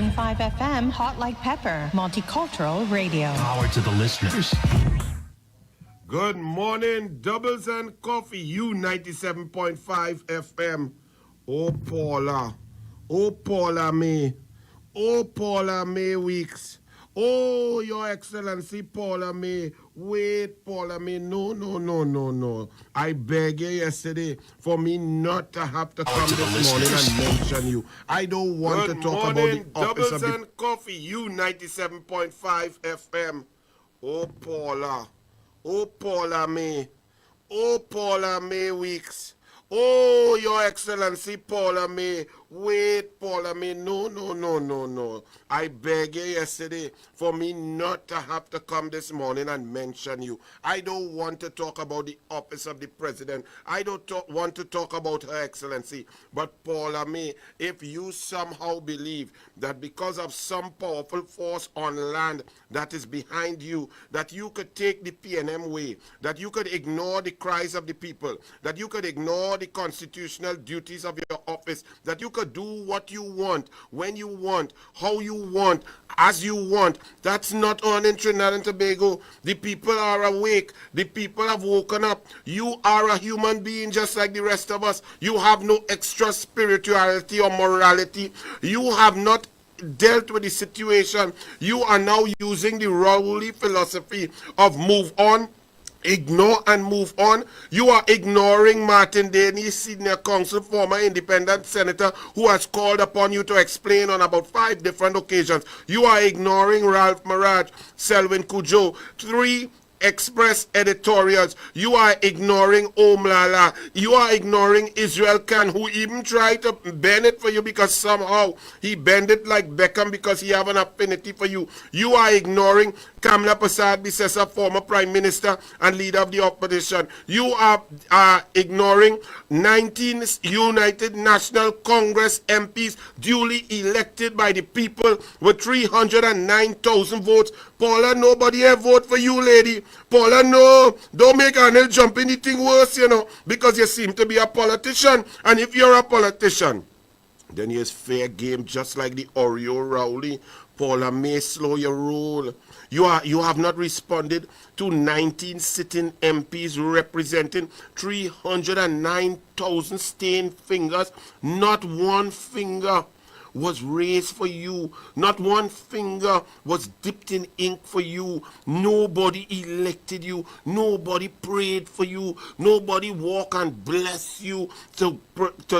97.5 FM, hot like pepper, multicultural radio. Power to the listeners. Good morning, Doubles and Coffee, you 97.5 FM. Oh, Paula May. Oh, Paula May Weeks. Oh, Your Excellency, Paula May. Wait, Paula May. No. I beg you yesterday for me not to have to come this morning and mention you. I don't want to talk about the office of the... and Coffee, you 97.5 FM. Oh, Paula. Oh, Paula May. Oh, Paula May Weeks. Oh, Your Excellency, Paula May. Wait, Paula May. No. I beg you yesterday for me not to have to come this morning and mention you. I don't want to talk about the office of the president. I don't want to talk about Her Excellency. But Paula May, if you somehow believe that because of some powerful force on land that is behind you, that you could take the PNM way, that you could ignore the cries of the people, that you could ignore the constitutional duties of your office, that you could do what you want, when you want, how you want, as you want. That's not on in Trinidad and Tobago. The people are awake. The people have woken up. You are a human being just like the rest of us. You have no extra spirituality or morality. You have not dealt with the situation. You are now using the Rowley philosophy of move on, ignore and move on. You are ignoring Martin Deney, senior counsel, former independent senator, who has called upon you to explain on about 5 different occasions. You are ignoring Ralph Maraj, Selwyn Cujo, 3 Express editorials. You are ignoring Omlala. You are ignoring Israel Khan, who even tried to bend it for you because somehow he bend it like Beckham because he have an affinity for you. You are ignoring Kamla Prasad Bisesa, former prime minister and leader of the opposition. You are ignoring 19 United National Congress MPs duly elected by the people with 309,000 votes. Paula, nobody ever vote for you, lady. Paula, no, don't make Anil jump anything worse, because you seem to be a politician. And if you're a politician, then it's fair game, just like the Oreo Rowley. Paula May, slow your roll. You have not responded to 19 sitting MPs representing 309,000 stained fingers. Not one finger was raised for you. Not one finger was dipped in ink for you. Nobody elected you. Nobody prayed for you. Nobody walk and bless you to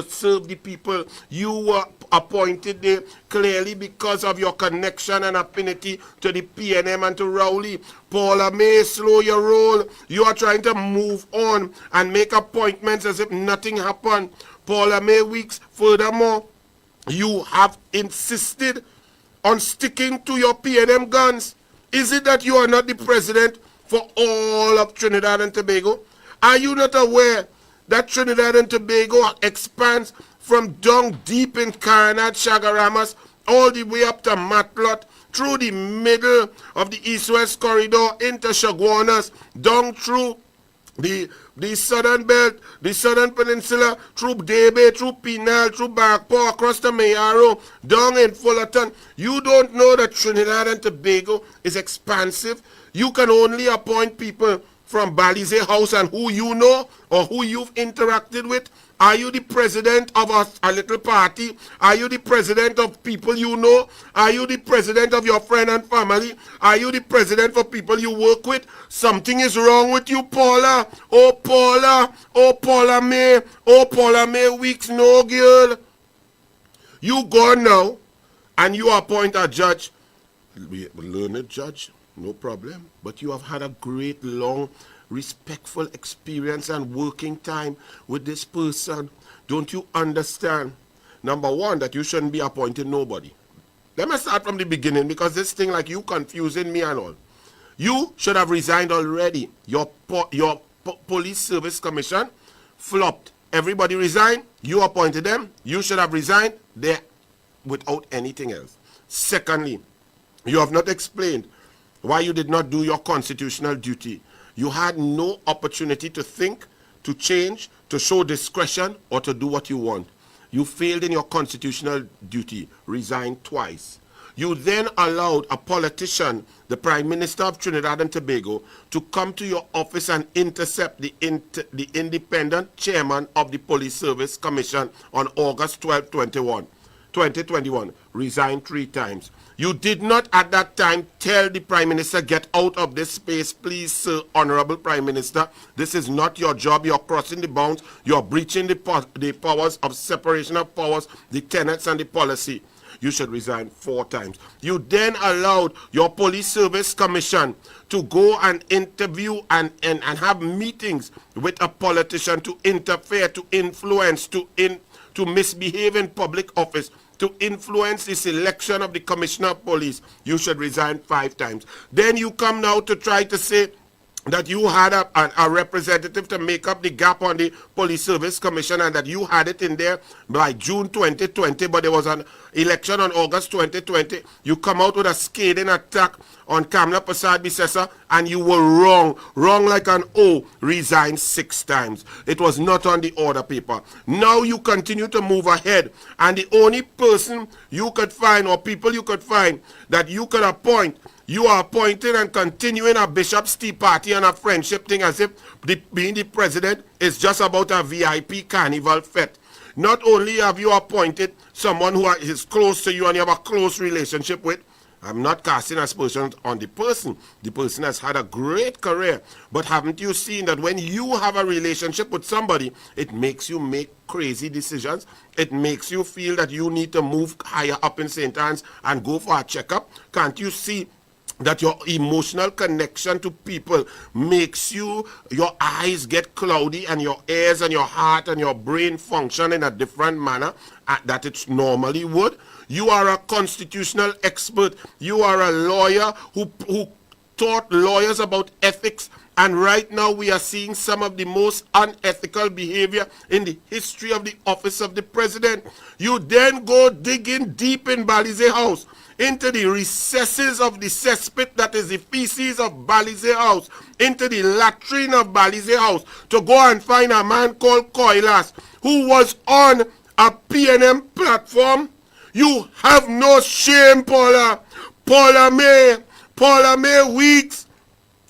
serve the people. You were appointed there clearly because of your connection and affinity to the PNM and to Rowley. Paula May, slow your roll. You are trying to move on and make appointments as if nothing happened. Paula May Weeks, furthermore, you have insisted on sticking to your PNM guns. Is it that you are not the president for all of Trinidad and Tobago? Are you not aware that Trinidad and Tobago expands from down deep in Karanad, Chagaramas, all the way up to Matlot, through the middle of the East-West corridor into Chaguanas, down through the southern belt, the southern peninsula, through Debe, through Pinal, through Barkpaw, across the Mayaro, down in Fullerton. You don't know that Trinidad and Tobago is expansive. You can only appoint people from Balize House and who you know or who you've interacted with. Are you the president of a little party? Are you the president of people you know? Are you the president of your friend and family? Are you the president for people you work with? Something is wrong with you, Paula. Oh, Paula. Oh, Paula May. Oh, Paula May Weeks. No, girl. You go now and you appoint a judge. Learned judge, no problem. But you have had a great, long, respectful experience and working time with this person. Don't you understand? Number one, that you shouldn't be appointing nobody. Let me start from the beginning, because this thing like you confusing me and all. You should have resigned already. Your police service commission flopped. Everybody resigned. You appointed them. You should have resigned there without anything else. Secondly, you have not explained why you did not do your constitutional duty. You had no opportunity to think, to change, to show discretion, or to do what you want. You failed in your constitutional duty, resigned twice. You then allowed a politician, the Prime Minister of Trinidad and Tobago, to come to your office and intercept the independent chairman of the Police Service Commission on August 12, 2021, resigned 3 times. You did not at that time tell the Prime Minister, get out of this space, please, sir, Honorable Prime Minister. This is not your job. You're crossing the bounds. You're breaching the powers of separation of powers, the tenets and the policy. You should resign 4 times. You then allowed your Police Service Commission to go and interview and have meetings with a politician, to interfere, to influence, to misbehave in public office, to influence the selection of the Commissioner of Police. You should resign 5 times. Then you come now to try to say that you had a representative to make up the gap on the Police Service Commission, and that you had it in there by June 2020, but there was an election on August 2020. You come out with a scathing attack on Kamla Persad-Bissessar, and you were wrong like an O. Resigned 6 times. It was not on the order paper. Now you continue to move ahead, and the only person you could find, or people you could find, that you could appoint, you are appointing and continuing a Bishop's Tea Party and a friendship thing, as if being the president is just about a VIP carnival fete. Not only have you appointed someone who is close to you and you have a close relationship with, I'm not casting aspersions on the person. The person has had a great career. But haven't you seen that when you have a relationship with somebody, it makes you make crazy decisions? It makes you feel that you need to move higher up in St. Anne's and go for a checkup? Can't you see that your emotional connection to people makes your eyes get cloudy, and your ears and your heart and your brain function in a different manner that it normally would? You are a constitutional expert. You are a lawyer who taught lawyers about ethics, and right now we are seeing some of the most unethical behavior in the history of the office of the president. You then go digging deep in Balize House, into the recesses of the cesspit that is the feces of Balize House, into the latrine of Balize House, to go and find a man called Koilas, who was on a PNM platform. You have no shame, Paula May Weeks.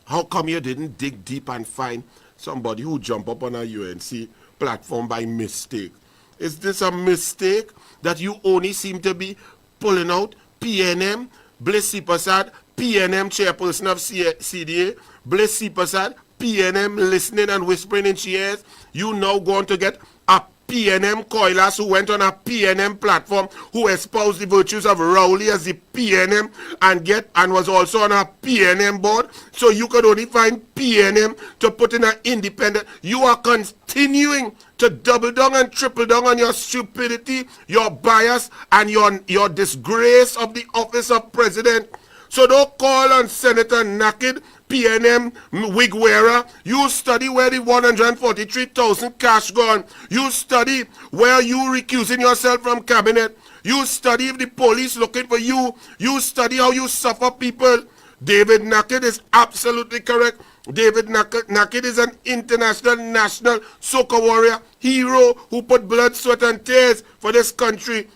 How come you didn't dig deep and find somebody who jumped up on a UNC platform by mistake? Is this a mistake that you only seem to be pulling out PNM, Bliss Persad, PNM chairperson of CDA, Bliss Persad, PNM listening and whispering in she ears? You now going to get a PNM Koilas who went on a PNM platform, who espoused the virtues of Rowley as the PNM and was also on a PNM board. So you could only find PNM to put in an independent. You are continuing to double down and triple down on your stupidity, your bias, and your disgrace of the office of president. So don't call on Senator Naked, PNM wig wearer. You study where the 143,000 cash gone. You study where you recusing yourself from cabinet. You study if the police looking for you. You study how you suffer people. David Naked is absolutely correct. David Naked is an international, national soca warrior, hero who put blood, sweat, and tears for this country.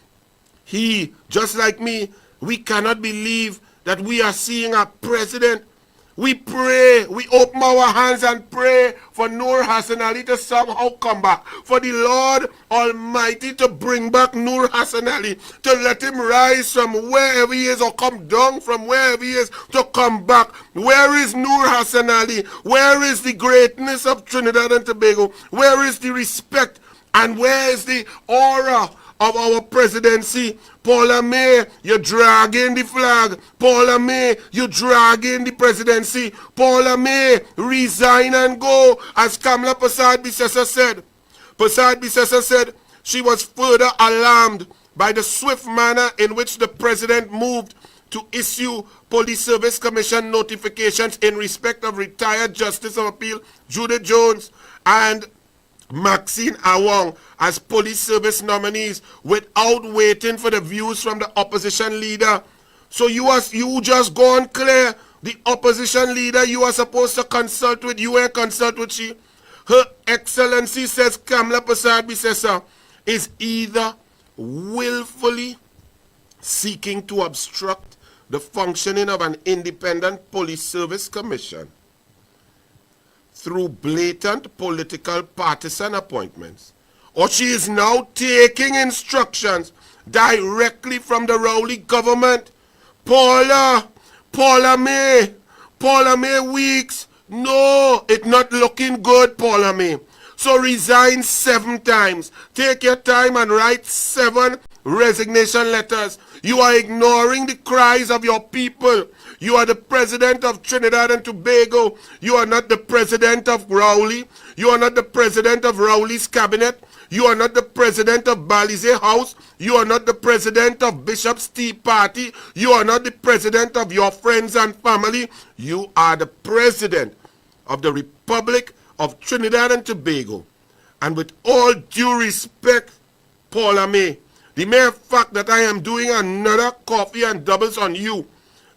He, just like me, we cannot believe that we are seeing a president. We pray, we open our hands and pray for Noor Hassan Ali to somehow come back. For the Lord Almighty to bring back Noor Hassan Ali, to let him rise from wherever he is, or come down from wherever he is, to come back. Where is Noor Hassan Ali? Where is the greatness of Trinidad and Tobago? Where is the respect? And where is the aura of our presidency? Paula May, you're dragging the flag. Paula May, you're dragging the presidency. Paula May, resign and go, as Kamla Persad-Bissessar said. Persad-Bissessar said she was further alarmed by the swift manner in which the president moved to issue Police Service Commission notifications in respect of retired Justice of Appeal Judith Jones and Maxine Awong as police service nominees without waiting for the views from the opposition leader. So you just go and clear the opposition leader you are supposed to consult with. You ain't consult with she. Her Excellency, says Kamla Persad-Bissessar, is either willfully seeking to obstruct the functioning of an independent police service commission through blatant political partisan appointments. Or she is now taking instructions directly from the Rowley government. Paula May Weeks, no, it's not looking good, Paula May. So resign 7 times. Take your time and write 7 resignation letters. You are ignoring the cries of your people. You are the president of Trinidad and Tobago. You are not the president of Rowley. You are not the president of Rowley's cabinet. You are not the president of Balize House. You are not the president of Bishop's Tea Party. You are not the president of your friends and family. You are the president of the Republic of Trinidad and Tobago. And with all due respect, Paula May, the mere fact that I am doing another coffee and doubles on you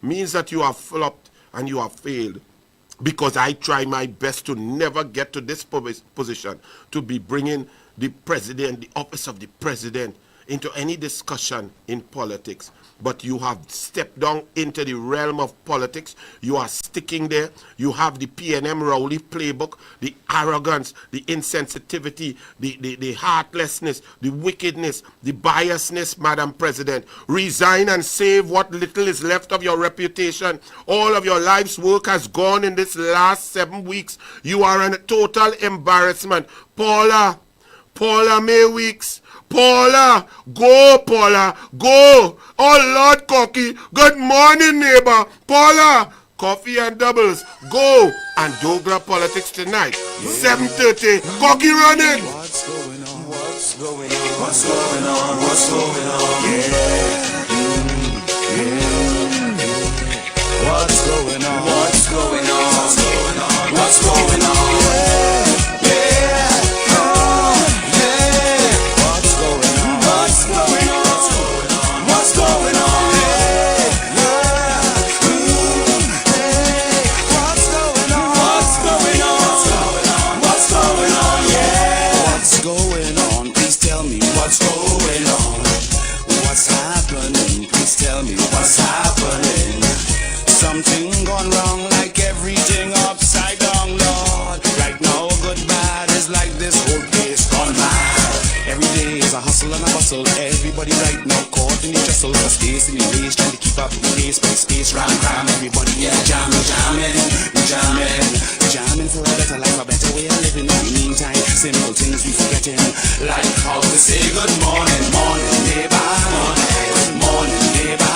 means that you have flopped and you have failed. Because I try my best to never get to this position, to be bringing the president, the office of the president, into any discussion in politics. But you have stepped down into the realm of politics. You are sticking there. You have the PNM Rowley playbook, the arrogance, the insensitivity, the heartlessness, the wickedness, the biasness, Madam President. Resign and save what little is left of your reputation. All of your life's work has gone in this last 7 weeks. You are a total embarrassment. Paula May Weeks. Paula, go, Oh, Lord Cocky, good morning, neighbor. Paula, coffee and doubles, go. And douglAr politics tonight, 7:30. Cocky running. What's going on? What's going on? What's going on? What's going on? What's going on? What's going on? What's going on? What's going on? Something gone wrong, like everything upside down, Lord. Right now, good bad is like this whole place gone mad. Every day is a hustle and a bustle. Everybody right now caught in the jostle. For space in the race, trying to keep up with the pace. By space, ram. Everybody, yeah, jamming for a better life, a better way of living. In the meantime, simple things we forgetting, like how to say good morning, neighbor. Good morning, neighbor.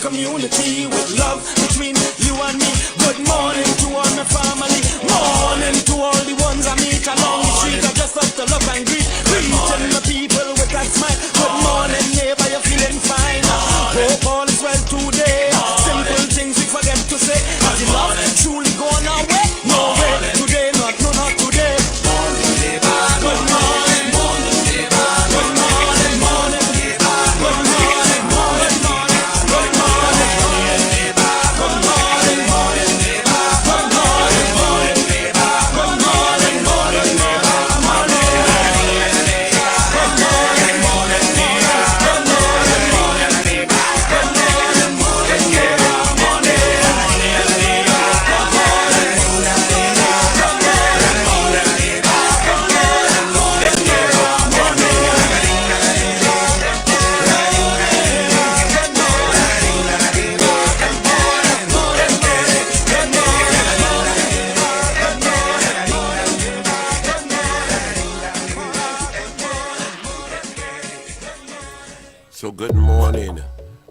Community with love between you and me. Good morning to all my family. Morning to all the ones I meet along the street. I just love to love and greet. Greeting the people with that smile. Good morning, neighbor, you feeling fine? Hope all is well today. Simple things we forget to say. Has the love truly gone away? No way, today, not today. Morning, neighbor. Good morning, morning, neighbor. Good morning, morning, neighbor. Good morning, morning, morning. Good morning, morning, neighbor. Good morning, morning, neighbor. Good morning, morning, neighbor. Good morning, morning, neighbor. So good morning,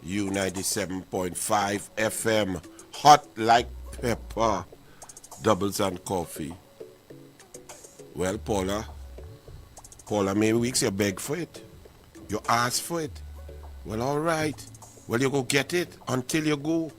U97.5 FM, hot like pepper, doubles and coffee. Well, Paula May Weeks, you beg for it. You ask for it. Well, all right. Well, you go get it until you go.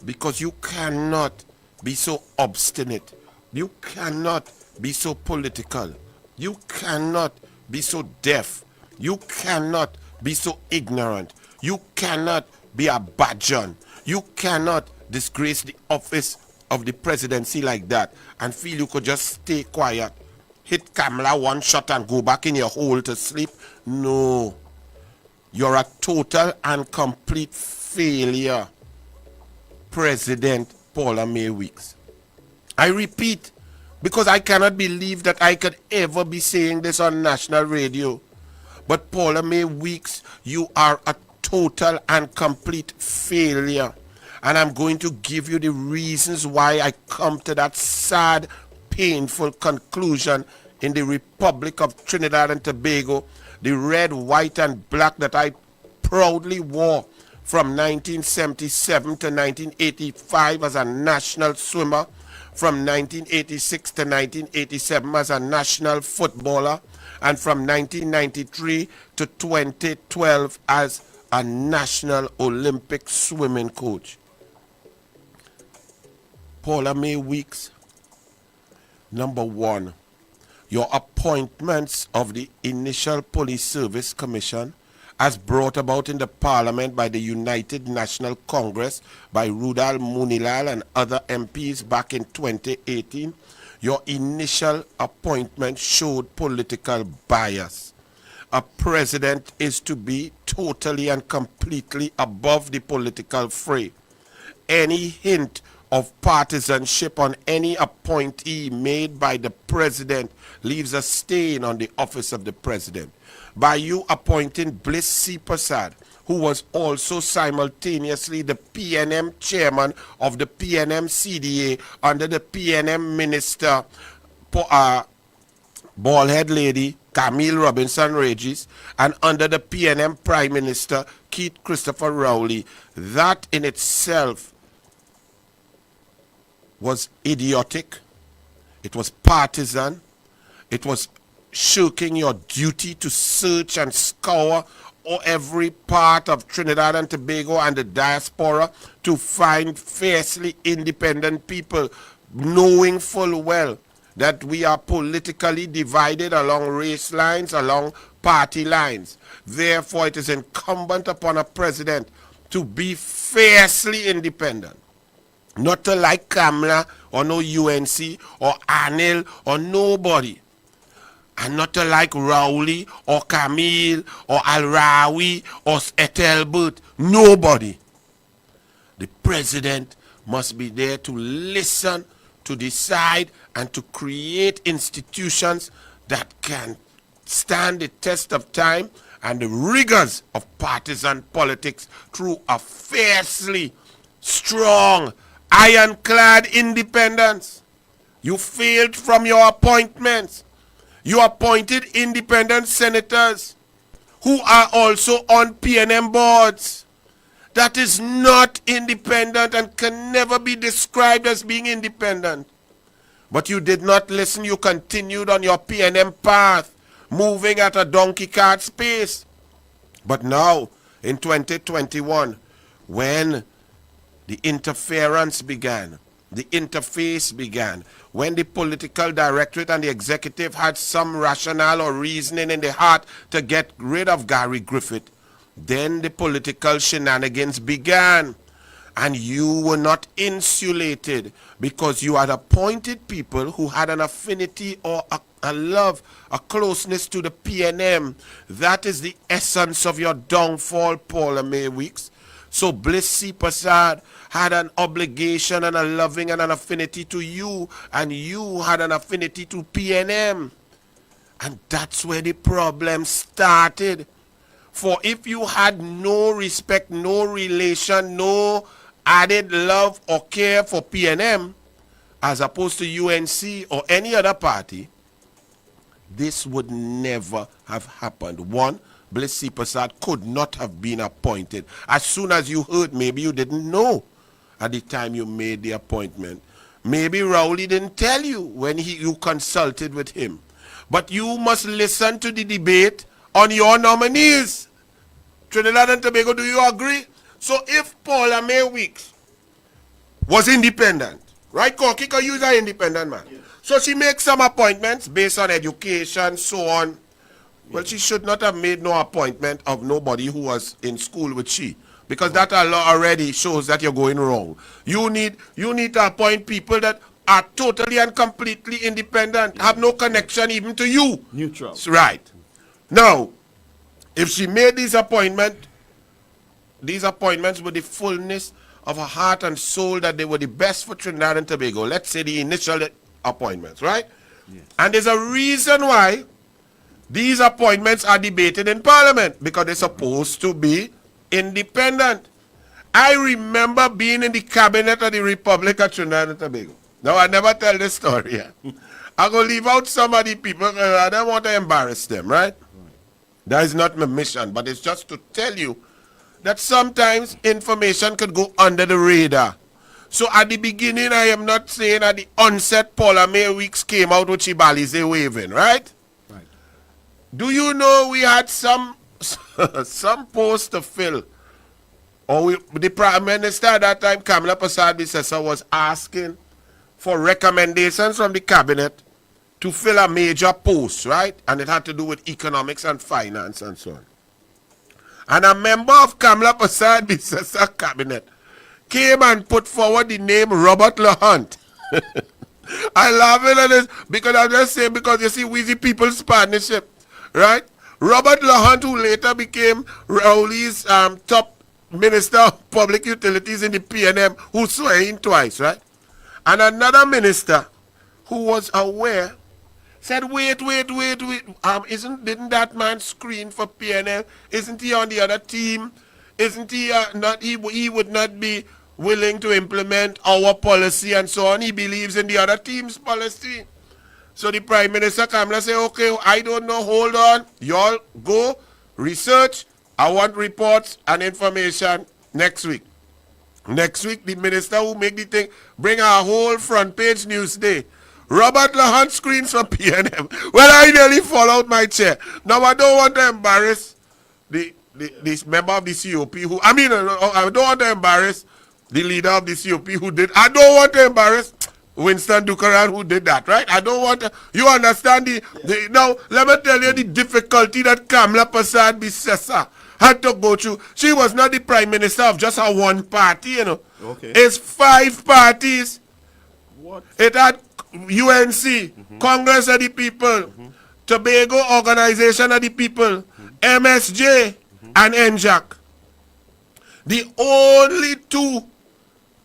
Because you cannot be so obstinate. You cannot be so political. You cannot be so deaf. You cannot be so ignorant. You cannot be a badger. You cannot disgrace the office of the presidency like that and feel you could just stay quiet, hit Kamala one shot and go back in your hole to sleep. No. You're a total and complete failure, President Paula May Weeks. I repeat, because I cannot believe that I could ever be saying this on national radio. But Paula May Weeks, you are a total and complete failure. And I'm going to give you the reasons why I come to that sad, painful conclusion in the Republic of Trinidad and Tobago, the red, white, and black that I proudly wore from 1977 to 1985 as a national swimmer, from 1986 to 1987 as a national footballer, and from 1993 to 2012 as a national Olympic swimming coach. Paula May Weeks, number one, your appointments of the Initial Police Service Commission as brought about in the Parliament by the United National Congress by Rudal Munilal and other MPs back in 2018, your initial appointment showed political bias. A president is to be totally and completely above the political fray. Any hint of partisanship on any appointee made by the president leaves a stain on the office of the president. By you appointing Bliss C. Prasad, who was also simultaneously the PNM chairman of the PNM CDA under the PNM minister, baldhead lady Camille Robinson Regis, and under the PNM prime minister Keith Christopher Rowley. That in itself was idiotic. It was partisan. It was shirking your duty to search and scour every part of Trinidad and Tobago and the diaspora to find fiercely independent people, knowing full well that we are politically divided along race lines, along party lines. Therefore, it is incumbent upon a president to be fiercely independent. Not to like Kamala or no UNC or Anil or nobody. And not to like Rowley or Camille or Al-Rawi or Ethelbert. Nobody. The president must be there to listen, to decide, and to create institutions that can stand the test of time and the rigors of partisan politics through a fiercely strong, ironclad independence. You failed from your appointments. You appointed independent senators who are also on PNM boards. That is not independent and can never be described as being independent. But you did not listen. You continued on your PNM path, moving at a donkey cart's pace. But now, in 2021, when the interference began, the interface began, when the political directorate and the executive had some rationale or reasoning in their heart to get rid of Gary Griffith, then the political shenanigans began. And you were not insulated because you had appointed people who had an affinity or a love, a closeness to the PNM. That is the essence of your downfall, Paula May Weeks. So Bliss C. Prasad had an obligation and a loving and an affinity to you, and you had an affinity to PNM. And that's where the problem started. For if you had no respect, no relation, no added love or care for PNM, as opposed to UNC or any other party, this would never have happened. One, Bliss C. Prasad could not have been appointed. As soon as you heard, maybe you didn't know at the time you made the appointment. Maybe Rowley didn't tell you when you consulted with him. But you must listen to the debate on your nominees. Trinidad and Tobago, do you agree? So if Paula May Weeks was independent, right? Corky, because you are independent man. Yes. So she makes some appointments based on education, so on. Well, she should not have made no appointment of nobody who was in school with she. Because that already shows that you're going wrong. You need to appoint people that are totally and completely independent, have no connection even to you. Neutral. Right. Now, if she made these appointments with the fullness of her heart and soul that they were the best for Trinidad and Tobago, let's say the initial appointments, right? Yes. And there's a reason why these appointments are debated in Parliament, because they're supposed to be independent. I remember being in the cabinet of the Republic of Trinidad and Tobago. Now, I never tell this story. I'm going to leave out some of the people because I don't want to embarrass them, right? That is not my mission, but it's just to tell you that sometimes information could go under the radar. So at the beginning, I am not saying at the onset Paula May Weeks came out with Chibalize waving, right? Right. Do you know we had some post to fill? Or the Prime Minister at that time, Kamala Prasad-Bissessar, was asking for recommendations from the cabinet to fill a major post, right? And it had to do with economics and finance and so on. And a member of Kamala Prasad-Bissessar cabinet came and put forward the name Robert LaHunt. I laugh at this because I'm just saying, because you see, we the People's Partnership, right? Robert LaHunt, who later became Rowley's top Minister of Public Utilities in the PNM, who swore in twice, right? And another minister who was aware said, wait, didn't that man screen for PNM? Isn't he on the other team? Isn't he he would not be willing to implement our policy and so on. He believes in the other team's policy. So the Prime Minister Kamala say, okay, I don't know, hold on. Y'all go, research. I want reports and information next week. Next week, the minister who make the thing, bring a whole front page news day. Robert LaHunt screens from PNM. Well, I nearly fall out my chair. Now, I don't want to embarrass this member of the COP who, I don't want to embarrass the leader of the COP who did. I don't want to embarrass Winston Dukaran who did that, right? I don't want to. You understand now, let me tell you the difficulty that Kamala Prasad-Bissessar had to go through. She was not the Prime Minister of just her one party, you know. Okay. It's 5 parties. What? It had UNC, Congress of the People, Tobago Organization of the People, MSJ, and NJAC. The only 2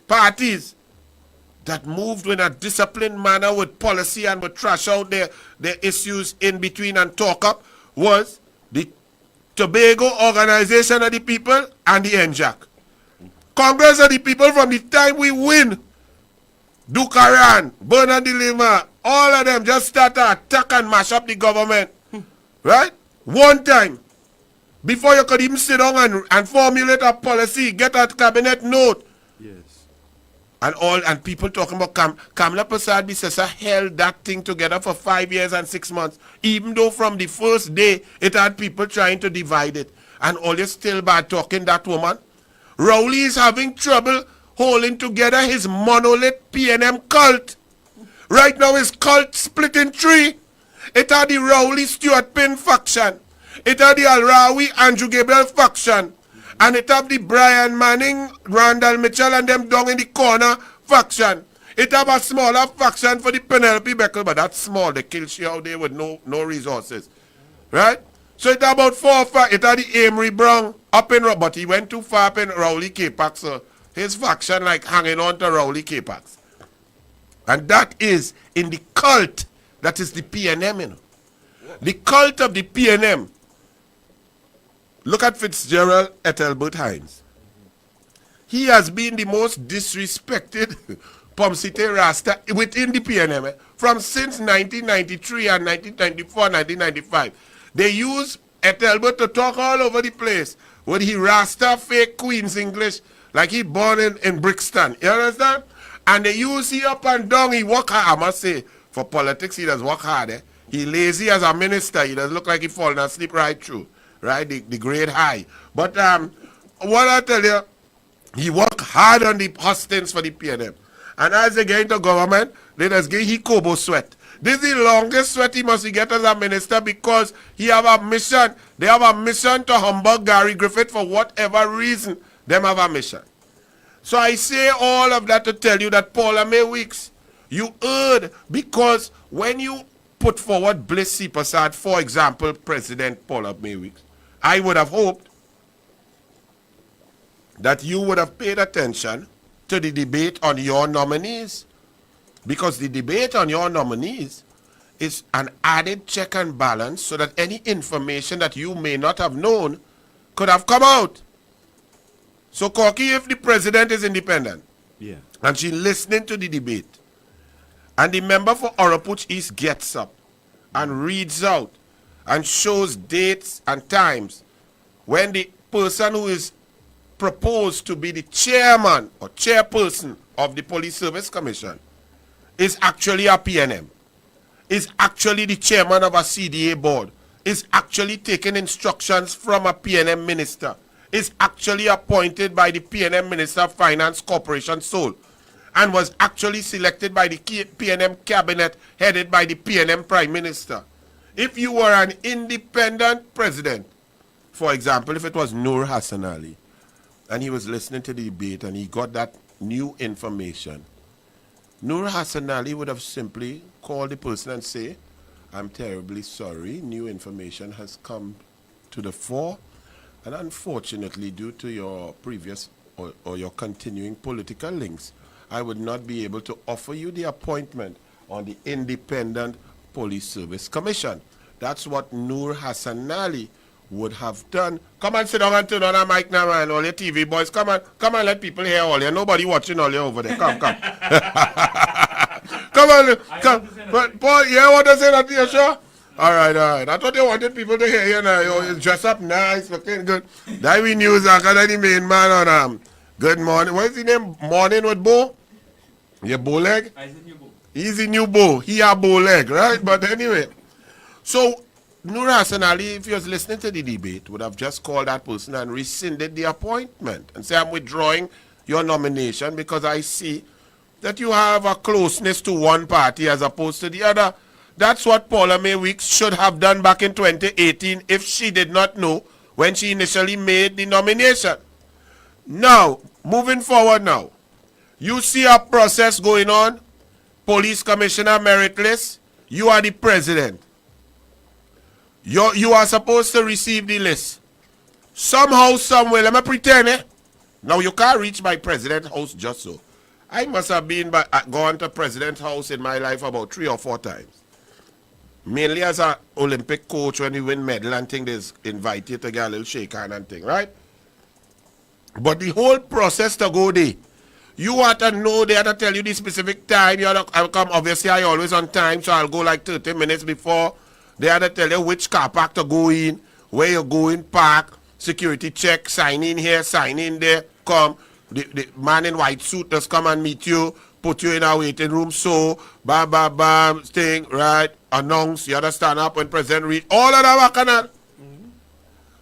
parties that moved in a disciplined manner with policy and would trash out their issues in between and talk up was the Tobago Organization of the People and the NJAC. Congress of the People, from the time we win, Dukaran, Bernard de Lima, all of them just start to attack and mash up the government. Right? One time. Before you could even sit down and formulate a policy, get a cabinet note. Yes. And people talking about Kamla Prasad Bisesa held that thing together for 5 years and 6 months, even though from the first day it had people trying to divide it. And all you still bad talking that woman. Rowley is having trouble holding together his monolith PNM cult. Right now his cult split in 3. It had the Rowley Stuart Pinn faction. It had the Al-Rawi Andrew Gabriel faction. And it have the Brian Manning, Randall Mitchell and them down in the corner faction. It have a smaller faction for the Penelope Beckel, but that's small. They kill she out there with no resources. Right? So it about 4 or 5. It had the Amory Brown up in, but he went too far up in Rowley K-Pax. So his faction like hanging on to Rowley K-Pax. And that is in the cult. That is the PNM, you know. The cult of the PNM. Look at Fitzgerald Ethelbert Hines. He has been the most disrespected Pomsite Rasta within the PNM from since 1993 and 1994, 1995. They use Ethelbert to talk all over the place with he Rasta fake Queen's English like he born in Brixton. You understand? And they use he up and down. He work hard, I must say. For politics, he does work hard. Eh? He lazy as a minister. He does look like he falling asleep right through. Right, the grade high. But what I tell you, he worked hard on the hustings for the PNM. And as they get into government, they just give he Kobo sweat. This is the longest sweat he must get as a minister because he have a mission. They have a mission to humble Gary Griffith for whatever reason. Them have a mission. So I say all of that to tell you that Paula May Weeks, you heard because when you put forward Bliss C. Prasad, for example, President Paula May Weeks, I would have hoped that you would have paid attention to the debate on your nominees. Because the debate on your nominees is an added check and balance so that any information that you may not have known could have come out. So, Corky, if the president is independent, and she listening to the debate, and the member for Oropouche East gets up and reads out and shows dates and times when the person who is proposed to be the chairman or chairperson of the Police Service Commission is actually a PNM, is actually the chairman of a CDA board, is actually taking instructions from a PNM minister, is actually appointed by the PNM Minister of Finance Corporation Seoul, and was actually selected by the PNM cabinet headed by the PNM Prime Minister. If you were an independent president, for example, if it was Noor Hassan Ali, and he was listening to the debate and he got that new information, Noor Hassan Ali would have simply called the person and say, I'm terribly sorry, new information has come to the fore, and unfortunately, due to your previous or your continuing political links, I would not be able to offer you the appointment on the Independent Police Service Commission. That's what Noor Hassan Ali would have done. Come and sit down and turn on a mic now, man. All your TV boys, come on, let people hear all you. Nobody watching all you over there. Come. Come on, come. But Paul, you hear what I say that to your show? All right. I thought you wanted people to hear you now. You dress up nice, looking good. That we news, because I'm the main man on Good Morning. What is his name? Morning with Bo? Your bow leg? He's a new bow. He a bow leg, right? But anyway. So, Noor Hassan Ali, if he was listening to the debate, would have just called that person and rescinded the appointment and say, I'm withdrawing your nomination because I see that you have a closeness to one party as opposed to the other. That's what Paula May Weeks should have done back in 2018 if she did not know when she initially made the nomination. Now, moving forward now, you see a process going on, police commissioner merit list, you are the president. You are supposed to receive the list. Somehow, somewhere, let me pretend, Now, you can't reach my president's house just so. I must have gone to president's house in my life about 3 or 4 times. Mainly as an Olympic coach, when you win medal and thing, they invite you to get a little shake hand and thing, right? But the whole process to go there, you want to know, they have to tell you the specific time. I'll come, obviously, I always on time, so I'll go like 30 minutes before. They have to tell you which car park to go in, where you're going, park, security check, sign in here, sign in there, come. the man in white suit just come and meet you, put you in a waiting room, so bam, bam, bam, thing, right? Announce, you understand, up when President read, all of that bacchanal.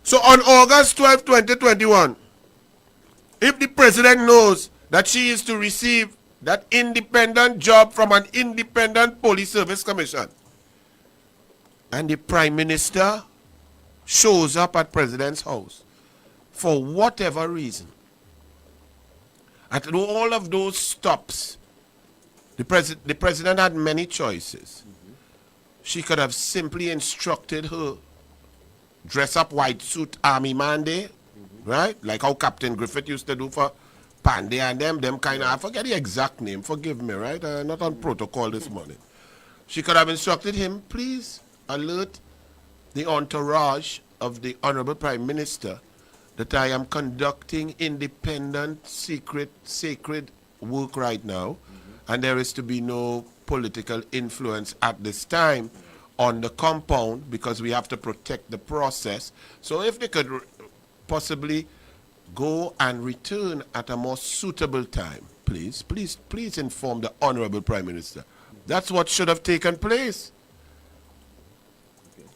So on August 12, 2021, if the President knows that she is to receive that independent job from an independent police service commission, and the Prime Minister shows up at President's house, for whatever reason, at all of those stops, the President had many choices. She could have simply instructed her, dress up white suit army man day, right? Like how Captain Griffith used to do for Pandey and them kind of, I forget the exact name, forgive me, right? Not on protocol this morning. She could have instructed him, please alert the entourage of the Honorable Prime Minister that I am conducting independent, secret, sacred work right now, and there is to be no political influence at this time on the compound because we have to protect the process. So if they could possibly go and return at a more suitable time, please inform the Honorable Prime Minister. That's what should have taken place.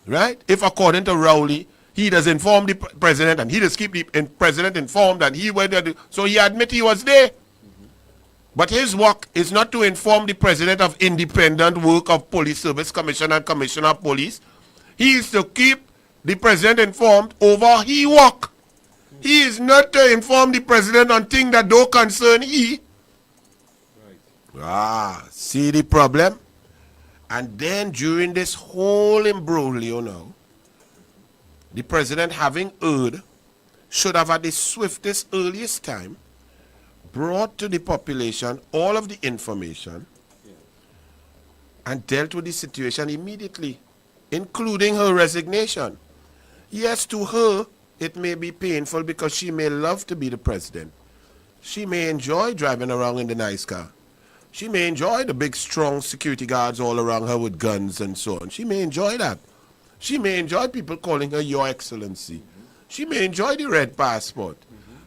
Right? If according to Rowley, he does inform the President and he does keep the President informed and he went there, so he admit he was there. But his work is not to inform the President of independent work of Police Service Commission and Commissioner of Police. He is to keep the President informed over he work. He is not to inform the President on things that don't concern he. Right. See the problem? And then during this whole imbroglio now, the President, having heard, should have at the swiftest, earliest time brought to the population all of the information and dealt with the situation immediately, including her resignation. Yes, to her, it may be painful because she may love to be the President. She may enjoy driving around in the nice car. She may enjoy the big, strong security guards all around her with guns and so on. She may enjoy that. She may enjoy people calling her Your Excellency. She may enjoy the red passport.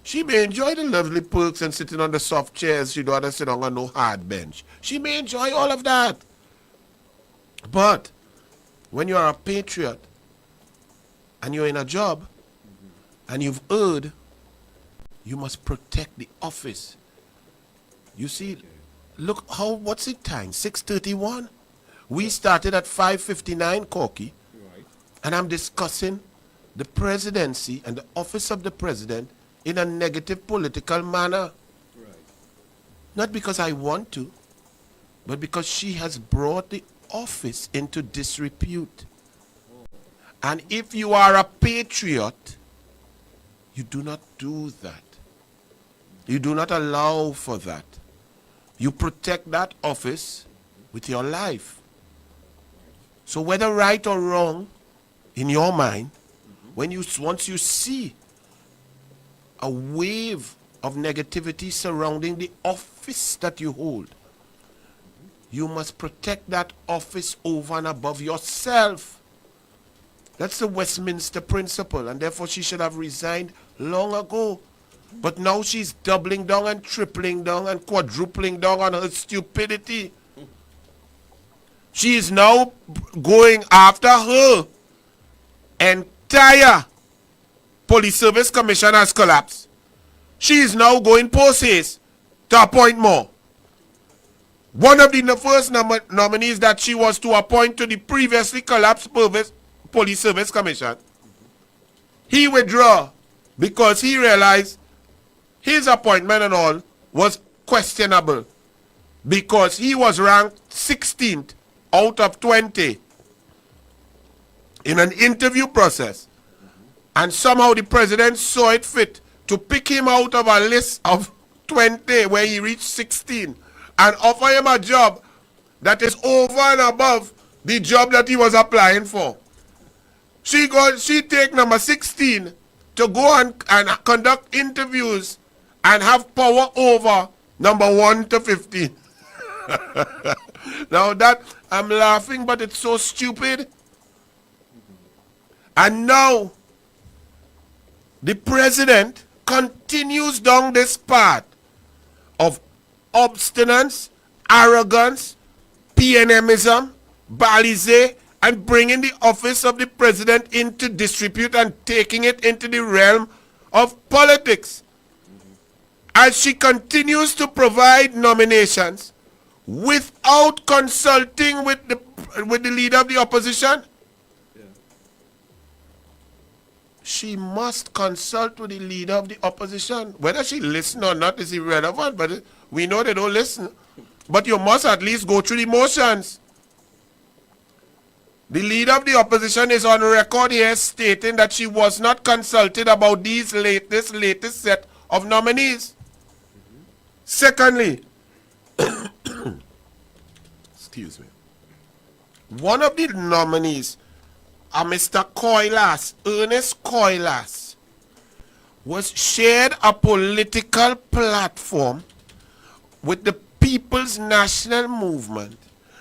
She may enjoy the lovely perks and sitting on the soft chairs. She don't have to sit on no hard bench. She may enjoy all of that. But when you are a patriot and you're in a job and you've heard, you must protect the office. You see, look how, what's it time? 6:31? We started at 5:59, Corky. Right. And I'm discussing the presidency and the office of the president in a negative political manner. Right. Not because I want to, but because she has brought the office into disrepute. Oh. And if you are a patriot, you do not do that. You do not allow for that. You protect that office with your life. So whether right or wrong, in your mind, once you see a wave of negativity surrounding the office that you hold, you must protect that office over and above yourself. That's the Westminster principle, and therefore she should have resigned long ago. But now she's doubling down and tripling down and quadrupling down on her stupidity. She is now going after her entire Police Service Commission has collapsed. She is now going post haste to appoint more. One of the first nominees that she was to appoint to the previously collapsed Police Service Commission, he withdrew because he realized his appointment and all was questionable because he was ranked 16th out of 20 in an interview process. And somehow the president saw it fit to pick him out of a list of 20 where he reached 16 and offer him a job that is over and above the job that he was applying for. She take number 16 to go and conduct interviews and have power over number 1 to 15. Now that, I'm laughing, but it's so stupid. And now, the president continues down this path of obstinance, arrogance, PNMism, balize, and bringing the office of the president into disrepute and taking it into the realm of politics. As she continues to provide nominations without consulting with the leader of the opposition, she must consult with the leader of the opposition. Whether she listens or not is irrelevant, but we know they don't listen. But you must at least go through the motions. The leader of the opposition is on record here stating that she was not consulted about this latest set of nominees. Secondly, excuse me, one of the nominees, Mr. Coilas, Ernest Coilas, was shared a political platform with the People's National Movement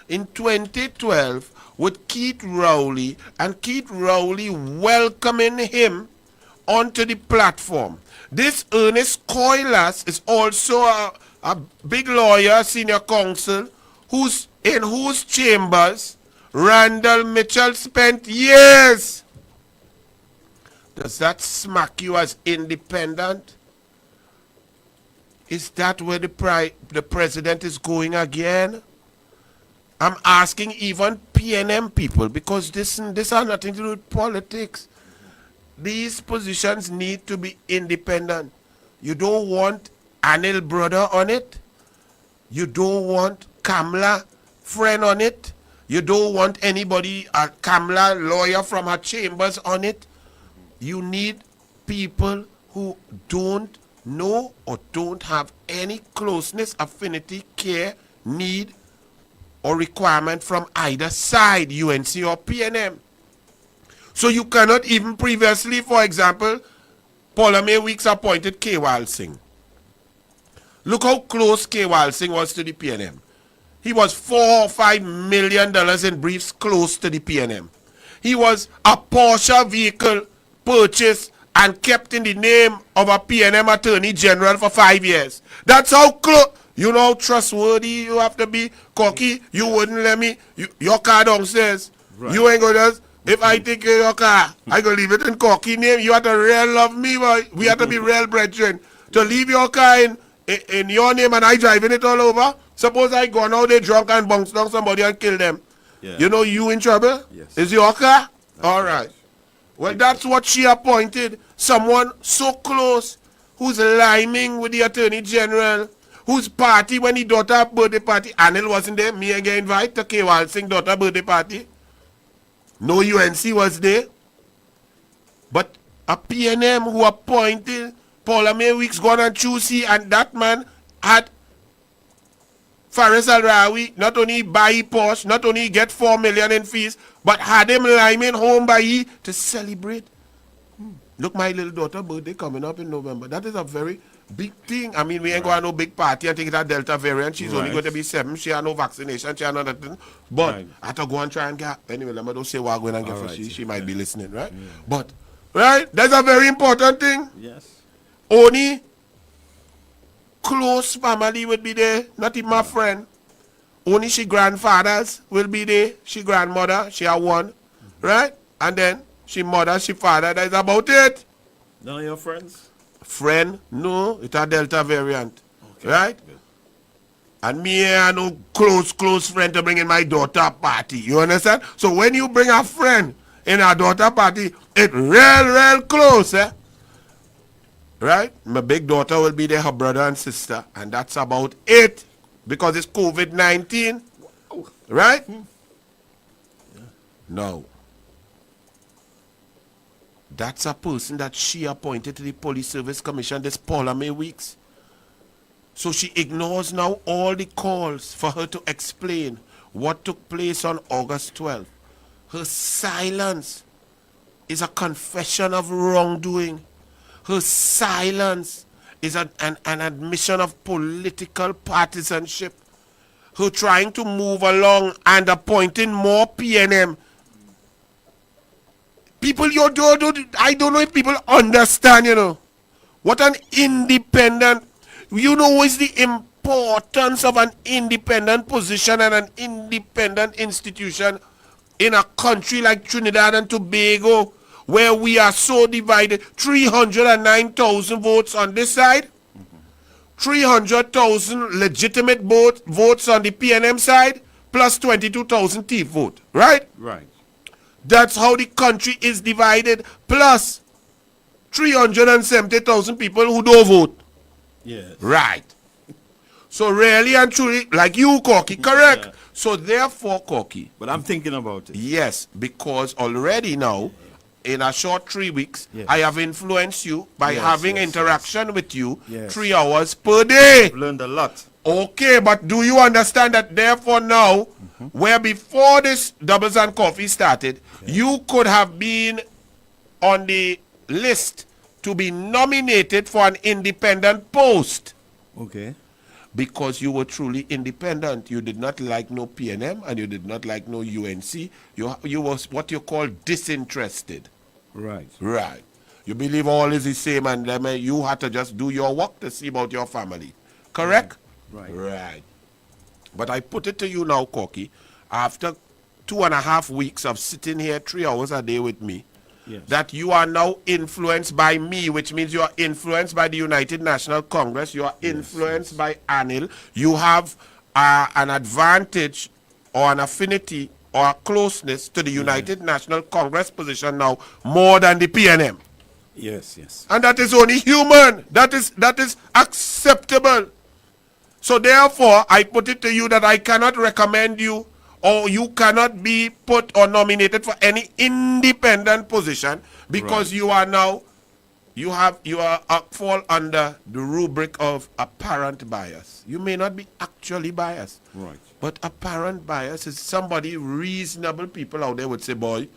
in 2012 with Keith Rowley, and Keith Rowley welcoming him onto the platform. This Ernest Coilas is also a big lawyer, senior counsel, in whose chambers Randall Mitchell spent years. Does that smack you as independent? Is that where the president is going again? I'm asking even PNM people, because this has nothing to do with politics. These positions need to be independent. You don't want Anil brother on it. You don't want Kamala friend on it. You don't want anybody, a Kamala lawyer from her chambers on it. You need people who don't know or don't have any closeness, affinity, care, need, or requirement from either side, UNC or PNM. So you cannot even previously, for example, Paula May Weeks appointed Kewal Singh. Look how close Kewal Singh was to the PNM. He was $4 or $5 million in briefs close to the PNM. He was a Porsche vehicle purchased and kept in the name of a PNM Attorney General for 5 years. That's how close. You know how trustworthy you have to be, Cocky. You wouldn't let me. Your car downstairs. Right. You ain't gonna. If I take your car, I gonna leave it in Cocky name. You have to real love me, boy. We have to be real brethren. To leave your car in your name and I driving it all over. Suppose I go now, they drunk and bounce down somebody and kill them. Yeah. You know you in trouble? Yes. Is your car? That's all right. Well, that's what she appointed. Someone so close who's liming with the Attorney General, whose party, when he daughter birthday party, Anil wasn't there, me again invite to Kewal Singh daughter birthday party. No UNC was there. But a PNM who appointed Paula May Weeks gone and choosy, and that man had Faris Al-Rawi not only buy Porsche, not only get 4 million in fees, but had him liming home by he to celebrate. Look, my little daughter birthday coming up in November. That is a very big thing. I mean, we ain't going to no big party and take it a Delta variant. She's only going to be 7. She had no vaccination. She had no nothing. But I have to go and try and get. Anyway, let me don't say what I'm going to get for she. She might be listening, right? Yeah. But, right, that's a very important thing. Yes. Only close family would be there. Not even my friend. Only she grandfathers will be there. She grandmother. She had one. Right? And then she mother, she father. That's about it. None of your friends? Friend, no, it's a Delta variant, okay. Right? Good. And me and no close friend to bring in my daughter party. You understand? So when you bring a friend in a daughter party, it's real close, eh? Right? My big daughter will be there, her brother and sister, and that's about it. Because it's COVID-19. Right? Yeah. No. That's a person that she appointed to the Police Service Commission, this Paula May Weeks. So she ignores now all the calls for her to explain what took place on August 12th. Her silence is a confession of wrongdoing. Her silence is an admission of political partisanship. Her trying to move along and appointing more PNM. People, I don't know if people understand, what an independent, what is the importance of an independent position and an independent institution in a country like Trinidad and Tobago, where we are so divided. 309,000 votes on this side, 300,000 legitimate votes on the PNM side, plus 22,000 thief vote, right? Right. That's how the country is divided, plus 370,000 people who don't vote. Yes. Right. So really and truly, like you, Corky, correct. Yeah. So therefore, Corky, But I'm thinking about it. yes, because already now, in a short 3 weeks, Yes. I have influenced you by Yes, having yes, interaction with you Yes. 3 hours per day. I've learned a lot. Okay, but do you understand that therefore now, where before this Doubles and Coffee started, you could have been on the list to be nominated for an independent post Okay. because you were truly independent. You did not like no PNM and you did not like no UNC. You was what you call disinterested. Right. Right. You believe all is the same and you had to just do your work to see about your family. Correct? Right. Right. But I put it to you now, Corky, after 2.5 weeks of sitting here 3 hours a day with me, Yes. that you are now influenced by me, which means you are influenced by the United National Congress, you are influenced by Anil, you have an advantage or an affinity or a closeness to the United National Congress position now more than the PNM. Yes, yes. And that is only human. That is acceptable. So therefore, I put it to you that I cannot recommend you or you cannot be put or nominated for any independent position because Right. you are now, you are fall under the rubric of apparent bias. You may not be actually biased. Right. But apparent bias is somebody, reasonable people out there would say, boy,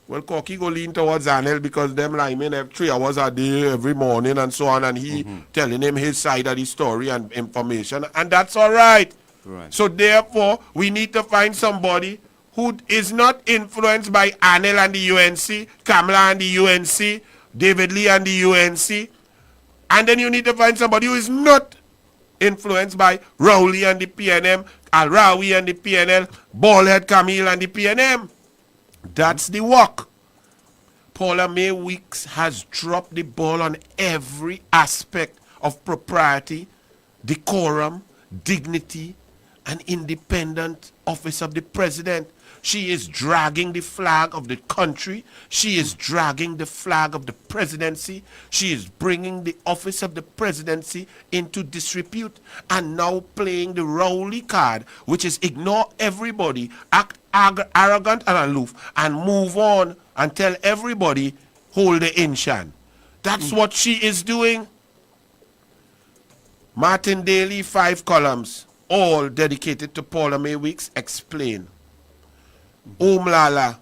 well, Corky go lean towards Anil because them linemen have 3 hours a day every morning and so on, and he telling him his side of the story and information, and that's all right. Right. So therefore, we need to find somebody who is not influenced by Anil and the UNC, Kamala and the UNC, David Lee and the UNC, and then you need to find somebody who is not influenced by Rowley and the PNM, Al-Rawi and the PNL, Ballhead Camille and the PNM. That's the work. Paula May Weeks has dropped the ball on every aspect of propriety, decorum, dignity, and independent office of the president. She is dragging the flag of the country. She is dragging the flag of the presidency. She is bringing the office of the presidency into disrepute and now playing the Rowley card, which is ignore everybody, act arrogant and aloof, and move on and tell everybody, hold the inshan. That's what she is doing. Martin Daly, 5 columns, all dedicated to Paula May Weeks, explain. Lala,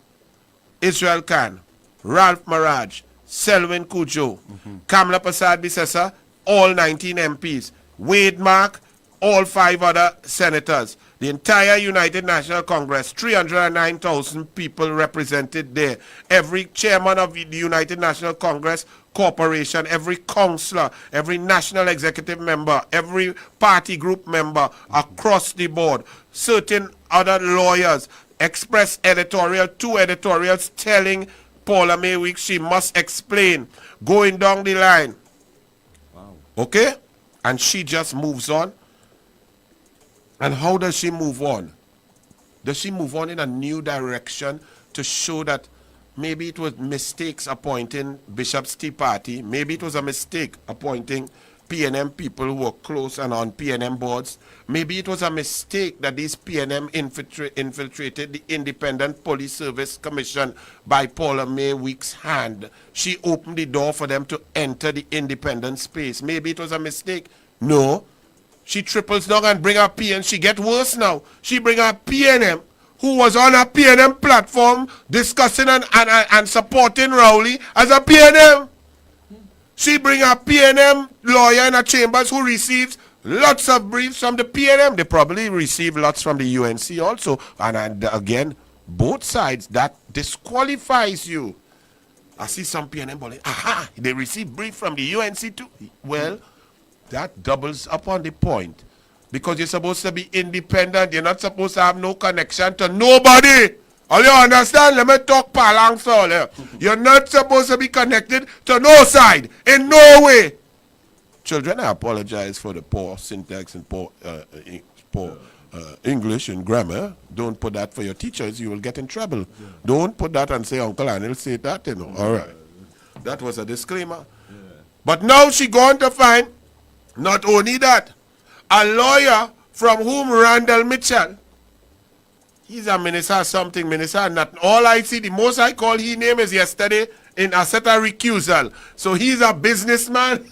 Israel Khan, Ralph Maraj, Selwyn Cujo, Kamla Prasad Bisesa, all 19 MPs, Wade Mark, all 5 other senators, the entire United National Congress, 309,000 people represented there. Every chairman of the United National Congress Corporation, every councillor, every national executive member, every party group member across the board, certain other lawyers, express editorial, 2 editorials telling Paula May Weeks she must explain, going down the line. Wow. Okay? And she just moves on. And how does she move on? Does she move on in a new direction to show that maybe it was mistakes appointing Bishop's Tea Party, maybe it was a mistake appointing PNM people who were close and on PNM boards, maybe it was a mistake that these PNM infiltrated the Independent Police Service Commission by Paula May Weeks' hand. She opened the door for them to enter the independent space. Maybe it was a mistake. No. She triples down and bring her PNM. She get worse now. She bring her PNM, who was on a PNM platform discussing and supporting Rowley as a PNM. She bring a PNM lawyer in her chambers who receives lots of briefs from the PNM. They probably receive lots from the UNC also. And again, both sides, that disqualifies you. I see some PNM bowling. Aha, they receive brief from the UNC too. Well, that doubles up on the point Because you're supposed to be independent. You're not supposed to have no connection to nobody. All you understand? Let me talk parlance all here. You're not supposed to be connected to no side. In no way. Children, I apologize for the poor syntax and poor English and grammar. Don't put that for your teachers. You will get in trouble. Yeah. Don't put that and say, Uncle Anil said that, you know. All right. That was a disclaimer. Yeah. But now she going to find, not only that, a lawyer from whom Randall Mitchell, he's a minister something, minister nothing. All I see, the most I call his name is yesterday in a set of recusal. So he's a businessman.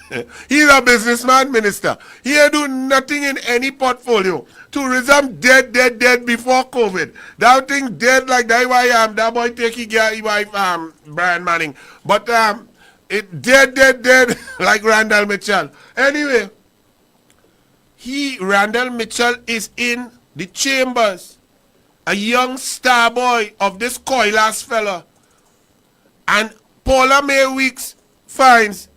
He's a businessman minister. He ain't do nothing in any portfolio. Tourism dead before COVID. That thing dead like that why that boy take his wife Brian Manning. But it dead like Randall Mitchell. Anyway, Randall Mitchell is in the chambers. A young star boy of this Coilas fella. And Paula May Weeks finds,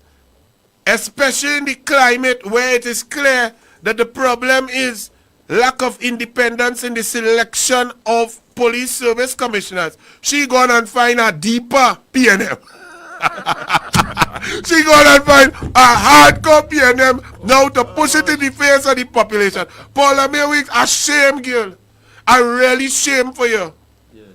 especially in the climate where it is clear that the problem is lack of independence in the selection of police service commissioners, she gone and find a deeper PNM. She gonna find a hardcore PNM now to push it in the face of the population. Paula May Weeks, a shame, girl. A really shame for you. Yes.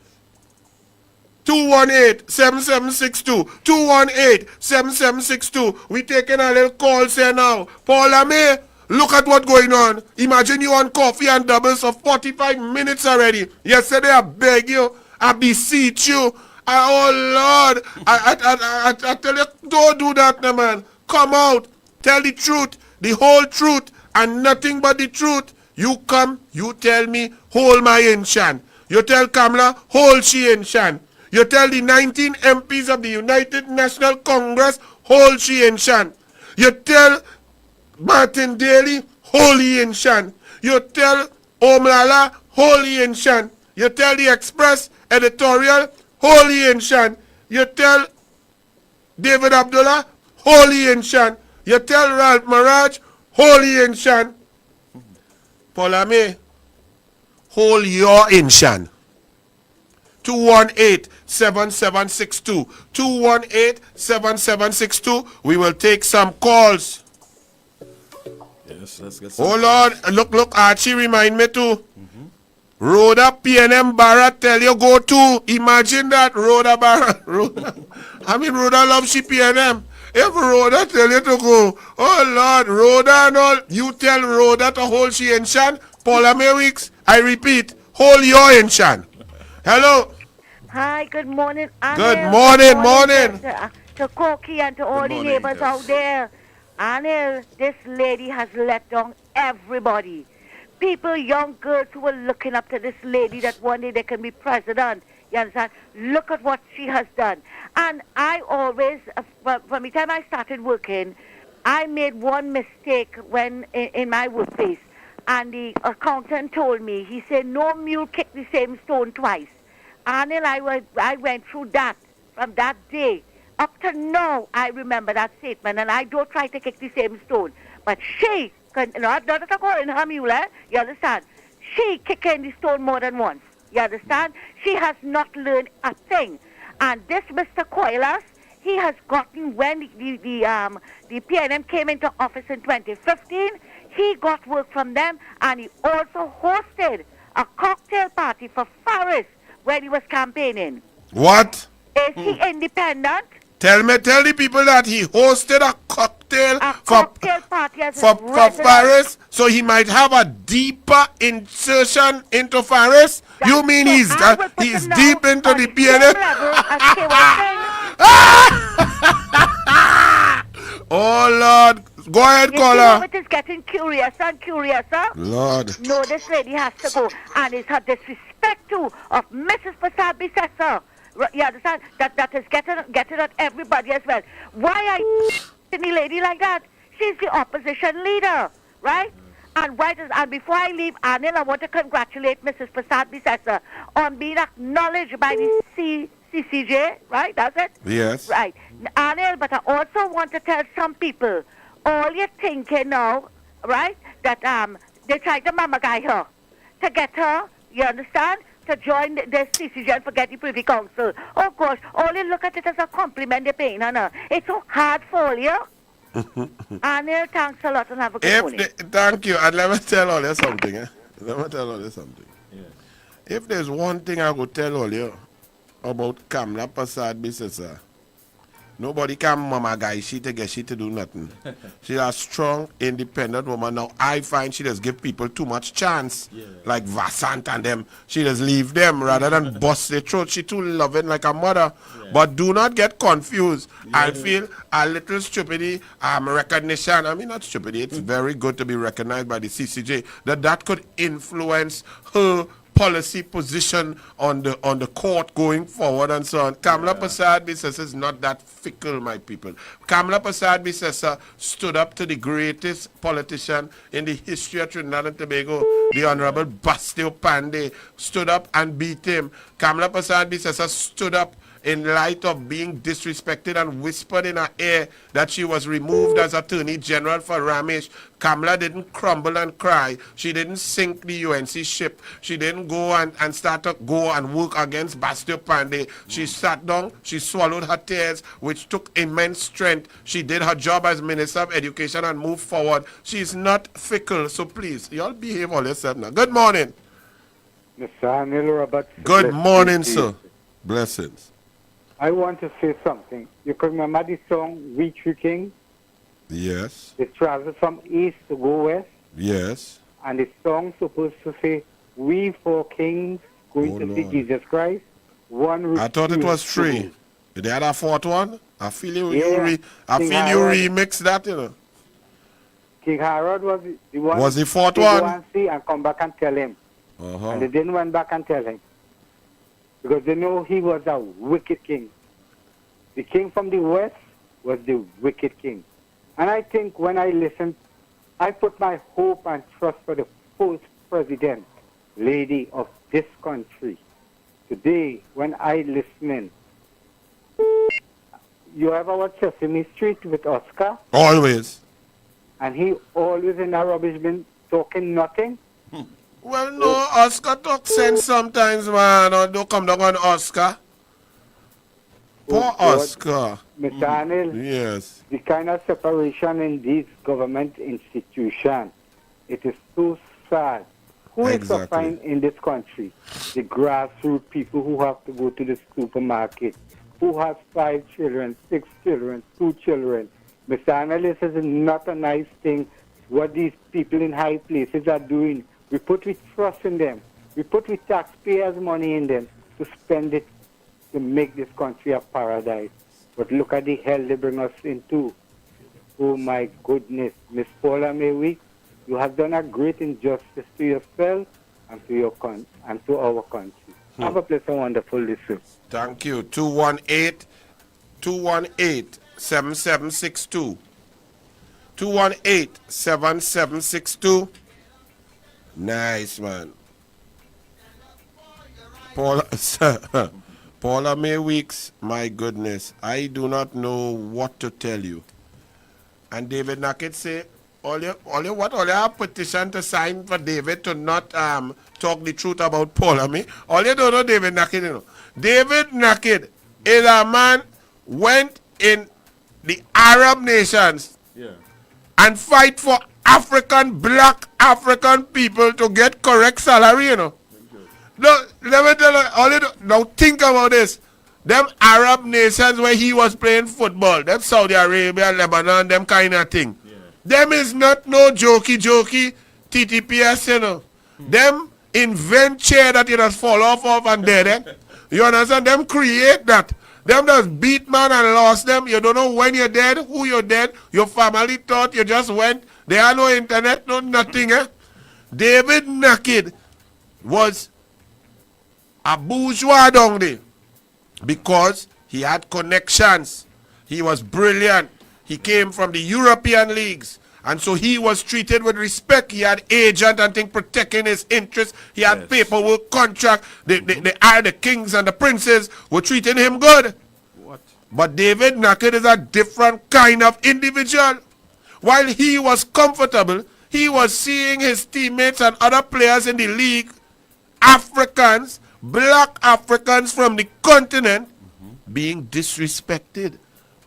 218-7762. 218-7762. We taking a little call here now. Paula May, look at what's going on. Imagine you on coffee and doubles for 45 minutes already. Yesterday I beg you, I beseech you. Oh Lord, I tell you, don't do that, no, man. Come out, tell the truth, the whole truth, and nothing but the truth. You come, you tell me, hold my inshan. You tell Kamala, hold she inshan. You tell the 19 MPs of the United National Congress, hold she inshan. You tell Martin Daly, hold he inshan. You tell Omlala, hold he inshan. You tell the Express editorial, holy inshan. You tell David Abdullah, holy inshan. You tell Ralph Maraj, holy inshan. Paula May, hold your inshan. 218-7762. 218-7762. We will take some calls. Yes, let's get some. Oh Lord, look, Archie remind me too. Rhoda PNM Barra tell you go to. Imagine that, Rhoda Barra. Rhoda loves she PNM. If Rhoda tell you to go, oh Lord, Rhoda and all, you tell Rhoda to hold she inshan. Paula May Weeks, I repeat, hold your inshan. Hello. Hi, good morning, Anil. Good morning. To Corky and to all the neighbors out there. Anil, this lady has let down everybody. People, young girls who were looking up to this lady that one day they can be president. You understand? Look at what she has done. And I always, from the time I started working, I made one mistake when in my workplace. And the accountant told me, he said, no mule kick the same stone twice. And then I went through that from that day. Up to now, I remember that statement. And I don't try to kick the same stone. But she, not that I call in her mule, you understand? She kicking the stone more than once. You understand? She has not learned a thing. And this Mr. Coilas, he has gotten, when the PNM came into office in 2015, he got work from them, and he also hosted a cocktail party for Faris when he was campaigning. What? Is he independent? Tell the people that he hosted a cocktail party for Faris, so he might have a deeper insertion into Faris. You mean he's deep into the PNM? Oh Lord, go ahead, caller. It is getting curiouser and curiouser. Lord. No, this lady has to go, and it's her disrespect too of Mrs. Prasad Bissessar. You understand? That is getting at everybody as well. Why are you any lady like that? She's the opposition leader, right? And before I leave, Anil, I want to congratulate Mrs. Prasad Bissessar on being acknowledged by the CCJ, right? That's it? Yes. Right. Anil, but I also want to tell some people, all you're thinking now, right, that They tried to mama guy her to get her, you understand, to join the CCJ for get the Privy Council. Oh gosh, only look at it as a compliment they're paying on her. It's so hard for you. Anil, thanks a lot and have a good morning. Thank you. And let me tell all you something. Let me tell all you something. Yeah. If there's one thing I would tell all you about Kamla Prasad Bissessa, nobody can mama guy she to get she to do nothing. She's a strong, independent woman. Now I find she just give people too much chance. Yeah. Like Vasant and them. She just leave them rather than bust their throat. She too loving like a mother. Yeah. But do not get confused. Yeah. I feel a little stupidity, recognition. I mean not stupidity. It's very good to be recognized by the CCJ. That could influence her policy position on the court going forward and so on. Kamla Prasad Bissessa is not that fickle, my people. Kamla Prasad Bissessa stood up to the greatest politician in the history of Trinidad and Tobago, the Honorable Bastille Pandey, stood up and beat him. Kamla Prasad Bissessa stood up in light of being disrespected and whispered in her ear that she was removed as Attorney General for Ramesh. Kamla didn't crumble and cry. She didn't sink the UNC ship. She didn't go and start to go and work against Bastille Pandey. She sat down, she swallowed her tears, which took immense strength. She did her job as Minister of Education and moved forward. She's not fickle, so please, y'all behave all yourself now. Good morning. Mr. Anil Roberts. Good morning, sir. Blessings. I want to say something. You can remember the song We Three Kings? Yes. It travels from east to go west. Yes. And the song supposed to say, we four kings going to see Lord. Jesus Christ. One I thought it was refused to three. go. Did they had a fourth one? I feel you. Yeah. King You Harold. remix that, you know. King Harold was the one. Was the fourth to one? Go and see and come back and tell him. And they didn't went back and tell him. Because they know he was a wicked king. The king from the west was the wicked king. And I think when I listen, I put my hope and trust for the first president, lady of this country. Today, when I listening, you ever watch Sesame Street with Oscar? Always. And he always in a rubbish bin talking nothing? Well, no, Oscar talk sense sometimes, man. Or don't come down on Oscar. Poor God, Oscar. Mr. Anil, Yes. the kind of separation in these government institutions, it is so sad. Who is Exactly. suffering in this country? The grassroots people who have to go to the supermarket, who has 5 children, 6 children, 2 children. Mr. Anil, this is not a nice thing. What these people in high places are doing, we put with trust in them. We put with taxpayers' money in them to spend it to make this country a paradise. But look at the hell they bring us into. Oh my goodness. Miss Paula Mayweek, you have done a great injustice to yourself and to your and to our country. Have a pleasant, wonderful listen. Thank you. 218-7762. 218-7762. Nice, man. Paula May Weeks, my goodness, I do not know what to tell you. And David Nackett say, all you have petition to sign for David to not talk the truth about Paula May. All you don't know David Nackett, you know. David Nackett is a man went in the Arab nations and fight for black African people to get correct salary, you know. No, let me tell you, now think about this. Them Arab nations where he was playing football, them Saudi Arabia, Lebanon, them kind of thing. Them is not no jokey TTPS, you know. Them invent chair that you just fall off of and dead, eh? You understand? Them create that. Them just beat man and lost them. You don't know when you're dead, who you're dead. Your family thought you just went. There are no internet, no nothing, eh? David Nackett was a bourgeois down there because he had connections. He was brilliant. He came from the European leagues. And so he was treated with respect. He had agent and thing protecting his interests. He had paperwork, contract. The kings and the princes were treating him good. What? But David Nackett is a different kind of individual. While he was comfortable, he was seeing his teammates and other players in the league, Africans, black Africans from the continent, being disrespected,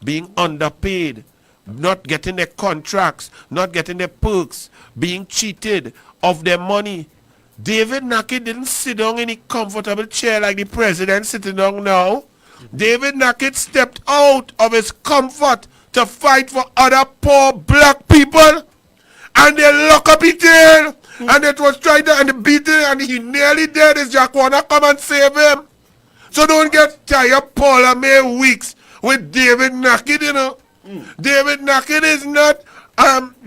being underpaid, not getting their contracts, not getting their perks, being cheated of their money. David Nackett didn't sit down in a comfortable chair like the president sitting down now. David Nackett stepped out of his comfort to fight for other poor black people. And they lock up his tail. And it was trying to, and they beat him, and he nearly dead. Is Jack wanna come and save him? So don't get tired, Paula May Weeks, with David Nackett, you know. David Nackett is not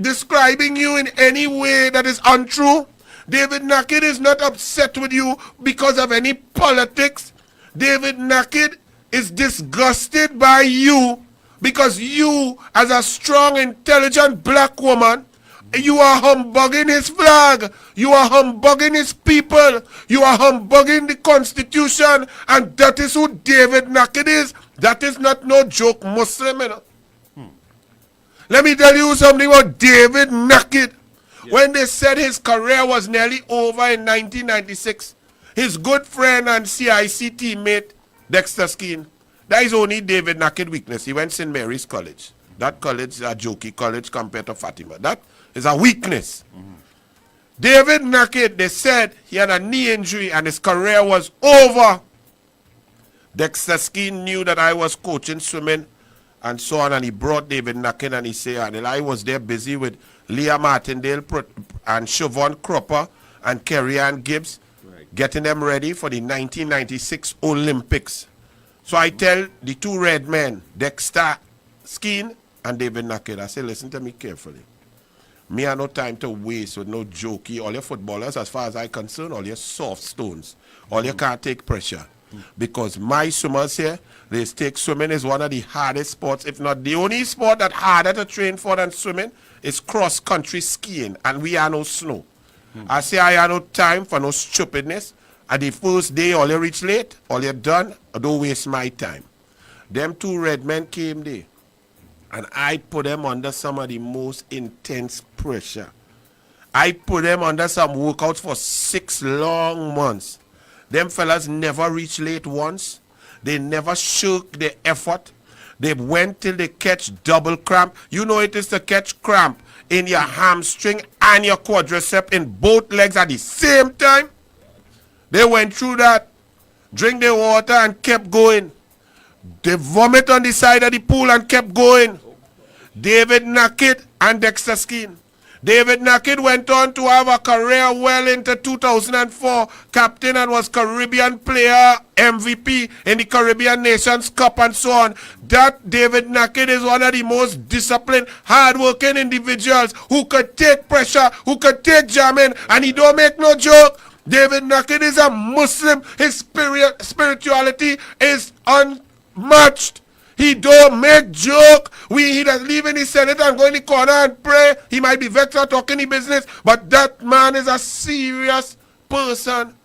describing you in any way that is untrue. David Nackett is not upset with you because of any politics. David Nackett is disgusted by you because you, as a strong, intelligent black woman, you are humbugging his flag. You are humbugging his people. You are humbugging the Constitution. And that is who David Nackett is. That is not no joke Muslim, you know. Let me tell you something about David Nackett. When they said his career was nearly over in 1996, his good friend and CIC teammate, Dexter Skeen, that is only David Nackett's weakness. He went St. Mary's College. That college is a jokey college compared to Fatima. That is a weakness. David Nackett, they said he had a knee injury and his career was over. Dexter Skeen knew that I was coaching swimming and so on, and he brought David Nackett and he said, Anil, I was there busy with Leah Martindale and Siobhan Cropper and Kerry Ann Gibbs, getting them ready for the 1996 Olympics. So I tell the two red men, Dexter Skeen and David Nackett, I say, listen to me carefully. Me have no time to waste with no jokey. All your footballers, as far as I'm concerned, all your soft stones. All you can't take pressure. Because my swimmers here, they take swimming is one of the hardest sports, if not the only sport that harder to train for than swimming is cross-country skiing, and we are no snow. I say I have no time for no stupidness. At the first day, all you reach late, all you done, don't waste my time. Them two red men came there, and I put them under some of the most intense pressure. I put them under some workouts for 6 long months. Them fellas never reach late once. They never shirk their effort. They went till they catch double cramp. You know it is to catch cramp in your hamstring and your quadricep in both legs at the same time. They went through that, drink their water and kept going. They vomit on the side of the pool and kept going. David Nackett and Dexter Skeen. David Nackett went on to have a career well into 2004, captain and was Caribbean player MVP in the Caribbean Nations Cup and so on. That David Nackett is one of the most disciplined, hard-working individuals who could take pressure, who could take jamming, and he don't make no joke. David Nackett is a Muslim. His spirituality is unmatched. He don't make joke. He does leave in the Senate and go in the corner and pray. He might be vexed or talking the business, but that man is a serious person.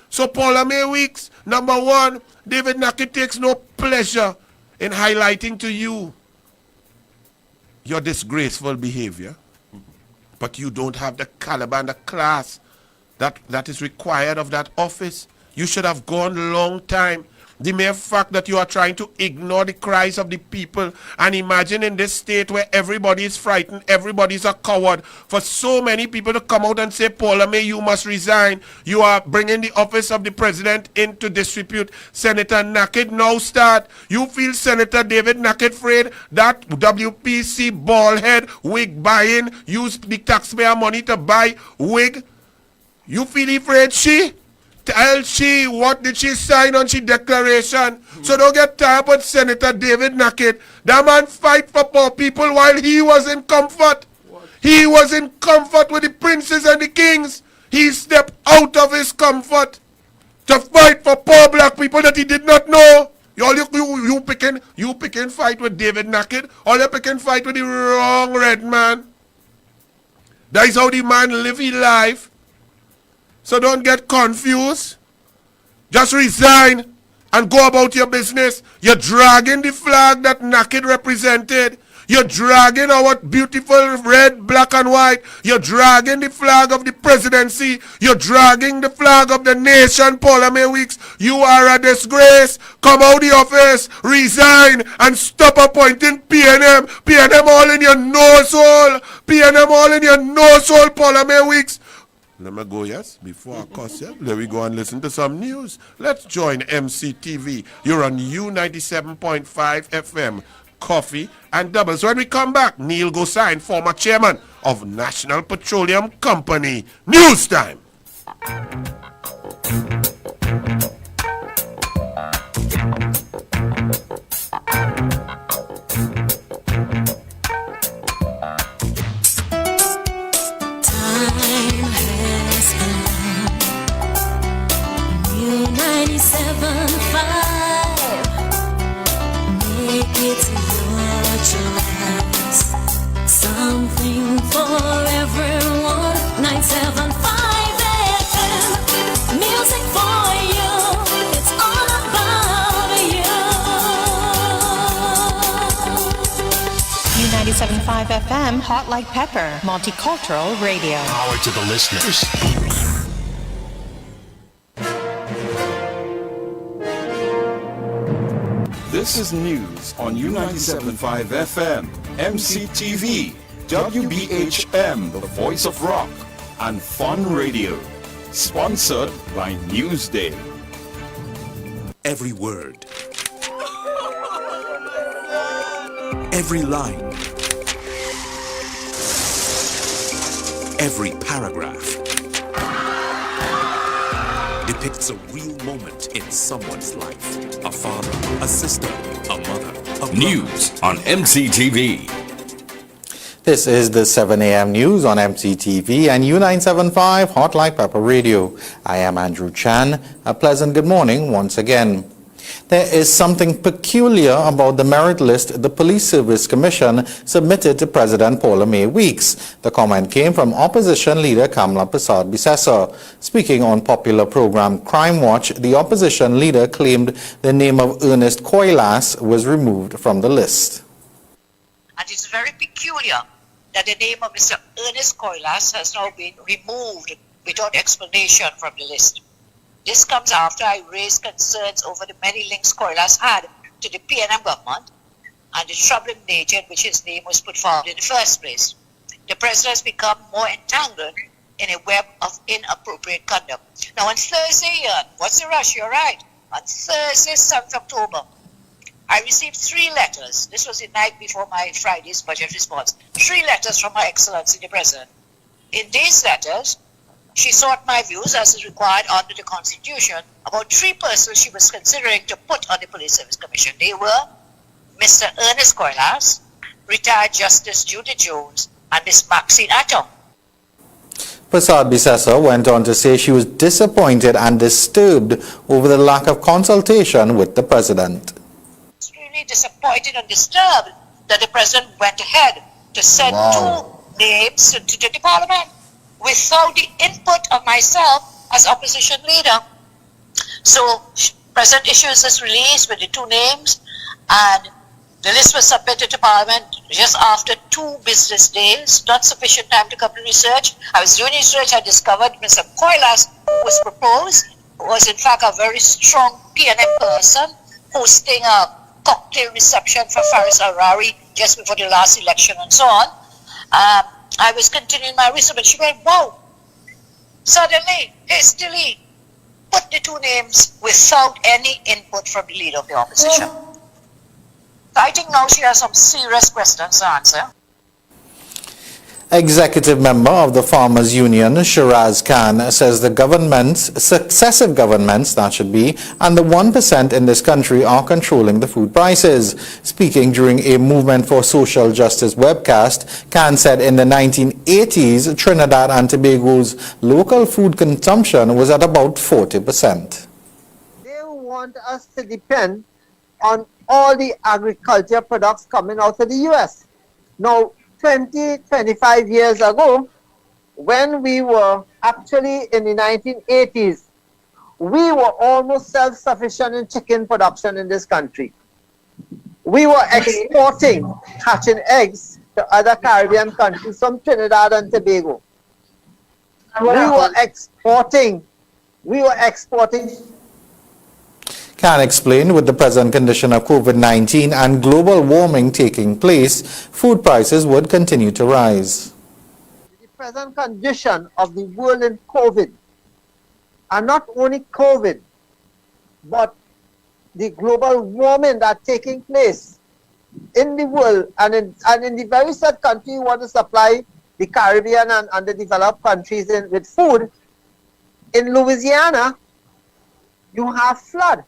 So Paula May Weeks, number one, David Nackett takes no pleasure in highlighting to you your disgraceful behavior, but you don't have the caliber and the class that is required of that office. You should have gone long time. The mere fact that you are trying to ignore the cries of the people, and imagine in this state where everybody is frightened, everybody is a coward, for so many people to come out and say, Paula May, you must resign. You are bringing the office of the president into disrepute. Senator Nackett now start. You feel Senator David Nackett afraid that WPC ballhead wig buying, use the taxpayer money to buy wig? You feel afraid she? Tell she what did she sign on she declaration. So don't get tired with Senator David Nackett. That man fight for poor people while he was in comfort. He was in comfort with the princes and the kings. He stepped out of his comfort to fight for poor black people that he did not know. You picking fight with David Nackett, or you picking fight with the wrong red man. That is how the man live his life. So don't get confused. Just resign and go about your business. You're dragging the flag that Nackett represented. You're dragging our beautiful red, black and white. You're dragging the flag of the presidency. You're dragging the flag of the nation, Paula May Weeks. You are a disgrace. Come out of the office, resign, and stop appointing PNM. PNM all in your nose hole. PNM all in your nose hole, Paula May Weeks. Let me go, yes, before I cuss you. Let me go and listen to some news. Let's join MCTV. You're on U97.5 FM. Coffee and doubles. When we come back, Neil Gosine, former chairman of National Petroleum Company. News time. It's your choice. Something for everyone. 975 FM. Music for you. It's all about you. U97.5 FM, hot like pepper, multicultural radio. Power to the listeners. This is news on U97.5 FM, MCTV, WBHM, the voice of rock, and Fun Radio. Sponsored by Newsday. Every word, every line, every paragraph depicts a real moment in someone's life. A father, a sister, a mother, a brother. News on MCTV. This is the 7 a.m. news on MCTV and U975 Hot Like Pepper Radio. I am Andrew Chan. A pleasant good morning once again. There is something peculiar about the merit list the Police Service Commission submitted to President Paula May Weeks. The comment came from opposition leader Kamla Persad-Bissessar. Speaking on popular program Crime Watch, the opposition leader claimed the name of Ernest Coilas was removed from the list. And it's very peculiar that the name of Mr. Ernest Coilas has now been removed without explanation from the list. This comes after I raised concerns over the many links Coilas had to the PNM government and the troubling nature in which his name was put forward in the first place. The president has become more entangled in a web of inappropriate conduct. Now on Thursday, what's the rush? You're right. On Thursday, 7th October, I received 3 letters. This was the night before my Friday's budget response. 3 letters from Her Excellency the President. In these letters, she sought my views, as is required under the Constitution, about 3 persons she was considering to put on the Police Service Commission. They were Mr. Ernest Coilas, retired Justice Judith Jones, and Miss Maxine Attom. Persad-Bissessar went on to say she was disappointed and disturbed over the lack of consultation with the president. Extremely disappointed and disturbed that the president went ahead to send 2 names to the parliament without the input of myself as opposition leader. So, President issues this release with the 2 names, and the list was submitted to Parliament just after 2 business days, not sufficient time to complete research. I was doing research, I discovered Mr. Coilas, who was proposed, was in fact a very strong PNM person, hosting a cocktail reception for Faris Harari just before the last election and so on. I was continuing my research, but she went, wow, suddenly, hastily, put the 2 names without any input from the leader of the opposition. So I think now she has some serious questions to answer. Executive member of the Farmers Union, Shiraz Khan, says the governments, successive governments that should be, and the 1% in this country are controlling the food prices. Speaking during a Movement for Social Justice webcast, Khan said in the 1980s, Trinidad and Tobago's local food consumption was at about 40%. They want us to depend on all the agriculture products coming out of the U.S. Now, 20, 25 years ago, when we were actually in the 1980s, we were almost self-sufficient in chicken production in this country. we were exporting hatching eggs to other Caribbean countries from Trinidad and Tobago. We were exporting. Can explain with the present condition of COVID-19 and global warming taking place, food prices would continue to rise. The present condition of the world in COVID, and not only COVID, but the global warming that's taking place in the world and in the very said country who want to supply the Caribbean and the developed countries with food. In Louisiana, you have flood.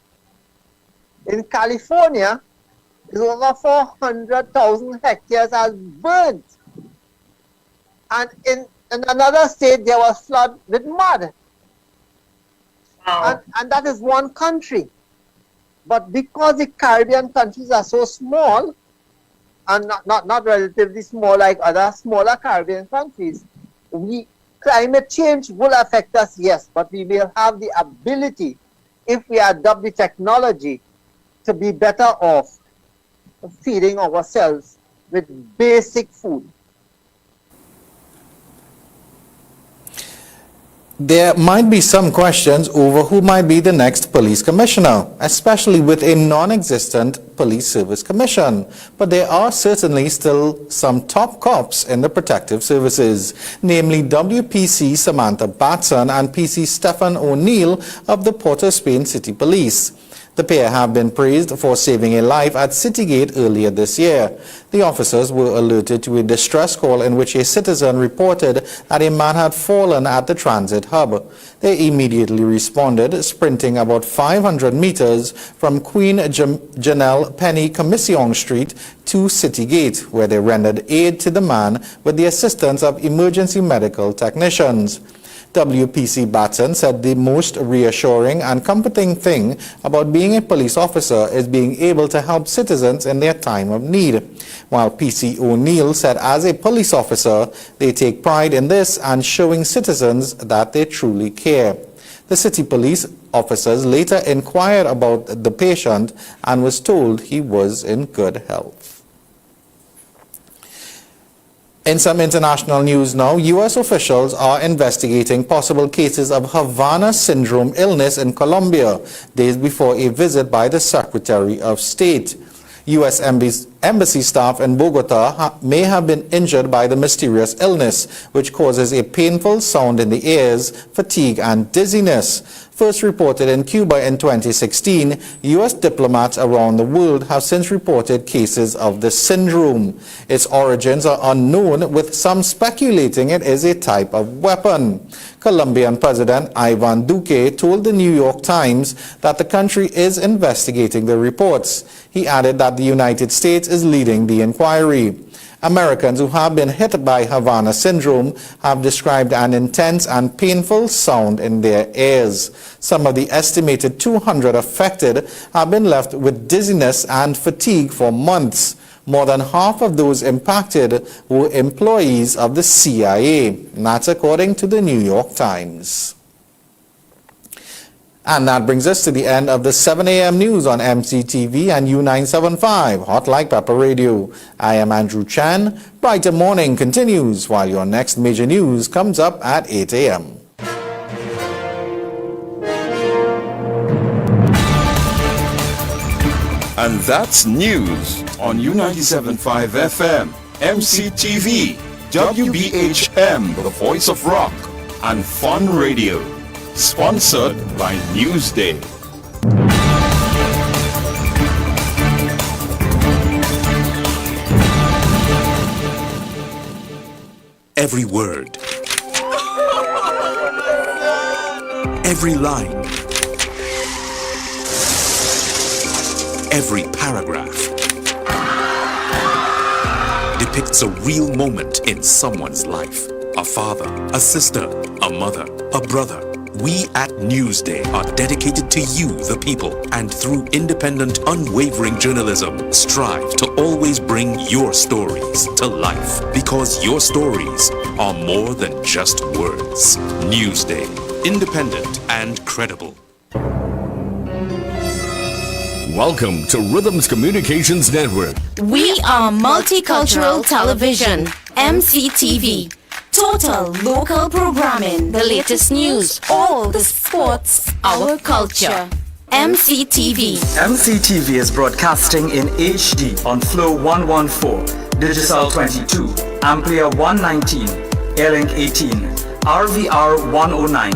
In California, over 400,000 hectares has burnt. And in another state, there was flood with mud. Wow. And that is one country. But because the Caribbean countries are so small, and not relatively small like other smaller Caribbean countries, climate change will affect us, yes, but we will have the ability, if we adopt the technology, to be better off feeding ourselves with basic food. There might be some questions over who might be the next police commissioner, especially with a non-existent police service commission. But there are certainly still some top cops in the protective services, namely WPC Samantha Batson and PC Stephen O'Neill of the Port of Spain City Police. The pair have been praised for saving a life at Citygate earlier this year. The officers were alerted to a distress call in which a citizen reported that a man had fallen at the transit hub. They immediately responded, sprinting about 500 meters from Queen Janelle Penny Commission Street to Citygate, where they rendered aid to the man with the assistance of emergency medical technicians. WPC Batson said the most reassuring and comforting thing about being a police officer is being able to help citizens in their time of need. While PC O'Neill said as a police officer, they take pride in this and showing citizens that they truly care. The city police officers later inquired about the patient and was told he was in good health. In some international news now, U.S. officials are investigating possible cases of Havana syndrome illness in Colombia, days before a visit by the Secretary of State. U.S. embassy staff in Bogota may have been injured by the mysterious illness, which causes a painful sound in the ears, fatigue, and dizziness. First reported in Cuba in 2016, U.S. diplomats around the world have since reported cases of the syndrome. Its origins are unknown, with some speculating it is a type of weapon. Colombian President Ivan Duque told the New York Times that the country is investigating the reports. He added that the United States is leading the inquiry. Americans who have been hit by Havana syndrome have described an intense and painful sound in their ears. Some of the estimated 200 affected have been left with dizziness and fatigue for months. More than half of those impacted were employees of the CIA. And that's according to the New York Times. And that brings us to the end of the 7 a.m. news on MCTV and U975 Hot Like Pepper Radio. I am Andrew Chan. Brighter morning continues while your next major news comes up at 8 a.m. And that's news on U97.5 FM, MCTV, WBHM, the voice of rock, and Fun Radio. Sponsored by Newsday. Every word, every line, every paragraph depicts a real moment in someone's life. A father, a sister, a mother, a brother. We at Newsday are dedicated to you, the people, and through independent, unwavering journalism, strive to always bring your stories to life, because your stories are more than just words. Newsday, independent and credible. Welcome to Rhythms Communications Network. We are Multicultural Television, MCTV. Total local programming, the latest news, all the sports, our culture. MCTV. MCTV is broadcasting in HD on Flow 114, Digital 22, Ampere 119, Airlink 18, RVR 109,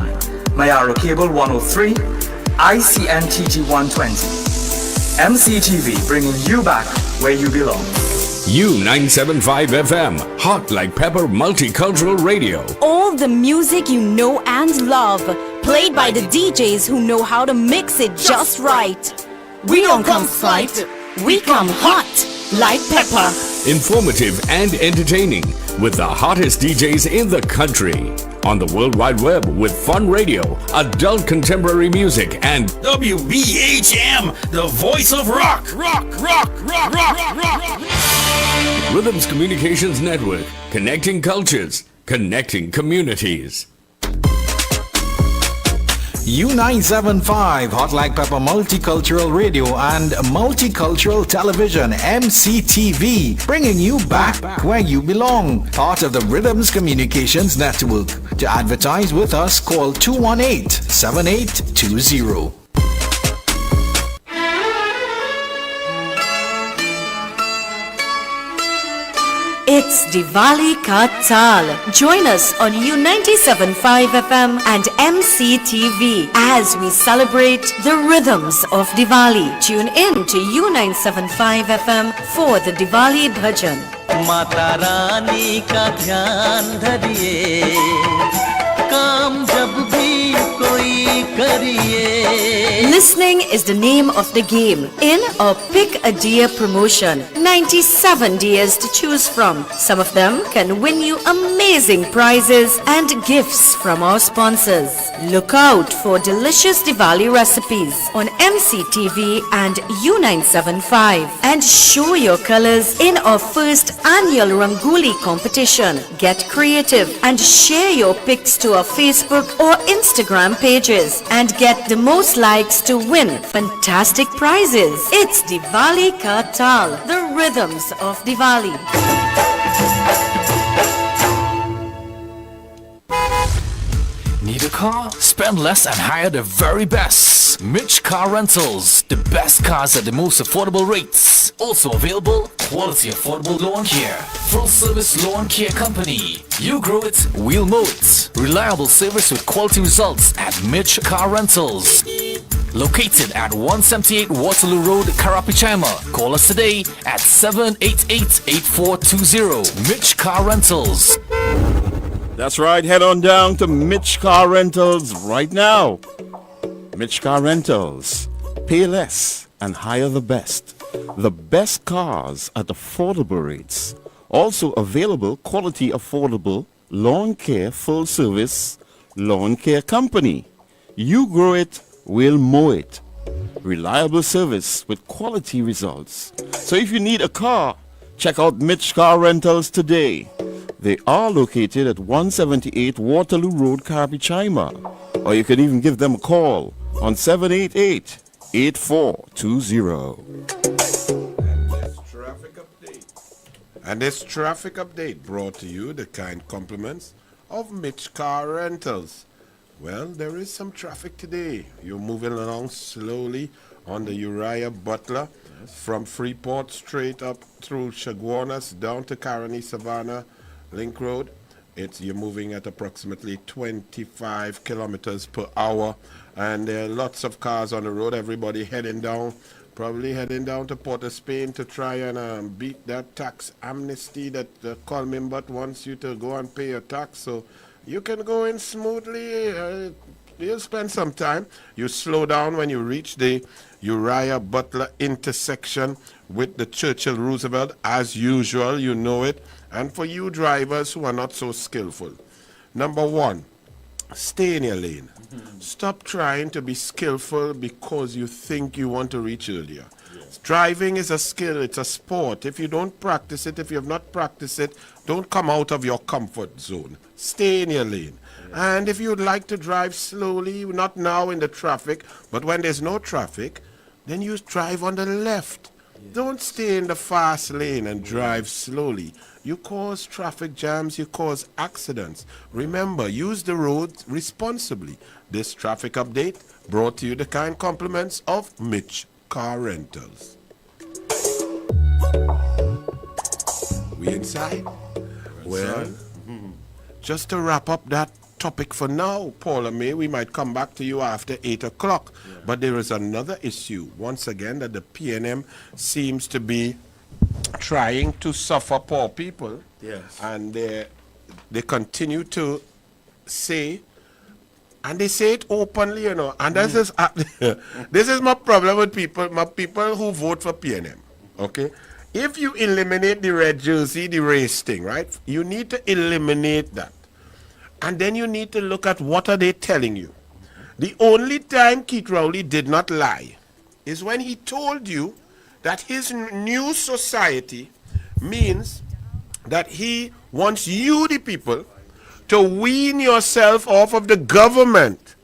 Mayaro Cable 103, ICNTG 120. MCTV bringing you back where you belong. U975 FM, hot like pepper multicultural radio. All the music you know and love, played by the DJs who know how to mix it just right. We don't come slight, we come hot like pepper. Informative and entertaining with the hottest DJs in the country. On the World Wide Web with fun radio, adult contemporary music, and WBHM, the voice of rock. Rock. Rhythms Communications Network, connecting cultures, connecting communities. U975 Hot Like Pepper Multicultural Radio and Multicultural Television, MCTV, bringing you back where you belong. Part of the Rhythms Communications Network. To advertise with us, call 218-7820. It's Diwali Ka Taal. Join us on U97.5 FM and MCTV as we celebrate the rhythms of Diwali. Tune in to U975 FM for the Diwali Bhajan. Mata Rani का ध्यान धरिए, काम जब भी कोई करिए. Listening is the name of the game. In or Pick a Deer promotion, 97 deers to choose from. Some of them can win you amazing prizes and gifts from our sponsors. Look out for delicious Diwali recipes on MCTV and U975 and show your colors in our first annual Rangoli competition. Get creative and share your pics to our Facebook or Instagram pages and get the most likes to win fantastic prizes. It's Diwali Ka Taal, the rhythms of Diwali. Need a car? Spend less and hire the very best. Mitch Car Rentals. The best cars at the most affordable rates. Also available, quality affordable lawn care. Full service lawn care company. You grow it, we'll mow it. Reliable service with quality results at Mitch Car Rentals. Located at 178 Waterloo Road, Karapichaima. Call us today at 788-8420. Mitch Car Rentals. That's right, head on down to Mitch Car Rentals right now. Mitch Car Rentals. Pay less and hire the best. The best cars at affordable rates. Also available quality affordable lawn care full service lawn care company. You grow it, we'll mow it. Reliable service with quality results. So if you need a car, check out Mitch Car Rentals today. They are located at 178 Waterloo Road, Karapichaima. Or you can even give them a call on 788-8420. And this traffic update brought to you the kind compliments of Mitch Car Rentals. Well, there is some traffic today. You're moving along slowly on the Uriah Butler from Freeport straight up through Chaguanas down to Caroni Savannah Link Road. You're moving at approximately 25 kilometers per hour, and there are lots of cars on the road. Everybody heading down, probably heading down to Port of Spain to try and beat that tax amnesty that Colminbut wants you to go and pay your tax. So you can go in smoothly. You'll spend some time. You slow down when you reach the Uriah Butler intersection with the Churchill Roosevelt. As usual, you know it. And for you drivers who are not so skillful, number one, stay in your lane. Stop trying to be skillful because you think you want to reach earlier. Yes. Driving is a skill, it's a sport. If you don't practice it, if you have not practiced it, don't come out of your comfort zone. Stay in your lane. Yeah. And if you'd like to drive slowly, not now in the traffic, but when there's no traffic, then you drive on the left. Don't stay in the fast lane and drive slowly. You cause traffic jams, you cause accidents. Remember, use the road responsibly. This traffic update brought to you the kind compliments of Mitch Car Rentals. We inside? Well, just to wrap up that topic for now, Paula May, we might come back to you after 8 o'clock. Yeah. But there is another issue, once again, that the PNM seems to be trying to suffer poor people. Yes. And they continue to say, and they say it openly, you know, and this is this is my problem with my people who vote for PNM, okay? If you eliminate the red jersey, the race thing, right? You need to eliminate that. And then you need to look at what are they telling you. The only time Keith Rowley did not lie is when he told you that his new society means that he wants you, the people, to wean yourself off of the government.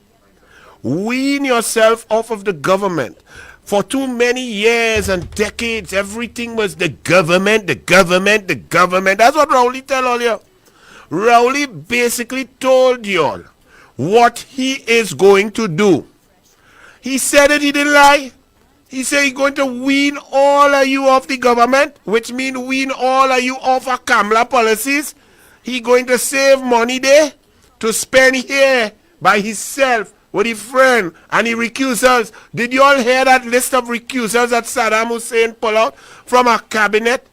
Wean yourself off of the government. For too many years and decades, everything was the government, the government, the government. That's what Rowley tell all you. Rowley basically told y'all what he is going to do. He said it, he didn't lie. He said he's going to wean all of you off the government, which means wean all of you off of Kamla policies. He going to save money there to spend here by himself with his friend and the recusals. Did you all hear that list of recusals that Saddam Hussein pulled out from a cabinet?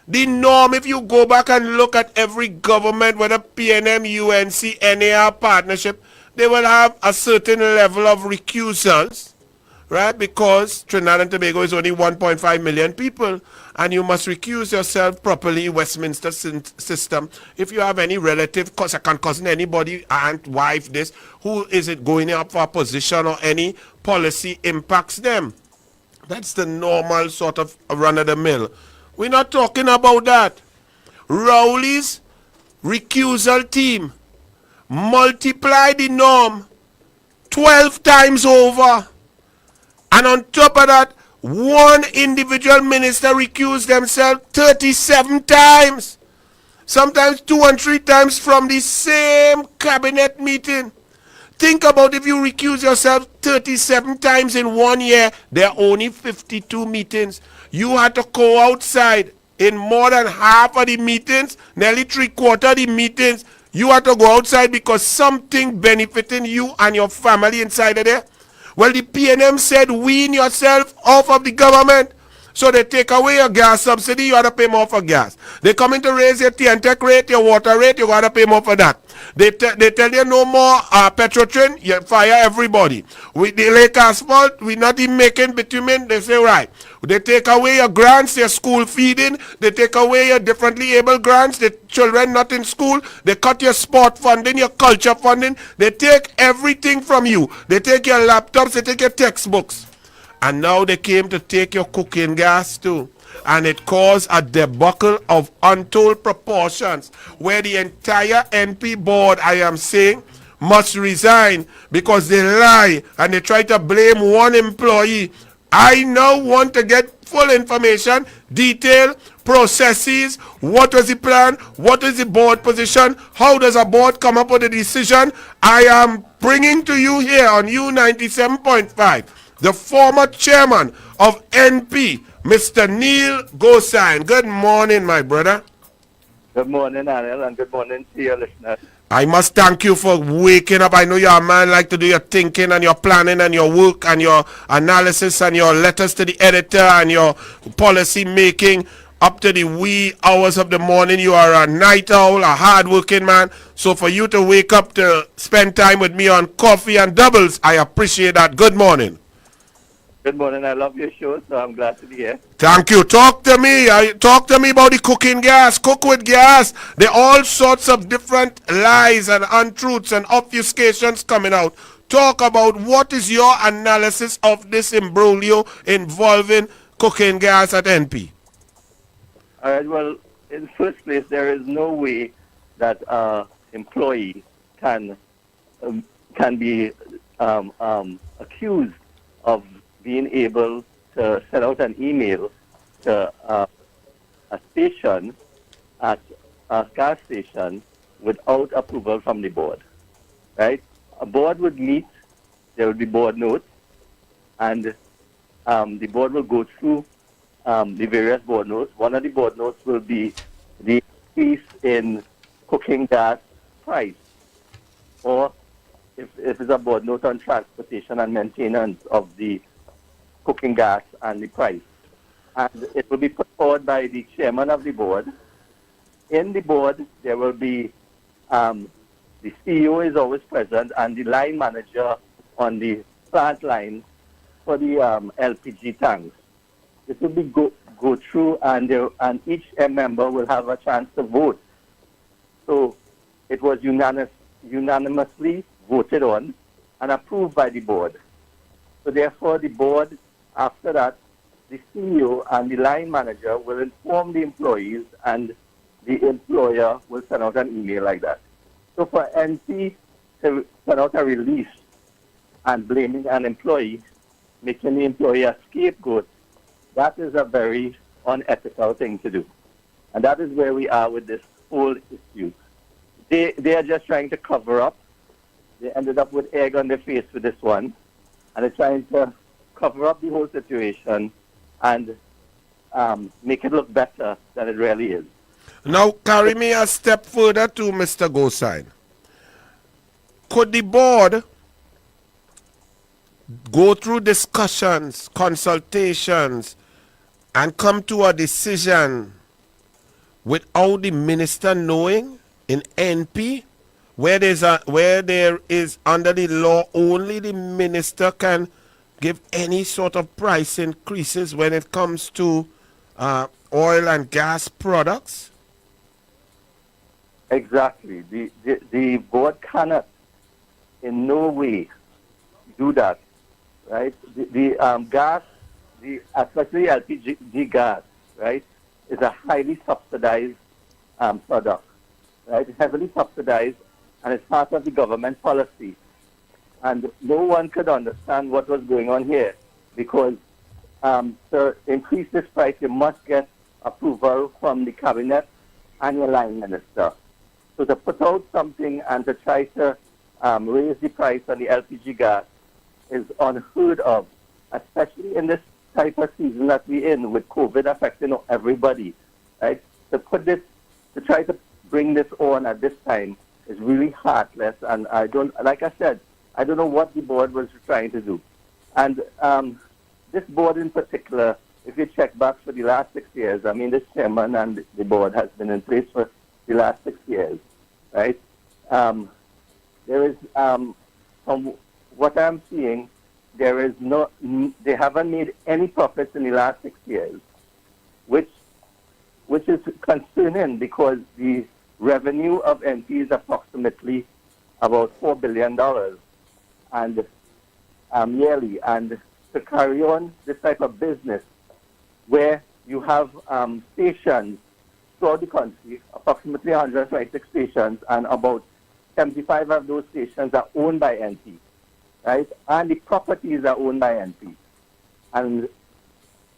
The norm, if you go back and look at every government, whether PNM, UNC, NAR partnership, they will have a certain level of recusals, right? Because Trinidad and Tobago is only 1.5 million people, and you must recuse yourself properly, Westminster system. If you have any relative, second cousin, anybody, aunt, wife, this, who is it going up for a position or any policy impacts them? That's the normal sort of run-of-the-mill. We're not talking about that. Rowley's recusal team multiply the norm 12 times over. And on top of that, one individual minister recused themselves 37 times. Sometimes 2 and 3 times from the same cabinet meeting. Think about if you recuse yourself 37 times in 1 year, there are only 52 meetings. You had to go outside in more than half of the meetings, nearly 3/4 of the meetings. You had to go outside because something benefiting you and your family inside of there. Well, the PNM said wean yourself off of the government. So they take away your gas subsidy, you have to pay more for gas. They come in to raise your TNTEC rate, your water rate, you got to pay more for that. They tell you no more Petrotrin, you fire everybody. With the lake asphalt, we're not even making bitumen, they say right. They take away your grants, your school feeding, they take away your differently able grants, the children not in school, they cut your sport funding, your culture funding, they take everything from you. They take your laptops, they take your textbooks. And now they came to take your cooking gas too. And it caused a debacle of untold proportions where the entire NP board, I am saying, must resign because they lie and they try to blame one employee. I now want to get full information, detail, processes, what was the plan, what is the board position, how does a board come up with a decision. I am bringing to you here on U97.5 the former chairman of NP, Mr. Neil Gosine. Good morning, my brother. Good morning, Anil, and good morning to your listeners. I must thank you for waking up. I know you're a man like to do your thinking and your planning and your work and your analysis and your letters to the editor and your policy making up to the wee hours of the morning. You are a night owl, a hard-working man. So for you to wake up to spend time with me on coffee and doubles, I appreciate that. Good morning. Good morning. I love your show, so I'm glad to be here. Thank you. Talk to me. Talk to me about the cooking gas. Cook with gas. There are all sorts of different lies and untruths and obfuscations coming out. Talk about what is your analysis of this imbroglio involving cooking gas at NP. All right. Well, in the first place, there is no way that employee can be accused of being able to send out an email to a station at a gas station without approval from the board, right? A board would meet, there would be board notes, and the board will go through the various board notes. One of the board notes will be the increase in cooking gas price, or if it's a board note on transportation and maintenance of the cooking gas and the price. And it will be put forward by the chairman of the board. In the board, there will be the CEO is always present, and the line manager on the plant line for the LPG tanks. This will be go through, and each member will have a chance to vote. So it was unanimously voted on and approved by the board. So therefore, the board, after that, the CEO and the line manager will inform the employees, and the employer will send out an email like that. So for NP to send out a release and blaming an employee, making the employee a scapegoat, that is a very unethical thing to do. And that is where we are with this whole issue. They are just trying to cover up. They ended up with egg on their face with this one, and they're trying to cover up the whole situation and make it look better than it really is. Now, carry me a step further to Mr. Gosine. Could the board go through discussions, consultations, and come to a decision without the minister knowing in NP, where there is under the law only the minister can give any sort of price increases when it comes to oil and gas products? Exactly. The board cannot in no way do that, right? The gas, especially LPG gas, right, is a highly subsidized product, right? It's heavily subsidized, and it's part of the government policy. And no one could understand what was going on here, because to increase this price, you must get approval from the cabinet and your line minister. So to put out something and to try to raise the price on the LPG gas is unheard of, especially in this type of season that we're in with COVID affecting everybody, right? To try to bring this on at this time is really heartless, and like I said, I don't know what the board was trying to do. And this board in particular, if you check back for the last 6 years, I mean, this chairman and the board has been in place for the last 6 years, right? There is, from what I'm seeing, they haven't made any profits in the last 6 years, which is concerning, because the revenue of NP is approximately about $4 billion and yearly. And to carry on this type of business where you have stations throughout the country, approximately 126 stations, and about 75 of those stations are owned by NP, right? And the properties are owned by NP. And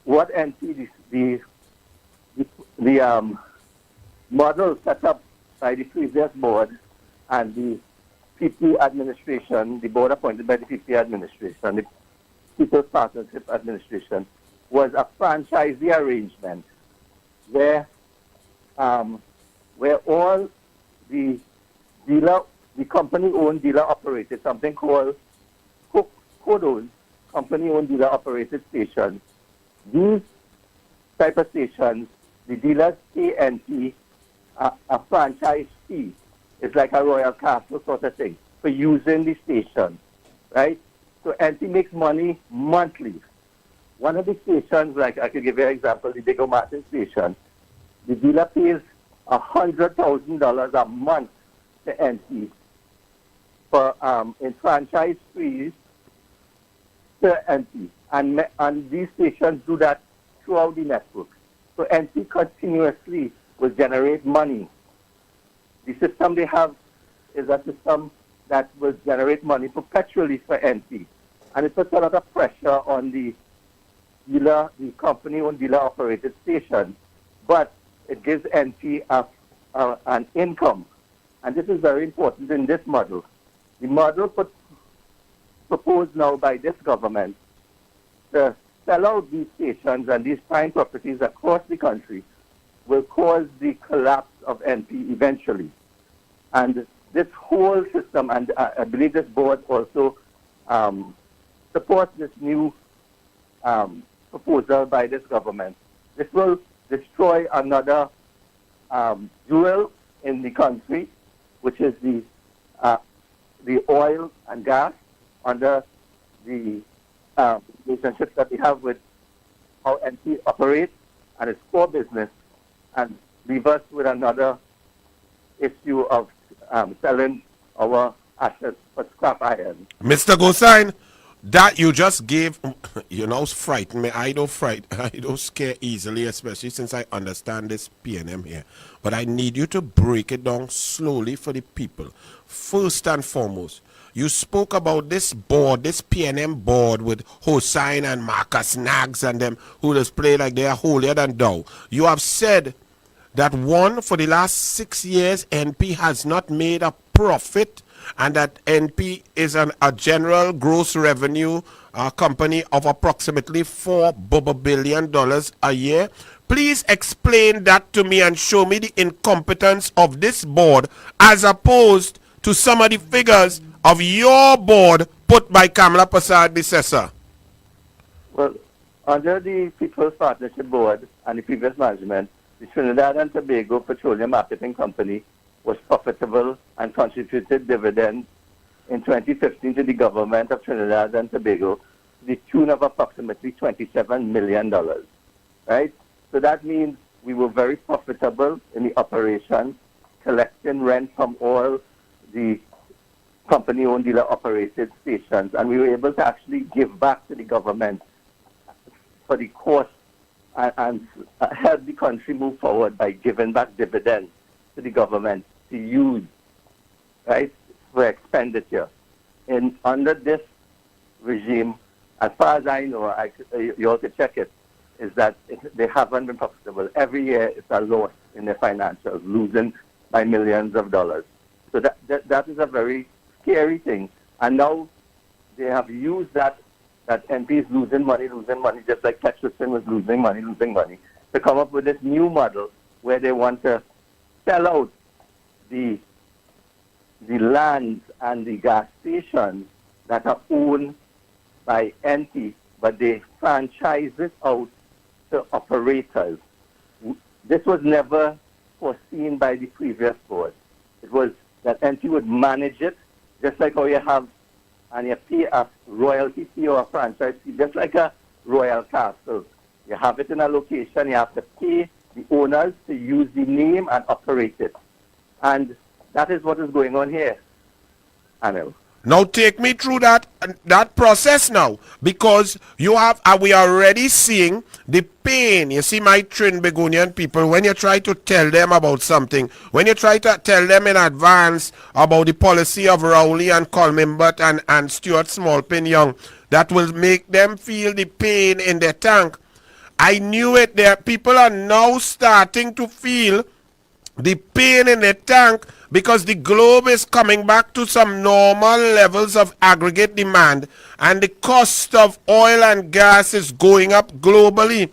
what NP, the model set up by the previous board and the PP administration, the board appointed by the PP administration, the People's Partnership Administration, was a franchisee arrangement where all the company-owned dealer-operated, something called CODOs, company-owned dealer-operated stations. These type of stations, the dealers pay NP a franchise fee. It's like a Royal Castle sort of thing for using the station, right? So NP makes money monthly. One of the stations, like I could give you an example, the Diego Martin station, the dealer pays $100,000 a month to NP for in franchise fees to NP, and these stations do that throughout the network. So NP continuously will generate money. The system they have is a system that will generate money perpetually for NP. and it puts a lot of pressure on the dealer, the company-owned dealer-operated station, but it gives NP an income. And this is very important in this model. The model proposed now by this government to sell out these stations and these prime properties across the country will cause the collapse of NP eventually. And this whole system, and I believe this board also supports this new proposal by this government. This will destroy another jewel in the country, which is the oil and gas under the relationship that we have with how NP operates and its core business, and leave us with another issue of selling our assets for scrap iron. Mr. Gosine, that you just gave, frighten me. I don't scare easily, especially since I understand this PNM here. But I need you to break it down slowly for the people. First and foremost, you spoke about this board, this PNM board with Hosine and Marcus Nags and them who just play like they are holier than thou. You have said that for the last 6 years, NP has not made a profit, and that NP is a general gross revenue company of approximately $4 billion a year. Please explain that to me and show me the incompetence of this board as opposed to some of the figures of your board put by Kamala Prasad-Bissessar. Well, under the People's Partnership Board and the previous management, the Trinidad and Tobago Petroleum Marketing Company was profitable and contributed dividends in 2015 to the government of Trinidad and Tobago to the tune of approximately $27 million, right? So that means we were very profitable in the operation, collecting rent from all the company-owned dealer-operated stations, and we were able to actually give back to the government for the cost and help the country move forward by giving back dividends to the government to use, right, for expenditure. And under this regime, as far as I know, you all could check it, is that they haven't been profitable. Every year it's a loss in their financials, losing by millions of dollars. So that is a very scary thing. And now they have used that NP is losing money, just like Petrosin was losing money, to come up with this new model where they want to sell out the lands and the gas stations that are owned by NP, but they franchise it out to operators. This was never foreseen by the previous board. It was that NP would manage it, just like how you have, and you pay a royalty fee or a franchise fee, just like a royal castle. You have it in a location, you have to pay the owners to use the name and operate it. And that is what is going on here, Anil. Now take me through that process now, because we are already seeing the pain. You see, my Trinbagonian people, when you try to tell them about something, when you try to tell them in advance about the policy of Rowley and Colmimbert and Stuart Smallpin Young, that will make them feel the pain in their tank. I knew it. People are now starting to feel the pain in their tank because the globe is coming back to some normal levels of aggregate demand and the cost of oil and gas is going up globally.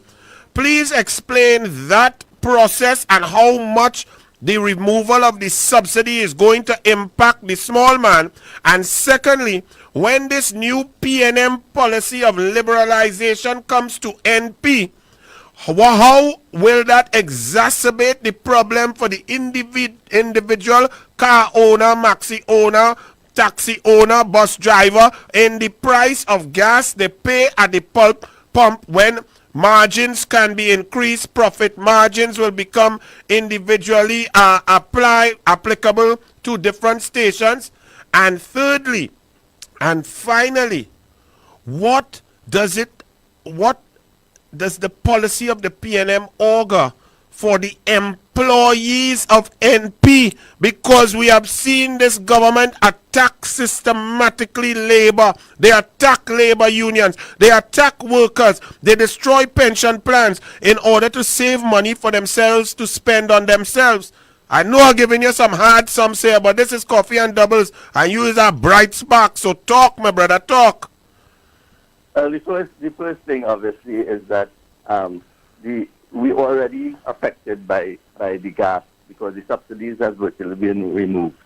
Please explain that process and how much the removal of the subsidy is going to impact the small man. And secondly, when this new PNM policy of liberalization comes to NP, how will that exacerbate the problem for the individual car owner, maxi owner, taxi owner, bus driver in the price of gas they pay at the pump when margins can be increased, profit margins will become individually applicable to different stations? And thirdly, and finally, what does the policy of the PNM augur for the employees of NP, because we have seen this government attack systematically labor. They attack labor unions. They attack workers. They destroy pension plans in order to save money for themselves to spend on themselves. I know I'm giving you some hard sums here, but this is coffee and doubles, and you is a bright spark. So talk, my brother, talk. The first thing, obviously, is that we already affected by the gas because the subsidies have virtually been removed.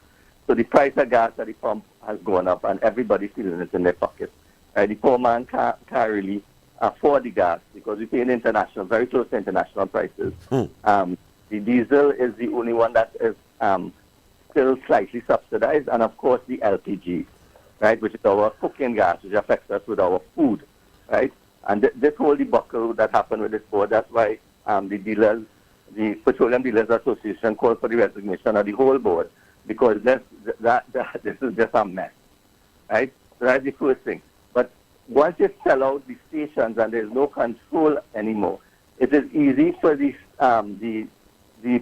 So the price of gas at the pump has gone up, and everybody's feeling it in their pocket. The poor man can't really afford the gas because we pay in international, very close to international prices. The diesel is the only one that is still slightly subsidized, and of course the LPG, right, which is our cooking gas, which affects us with our food, right? And this whole debacle that happened with this board, that's why the Petroleum Dealers Association called for the resignation of the whole board, because this is just a mess, right? So that's the first thing. But once you sell out the stations and there's no control anymore, it is easy for the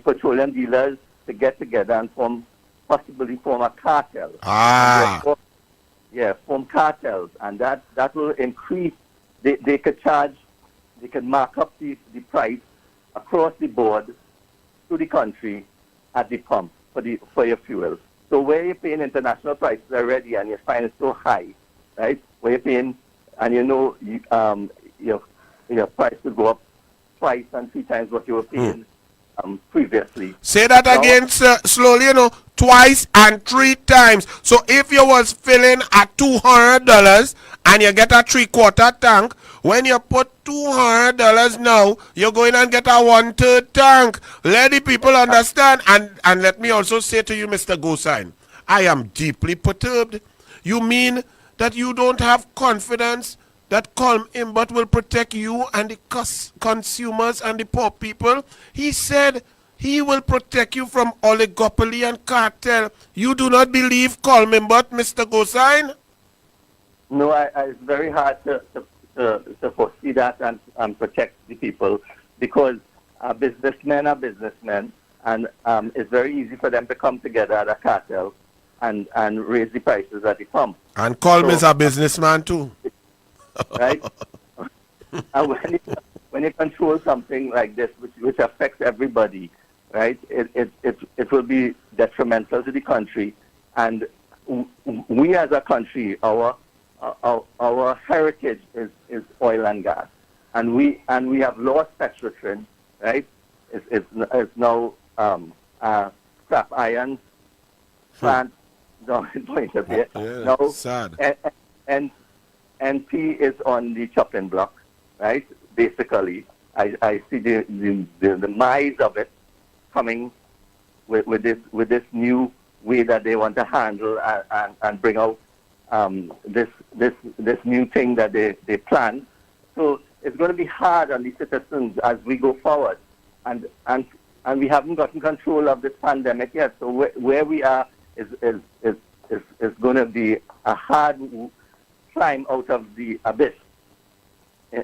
petroleum dealers to get together and possibly form a cartel. Form cartels, and that will increase. They could mark up the price across the board to the country at the pump for your fuel. So where you're paying international prices already and you find it so high, right? Where you're paying, and you know your price will go up twice and 3 times what you were paying previously. Say that again, sir, slowly, twice and 3 times. So if you was filling at $200 and you get a 3/4 tank, when you put $200 now, you're going and get a 1/3 tank. Let the people understand. And let me also say to you, Mr. Gosine, I am deeply perturbed. You mean that you don't have confidence that Colm Imbot will protect you and the consumers and the poor people? He said he will protect you from oligopoly and cartel. You do not believe Colm Imbot, Mr. Gosine? No, it's very hard to foresee that and protect the people, because businessmen are businessmen, and it's very easy for them to come together at a cartel and raise the prices at the pump. And Colm is a businessman too. Right? And when you control something like this, which affects everybody, right, it will be detrimental to the country. And we as a country, our heritage is oil and gas, and we have lost petrotrin, right? It's now scrap iron plant down in Point of View. Now, sad. And NP is on the chopping block, right? Basically, I see the demise of it coming with this new way that they want to handle and bring out this new thing that they plan. So it's going to be hard on the citizens as we go forward, and we haven't gotten control of this pandemic yet. So where we are is going to be a hard climb out of the abyss,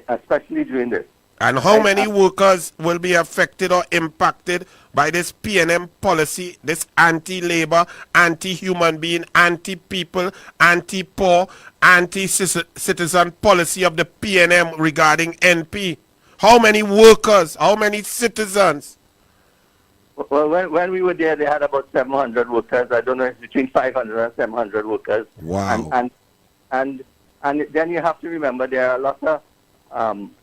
especially during this. And how many workers will be affected or impacted by this PNM policy, this anti-labor, anti-human being, anti-people, anti-poor, anti-citizen policy of the PNM regarding NP? How many workers, how many citizens? Well, when we were there, they had about 700 workers. I don't know, it's between 500 and 700 workers. Wow. And then you have to remember there are a lot of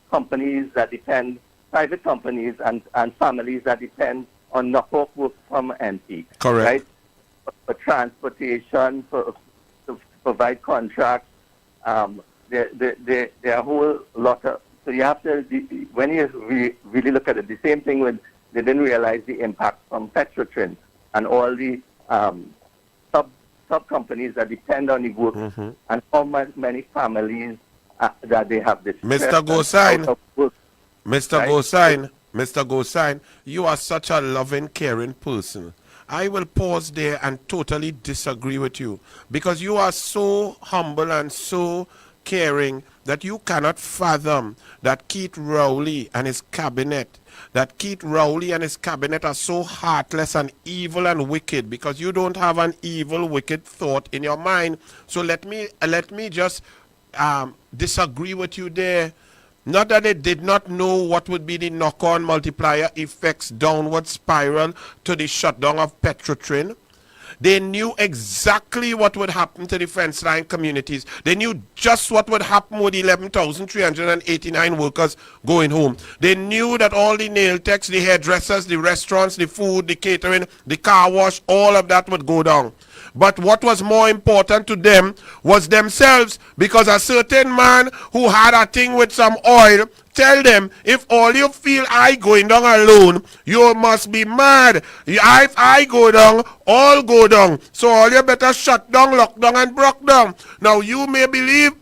companies that depend, private companies and families that depend on knock-off work from NP. Correct. Right? For transportation, to provide contracts. There are a whole lot of, so you have to, when you really look at it, the same thing with, they didn't realize the impact from Petrotrin and all the sub companies that depend on the work, and how many families that they have this. Mr. Gosine, Mr. Gosine, you are such a loving, caring person. I will pause there and totally disagree with you, because you are so humble and so caring that you cannot fathom that Keith Rowley and his cabinet are so heartless and evil and wicked, because you don't have an evil, wicked thought in your mind. So let me just disagree with you there. Not that they did not know what would be the knock-on multiplier effects downward spiral to the shutdown of Petrotrin. They knew exactly what would happen to the fence line communities. They knew just what would happen with 11,389 workers going home. They knew that all the nail techs, the hairdressers, the restaurants, the food, the catering, the car wash, all of that would go down. But what was more important to them was themselves, because a certain man who had a thing with some oil tell them, if all you feel I going down alone, you must be mad. If I go down, all go down. So all you better shut down, lock down, and broke down. Now you may believe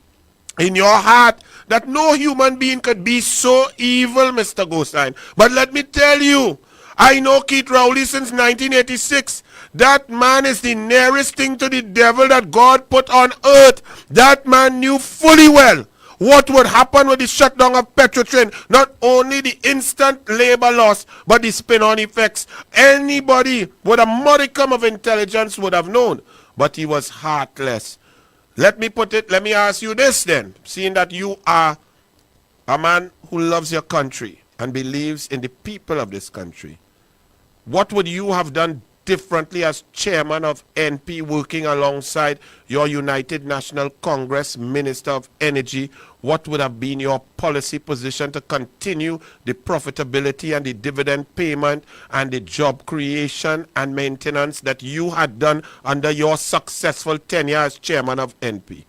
in your heart that no human being could be so evil, Mr. Gosine. But let me tell you, I know Keith Rowley since 1986. That man is the nearest thing to the devil that God put on earth. That man knew fully well what would happen with the shutdown of Petrotrin. Not only the instant labor loss, but the spin-on effects. Anybody with a modicum of intelligence would have known. But he was heartless. Let me ask you this then, seeing that you are a man who loves your country and believes in the people of this country. What would you have done differently as chairman of NP, working alongside your United National Congress Minister of Energy? What would have been your policy position to continue the profitability and the dividend payment and the job creation and maintenance that you had done under your successful tenure as chairman of NP?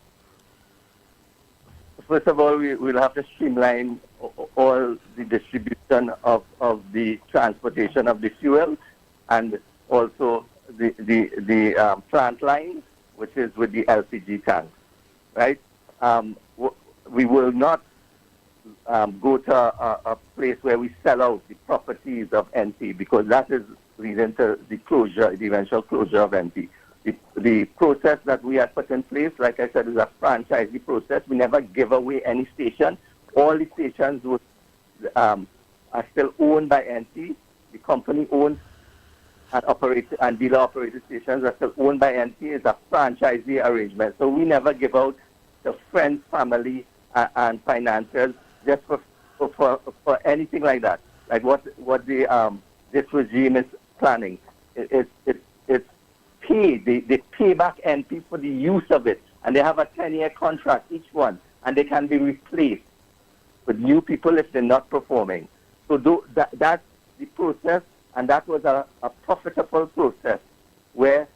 First of all, we'll have to streamline all the distribution of the transportation of the fuel, and also the plant line, which is with the LPG tanks, right? We will not go to a place where we sell out the properties of NP, because that is leading to the eventual closure of NP. The process that we had put in place, like I said, is a franchisee process. We never give away any station. All the stations are still owned by NP. The company owns and dealer operated stations are still owned by NP. It's a franchisee arrangement. So we never give out to friends, family, and financiers just for anything like that. Like what this regime is planning. It's paid. They pay back NP for the use of it, and they have a 10-year contract each one, and they can be replaced with new people if they're not performing. So that's the process. And that was a profitable process where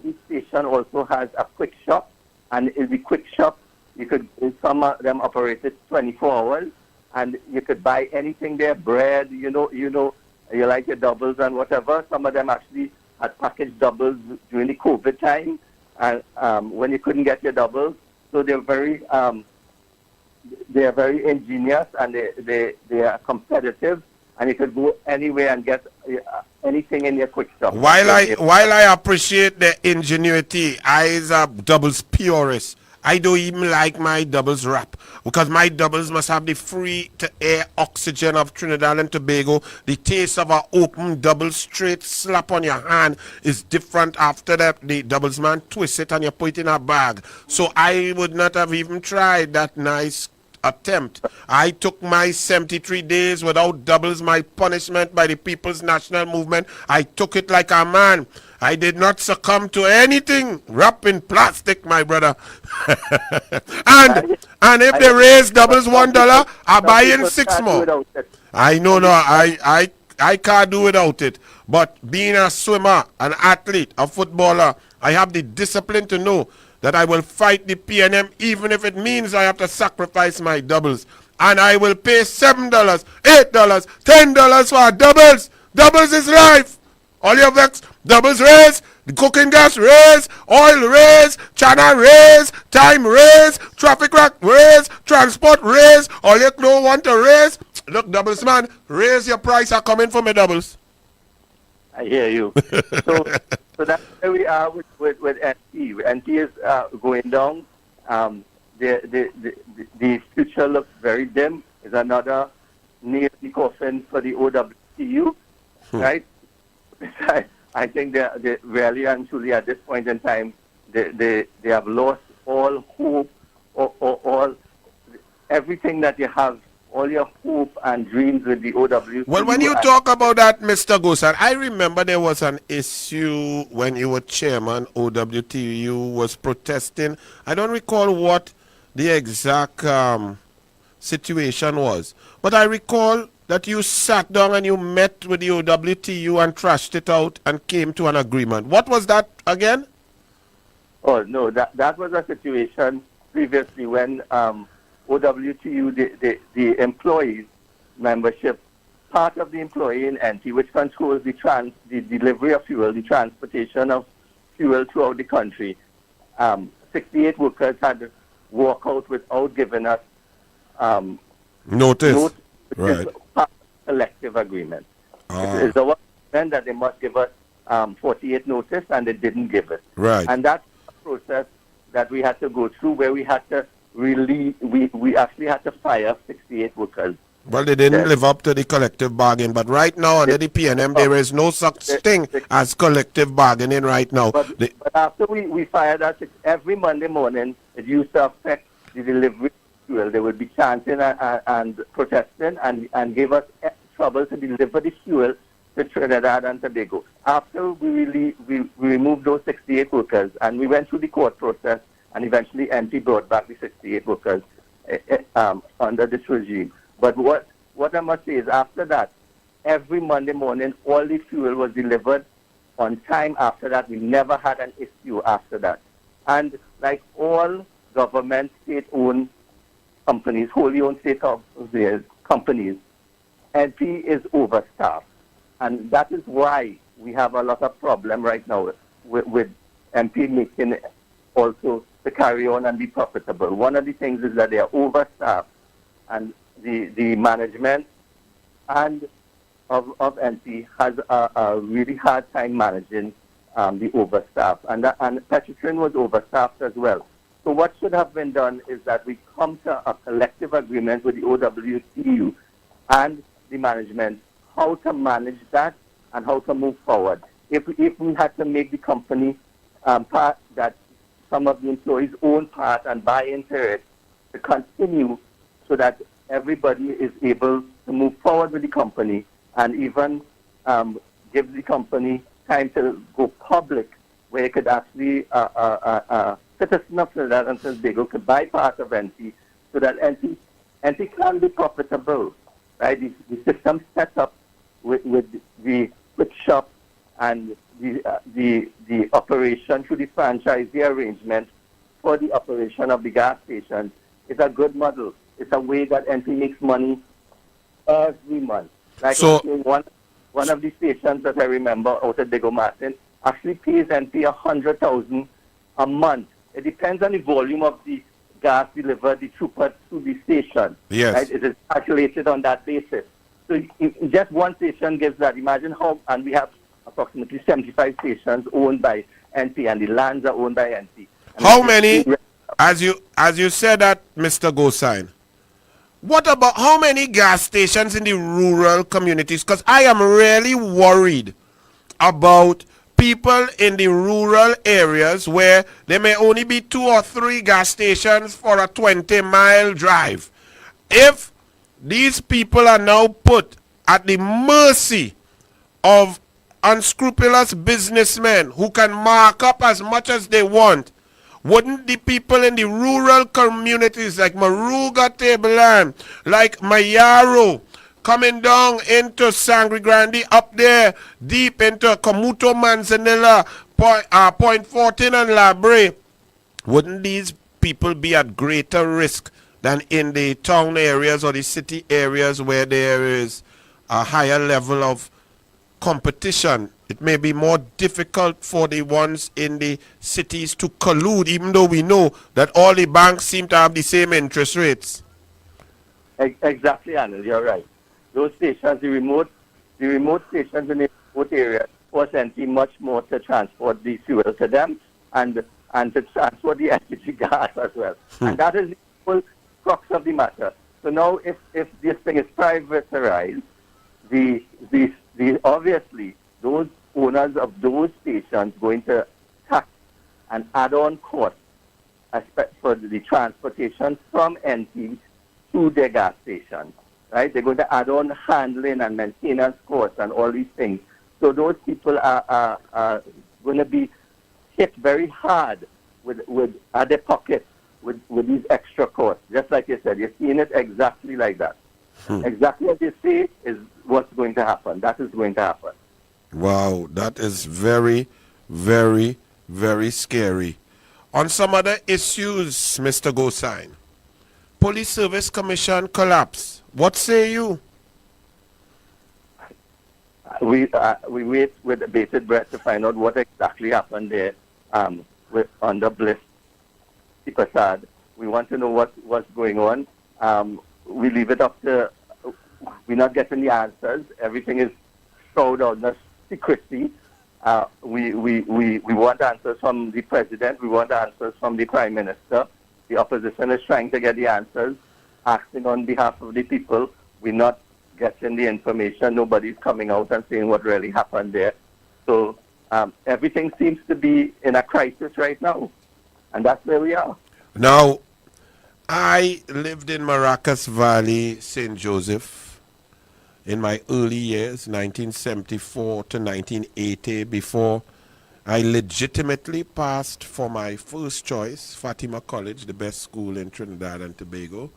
each station also has a quick shop. And in the quick shop, some of them operated 24 hours, and you could buy anything there, bread, you like your doubles and whatever. Some of them actually had packaged doubles during the COVID time, and when you couldn't get your doubles. So they're very ingenious, and they are competitive. And you could go anywhere and get anything in your quick shop. While I appreciate the ingenuity, I is a doubles purist. I don't even like my doubles wrap, because my doubles must have the free to air oxygen of Trinidad and Tobago. The taste of an open double straight slap on your hand is different after that. The doubles man twist it and you put it in a bag. So I would not have even tried that nice attempt. I took my 73 days without doubles, my punishment by the People's National Movement. I took it like a man. I did not succumb to anything wrapped in plastic, my brother. and if they raise doubles $1, I buy in 6 more. I know, I can't do without it. But being a swimmer, an athlete, a footballer, I have the discipline to know that I will fight the PNM even if it means I have to sacrifice my doubles. And I will pay $7, $8, $10 for doubles. Doubles is life. All your vex, doubles raise, the cooking gas raise, oil raise, channel raise, time raise, traffic rack raise, transport raise. All you don't want to raise, look, doubles man, raise your price. Are coming for me doubles. I hear you. So that's where we are with NP. NP is going down. the future looks very dim. Is another nail in the coffin for the OWTU, right? I think they really and truly at this point in time, they have lost all hope, all everything that you have, all your hope and dreams with the OWTU. Well, when you talk about that, Mr. Gosine, I remember there was an issue when you were chairman, OWTU was protesting. I don't recall what the exact situation was, but I recall that you sat down and you met with the OWTU and trashed it out and came to an agreement. What was that again? Oh, no, that was a situation previously when OWTU, the employees membership, part of the employee in NT, which controls the delivery of fuel, the transportation of fuel throughout the country. 68 workers had walked out without giving us notice. Right. Collective agreement. It's our agreement that they must give us 48 notice, and they didn't give it. Right. And that's a process that we had to go through, where we had to we actually had to fire 68 workers. Well, they didn't live up to the collective bargain, but right now under the PNM, there is no such thing as collective bargaining right now. But after we fired that, every Monday morning, it used to affect the delivery. Well, they would be chanting and protesting and give us trouble to deliver the fuel to Trinidad and Tobago. After we removed those 68 workers and we went through the court process, and eventually NT brought back the 68 workers under this regime. But what I must say is, after that, every Monday morning, all the fuel was delivered on time. After that, we never had an issue after that. And like all government, state-owned companies, wholly owned companies, NP is overstaffed. And that is why we have a lot of problem right now with NP making also to carry on and be profitable. One of the things is that they are overstaffed, and the management and of NP has a really hard time managing the overstaff, and Petrotrin was overstaffed as well. So what should have been done is that we come to a collective agreement with the OWTU and the management how to manage that and how to move forward. If we had to make the company part that some of the employees own part and buy into it to continue so that everybody is able to move forward with the company and even give the company time to go public, where it could actually citizens of Trinidad and Tobago could buy part of NT so that NT can be profitable. Right? The system set up with the quick shop and the operation through the franchisee arrangement for the operation of the gas stations is a good model. It's a way that NP makes money every month. Like so, one of the stations that I remember out at Diego Martin actually pays NP $100,000 a month. It depends on the volume of the gas delivered, the throughput to the station. Yes. Right? It is calculated on that basis. So just one station gives that. Imagine how, and we have approximately 75 stations owned by NP, and the lands are owned by NP. How many, as you said that, Mr. Gosine, what about how many gas stations in the rural communities? Because I am really worried about people in the rural areas where there may only be 2 or 3 gas stations for a 20-mile drive. If these people are now put at the mercy of unscrupulous businessmen who can mark up as much as they want, wouldn't the people in the rural communities like Maruga, Tableland, like Mayaro, coming down into Sangre Grande, up there, deep into Comuto, Manzanilla, Point 14 and Labre, wouldn't these people be at greater risk than in the town areas or the city areas where there is a higher level of competition? It may be more difficult for the ones in the cities to collude, even though we know that all the banks seem to have the same interest rates. Exactly, Anil, you're right. Those stations, the remote stations in the remote areas, force NP much more to transport the fuel to them, and and to transfer the LPG gas as well. And that is the whole crux of the matter. So now, if this thing is privatized, the obviously those owners of those stations going to tax and add-on costs for the transportation from NT to their gas stations, right? They're going to add on handling and maintenance costs and all these things. So those people are going to be hit very hard with at their pocket with these extra costs. Just like you said, you're seeing it exactly like that. Exactly what you say is what's going to happen. That is going to happen. Wow, that is very, very, very scary. On some other issues, Mr. Gosine, Police Service Commission collapse. What say you? We wait with bated breath to find out what exactly happened there under Bliss Prasad. We want to know what's going on. We leave it up to, we're not getting the answers. Everything is shrouded under secrecy. We want answers from the president. We want answers from the prime minister. The opposition is trying to get the answers, acting on behalf of the people. We're not getting the information. Nobody's coming out and saying what really happened there. So everything seems to be in a crisis right now. And that's where we are. Now, I lived in Maracas Valley, St. Joseph, in my early years, 1974 to 1980, before I legitimately passed for my first choice, Fatima College, the best school in Trinidad and Tobago.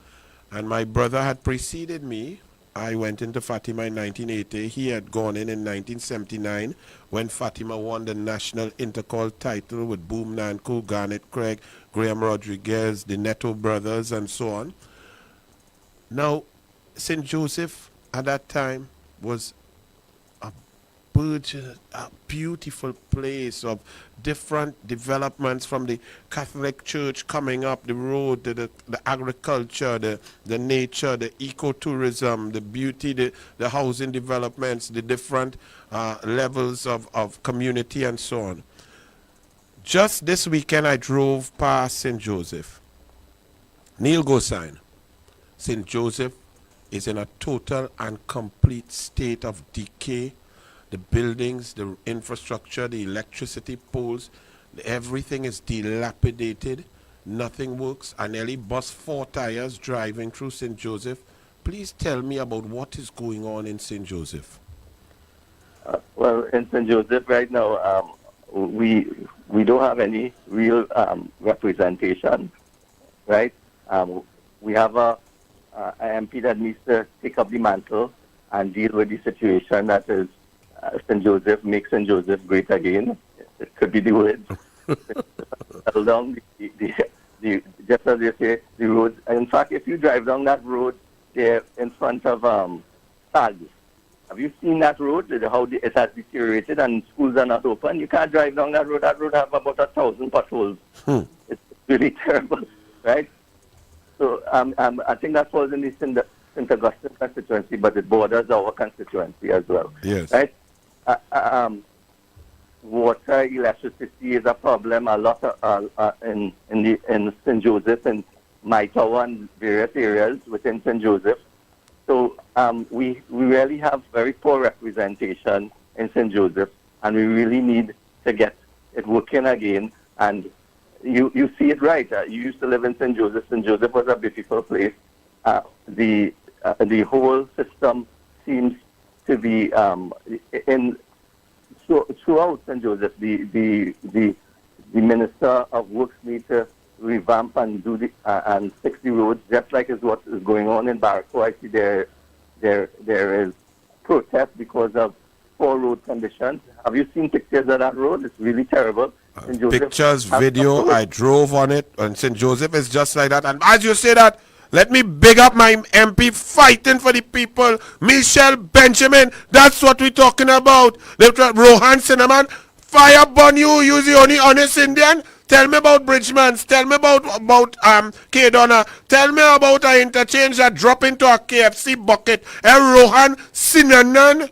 And my brother had preceded me. I went into Fatima in 1980. He had gone in 1979 when Fatima won the national intercall title with Boom Nanko, Garnet Craig, Graham Rodriguez, the Neto brothers, and so on. Now, St. Joseph at that time was a beautiful place of different developments, from the Catholic Church coming up the road, the agriculture, the nature, the ecotourism, the beauty, the housing developments, the different levels of community and so on. Just this weekend I drove past St. Joseph. Neil Gosine, St. Joseph is in a total and complete state of decay. The buildings, the infrastructure, the electricity poles, everything is dilapidated. Nothing works. I nearly bust 4 tires driving through St. Joseph. Please tell me about what is going on in St. Joseph. Well, in St. Joseph right now, we don't have any real representation, right? We have an MP that needs to take up the mantle and deal with the situation that is St. Joseph, make St. Joseph great again. It could be the word. Along the just as you say, the road. In fact, if you drive down that road there in front of SAGs, have you seen that road? How it has deteriorated and schools are not open. You can't drive down that road. That road has about 1,000 potholes. It's really terrible, right? So I think that falls in the St. Augustine constituency, but it borders our constituency as well. Yes. Right? Water, electricity is a problem. A lot in St. Joseph and my tower and various areas within St. Joseph. So we really have very poor representation in St. Joseph, and we really need to get it working again. And you see it right. You used to live in St. Joseph. St. Joseph was a beautiful place. The whole system seems to be throughout St. Joseph. The Minister of Works need to revamp and do and fix the roads, just like is what is going on in Barco. I see there is protest because of poor road conditions. Have you seen pictures of that road? It's really terrible. Pictures, video, I drove on it, and St. Joseph is just like that. And as you say that, let me big up my MP fighting for the people, Michelle Benjamin. That's what we're talking about. Rohan Cinnamon, fire burn you, use the only honest Indian. Tell me about Bridgemans. Tell me about K. Donna. Tell me about an interchange that drop into a KFC bucket. And Rohan Cinnamon.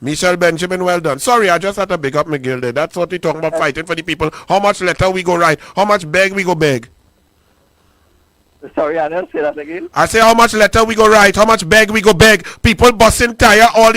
Michelle Benjamin, well done. Sorry, I just had to big up McGill there. That's what we talking about, fighting for the people. How much letter we go write? How much beg we go beg? Sorry, Anil, say that again. I say how much letter we go write, how much beg we go beg. People busting tire all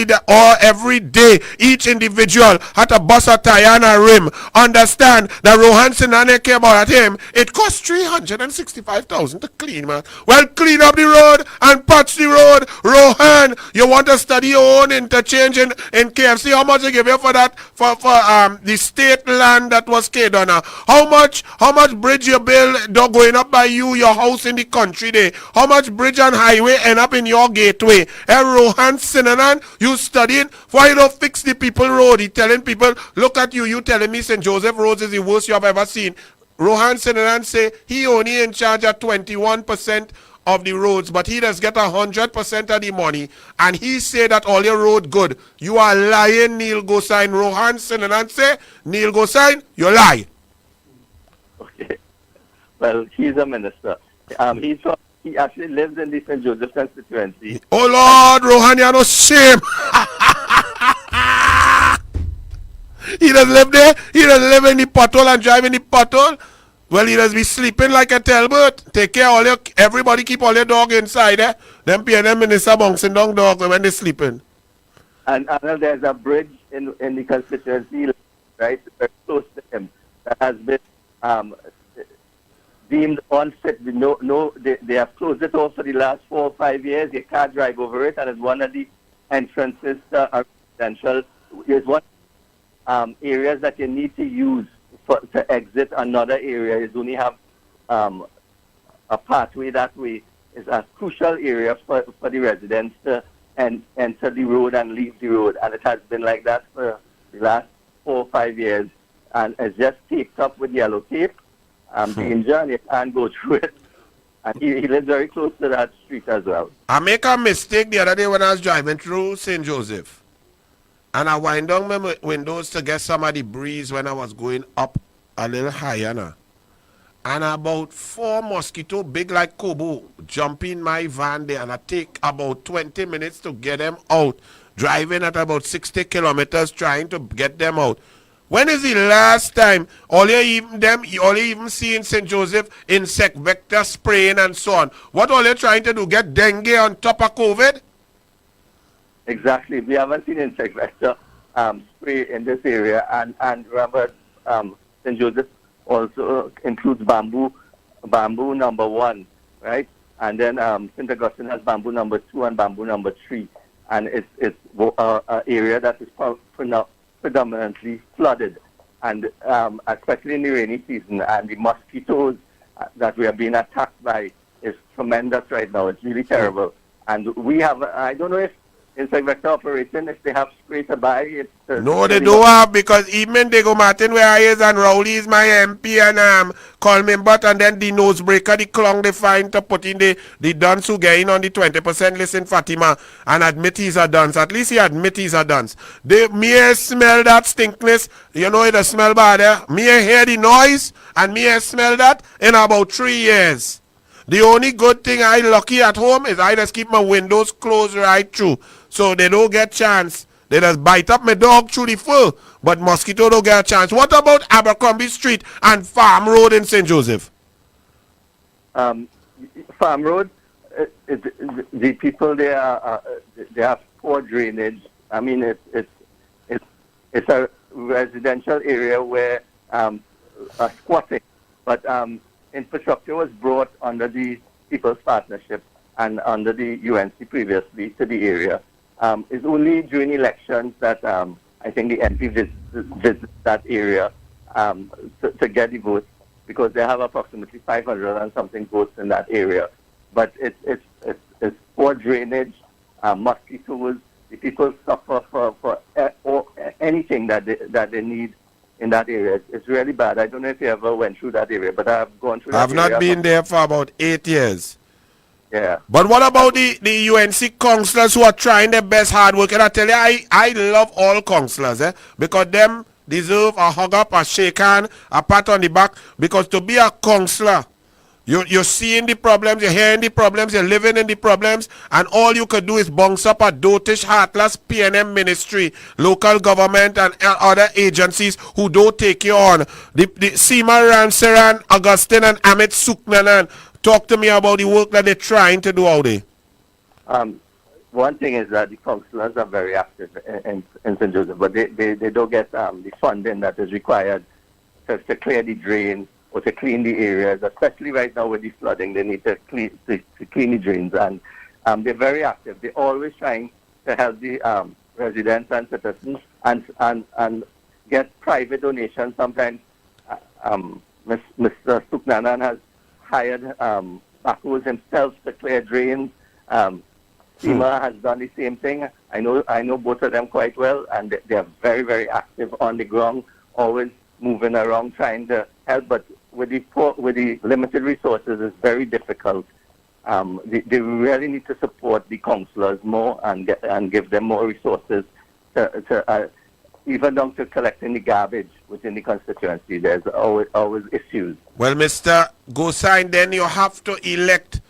every day. Each individual had to bust a tire and a rim. Understand that Rohan Sinane came out at him. It cost 365,000 to clean, man. Well, clean up the road and patch the road. Rohan, you want to study your own interchange in KFC? How much they give you for that? For the state land that was Kadona? How much bridge you build going up by you, your house in the country there? How much bridge and highway end up in your gateway? Rohan Sinanan, you studying? Why you don't fix the people road? He telling people, look at you, you telling me St. Joseph Roads is the worst you have ever seen. Rohan Sinanan say he only in charge of 21% of the roads, but he does get 100% of the money, and he say that all your road good. You are lying, Neil Gosine. Rohan Sinanan say, Neil Gosine, you lie. Okay. Well, he's a minister. He actually lives in the St. Joseph constituency. Oh Lord, Rohan, you have no shame. He does live there. He does live in the pothole and drive in the pothole. Well, he does be sleeping like a tailboat. Take care everybody keep all your dog inside, eh? Them PNM minister bouncing down dog when they sleeping. And there's a bridge in the constituency, right, very close to him, that has been deemed unfit. They have closed it off for the last 4 or 5 years. You can't drive over it, and it's one of the entrances to a residential. It's one areas that you need to use to exit another area. You only have a pathway that way. Is a crucial area for the residents to enter the road and leave the road, and it has been like that for the last 4 or 5 years, and it's just taped up with yellow tape. Danger, and you can't go through it. And he lives very close to that street as well. I make a mistake the other day when I was driving through St. Joseph, and I wind down my windows to get some of the breeze when I was going up a little higher now. And about 4 mosquito big like Kobo jump in my van there, and I take about 20 minutes to get them out, driving at about 60 kilometers trying to get them out. When is the last time all you even see in St. Joseph insect vector spraying and so on? What all you trying to do? Get dengue on top of COVID? Exactly. We haven't seen insect vector spray in this area, and remember, St. Joseph also includes bamboo number 1, right? And then St. Augustine has bamboo number 2 and bamboo number 3, and it's an area that is predominantly flooded, and especially in the rainy season, and the mosquitoes that we are being attacked by is tremendous right now. It's really terrible. And we have, I don't know if insect vector operation, if they have spray to buy. No, they don't have, because even Diego Martin, where I is, and Rowley is my MP, and Coleman Butt, and then the nosebreaker, the clong they find to put in the dunce who get in on the 20% list in Fatima and admit he's a dunce. At least he admit he's a dunce. Me smell that stinkness, you know it smell bad there. Me hear the noise, and me smell that in about 3 years. The only good thing I lucky at home is I just keep my windows closed right through, so they don't get chance. They just bite up my dog through the fur, but mosquito don't get a chance. What about Abercrombie Street and Farm Road in St. Joseph? Farm Road, the people there, they have poor drainage. I mean, it's a residential area where squatting, but infrastructure was brought under the People's Partnership and under the UNC previously to the area. It's only during elections that I think the MP visits that area to get the votes, because they have approximately 500 and something votes in that area. But it's poor drainage, mosquitoes. The people suffer for anything that they need in that area. It's really bad. I don't know if you ever went through that area, but I've gone through that area. I've not been there for about 8 years. Yeah. But what about the UNC councillors who are trying their best hard work? And I tell you, I love all councillors, because them deserve a hug up, a shake hand, a pat on the back, because to be a councillor, You're seeing the problems, you're hearing the problems, you're living in the problems, and all you could do is bounce up a dotish, heartless PNM ministry, local government, and other agencies who don't take you on. The Seema Ramsaran, Augustine, and Amit Suknanan, talk to me about the work that they're trying to do out there. One thing is that the councillors are very active in St. Joseph, but they don't get the funding that is required to clear the drains or to clean the areas, especially right now with the flooding. They need to clean the drains, and they're very active. They're always trying to help the residents and citizens and get private donations. Sometimes Mr. Suknanan has hired backhoes himself to clear drains. Seema has done the same thing. I know both of them quite well, and they are very, very active on the ground, always moving around trying to help. But with the limited resources, it's very difficult. They really need to support the councillors more and give them more resources to even down to collecting the garbage within the constituency. There's always issues. Well, Mr. Gosine, then you have to elect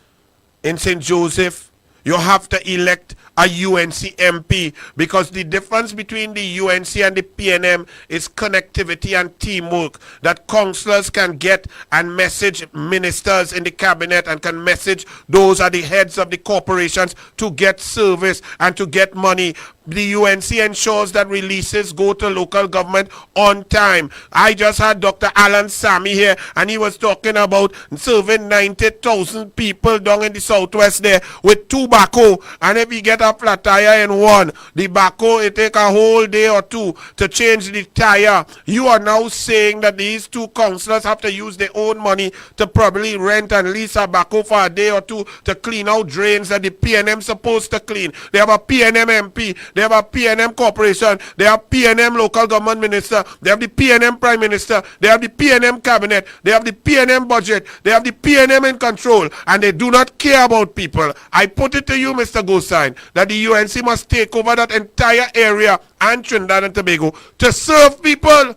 in St. Joseph. You have to elect a UNC MP, because the difference between the UNC and the PNM is connectivity and teamwork, that councillors can get and message ministers in the cabinet and can message those are the heads of the corporations to get service and to get money. The UNC ensures that releases go to local government on time. I just had Dr. Alan Sami here, and he was talking about serving 90,000 people down in the southwest there with two backhoe, and if you get a flat tire in one, the backhoe, it take a whole day or two to change the tire. You are now saying that these two councillors have to use their own money to probably rent and lease a backhoe for a day or two to clean out drains that the PNM supposed to clean. They have a PNM MP, they have a PNM corporation, they have PNM local government minister, they have the PNM prime minister, they have the PNM cabinet, they have the PNM budget, they have the PNM in control, and they do not care about people. I put it to you, Mr. Gosine, that the UNC must take over that entire area and Trinidad and Tobago to serve people.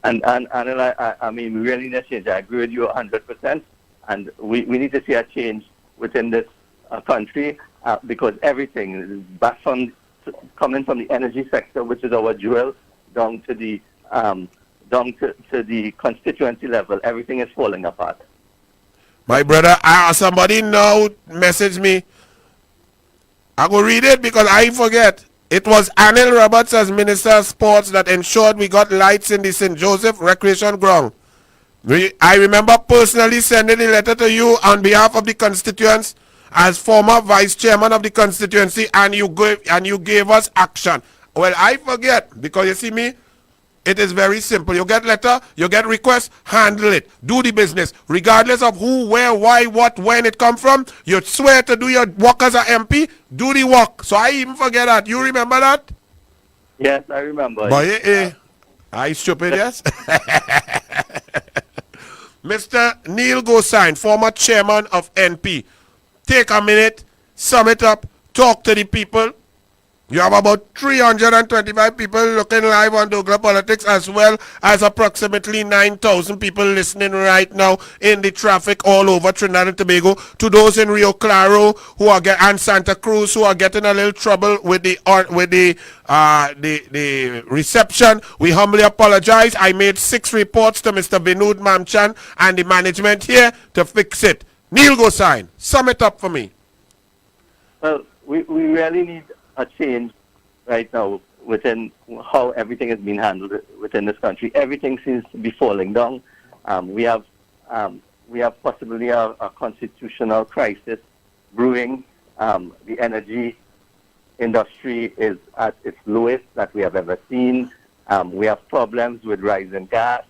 And I mean, we really need a change. I agree with you 100%, and we need to see a change within this country, because everything is back from coming from the energy sector, which is our jewel, down to the constituency level. Everything is falling apart. My brother, somebody now message me. I go read it because I forget. It was Anil Roberts as Minister of Sports that ensured we got lights in the St. Joseph Recreation Ground. I remember personally sending a letter to you on behalf of the constituents as former vice chairman of the constituency, and you gave us action. Well, I forget, because you see me, it is very simple. You get letter, you get request, handle it. Do the business. Regardless of who, where, why, what, when it come from, you swear to do your work as a MP, do the work. So I even forget that. You remember that? Yes, I remember. Boy, I stupid, yes? Mr. Neil Gosine, former chairman of NP. Take a minute, sum it up, talk to the people. You have about 325 people looking live on douglAr Politics, as well as approximately 9,000 people listening right now in the traffic all over Trinidad and Tobago. To those in Rio Claro who are and Santa Cruz who are getting a little trouble with the reception, we humbly apologize. I made 6 reports to Mr. Binood Mamchan and the management here to fix it. Neil Gosine, sum it up for me. Well, we really need a change right now within how everything is being handled within this country. Everything seems to be falling down. We have possibly a constitutional crisis brewing. The energy industry is at its lowest that we have ever seen. We have problems with rising gas.